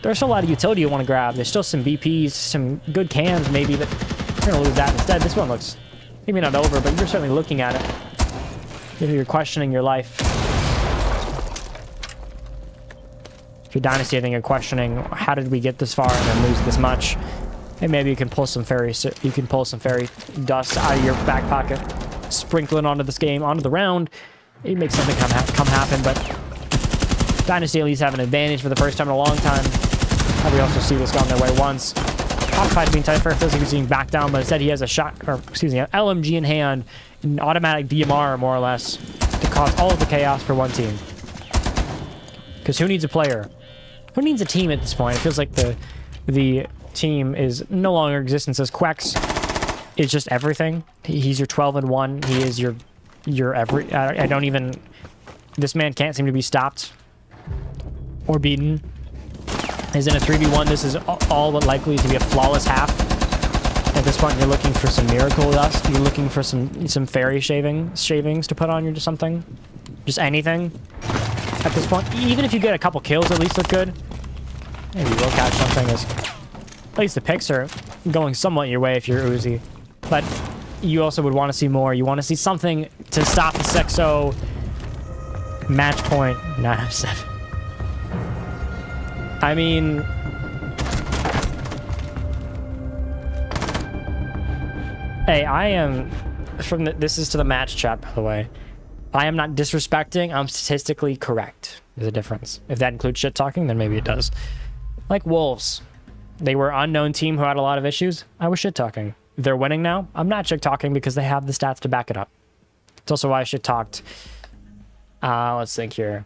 S4: there's still a lot of utility you want to grab. There's still some BPs, some good cans maybe, but you're going to lose that instead. This one looks maybe not over, but you're certainly looking at it. You're questioning your life. If you're Dynasty, I think you're questioning, how did we get this far and then lose this much? And maybe you can pull some fairy dust out of your back pocket, sprinkle it onto this game, onto the round. It makes something come happen, but Dynasty at least have an advantage for the first time in a long time. We also see this going their way once. Occupied being tight for feels like he's being back down, but instead he has a shot, or excuse me, an LMG in hand, an automatic DMR more or less, to cause all of the chaos for one team. Because who needs a player? Who needs a team at this point? It feels like the team is no longer in existence, as Quex is just everything. He's your 12-1. He is your every. I don't even. This man can't seem to be stopped or beaten. Is in a 3v1. This is all but likely to be a flawless half. At this point, you're looking for some miracle dust. You're looking for some fairy shavings to put on you, something, just anything. At this point, even if you get a couple kills, at least look good. Maybe you will catch something. As at least the picks are going somewhat your way if you're Uzi, but you also would want to see more. You want to see something to stop the 6-0 match point. 907. I mean, hey, I am from this is to the match chat, by the way. I am not disrespecting. I'm statistically correct. There's a difference. If that includes shit talking, then maybe it does. Like Wolves, they were an unknown team who had a lot of issues. I was shit talking. They're winning now. I'm not shit talking because they have the stats to back it up. It's also why I shit talked. Let's think here.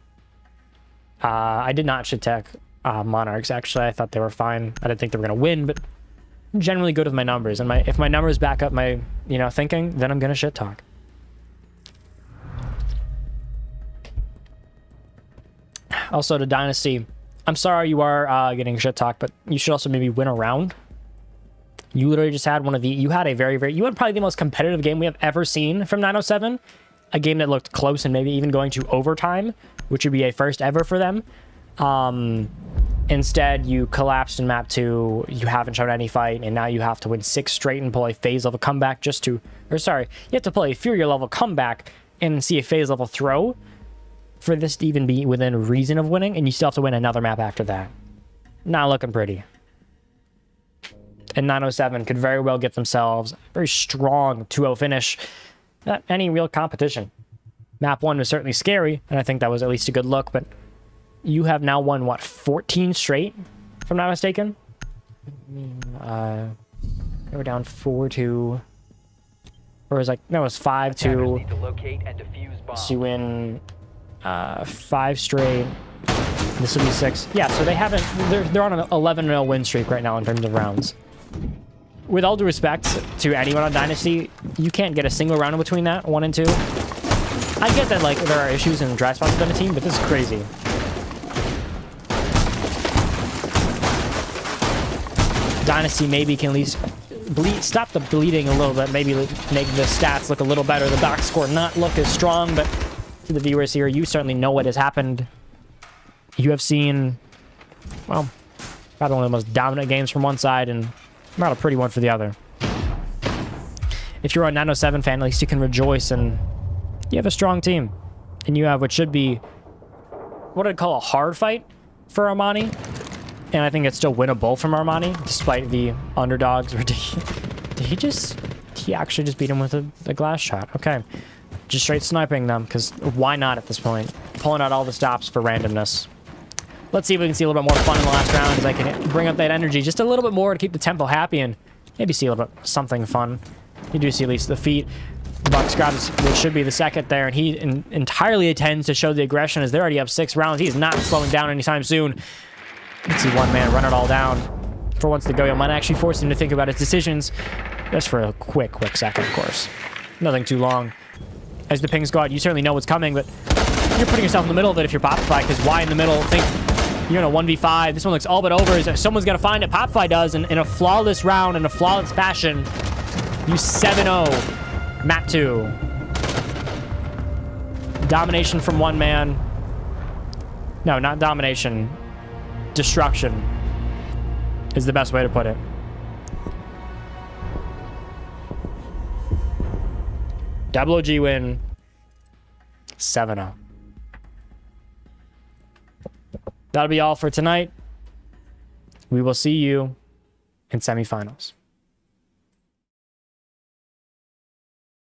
S4: I did not shit talk Monarchs, actually. I thought they were fine. I didn't think they were going to win, but I'm generally good with my numbers. And if my numbers back up my, thinking, then I'm going to shit talk. Also to Dynasty, I'm sorry you are getting shit talked, but you should also maybe win a round. You literally just had you had probably the most competitive game we have ever seen from 907. A game that looked close and maybe even going to overtime, which would be a first ever for them. Instead, you collapsed in map 2, you haven't shown any fight, and now you have to win 6 straight and pull a phase level comeback you have to pull a Fury level comeback and see a phase level throw for this to even be within reason of winning, and you still have to win another map after that. Not looking pretty. And 907 could very well get themselves a very strong 2-0 finish. Not any real competition. Map 1 was certainly scary, and I think that was at least a good look, but you have now won, what, 14 straight, if I'm not mistaken? They were down 4-2. Or it was like, no, it was 5-2. So you win 5 straight. This will be 6. Yeah, so they're on an 11-0 win streak right now in terms of rounds. With all due respect to anyone on Dynasty, you can't get a single round in between that, 1 and 2. I get that, like, there are issues in the dry spots within a team, but this is crazy. Dynasty maybe can at least stop the bleeding a little bit, maybe make the stats look a little better, the box score not look as strong, but to the viewers here, you certainly know what has happened. You have seen, well, probably one of the most dominant games from one side and not a pretty one for the other. If you're a 907 fan, at least you can rejoice, and you have a strong team. And you have what should be, what I'd call a hard fight for Armani. And I think it's still winnable from Armani, despite the underdogs. Did he actually just beat him with a glass shot? Okay. Just straight sniping them, because why not at this point? Pulling out all the stops for randomness. Let's see if we can see a little bit more fun in the last round, as I can bring up that energy just a little bit more to keep the tempo happy and maybe see a little bit something fun. You do see at least the feet. Bucks grabs what should be the second there, and he entirely intends to show the aggression as they're already up 6 rounds. He's not slowing down anytime soon. Let's see one man run it all down. For once, the Goyo might actually force him to think about his decisions. Just for a quick second, of course. Nothing too long. As the pings go out, you certainly know what's coming, but you're putting yourself in the middle of it if you're Popify, because why in the middle? Think you're in a 1v5. This one looks all but over. Someone's got to find it. Popify does, and in a flawless round, in a flawless fashion, you 7-0. Map 2. Domination from one man. No, not domination. Destruction is the best way to put it. Double OG win. 7-0. That'll be all for tonight. We will see you in semifinals.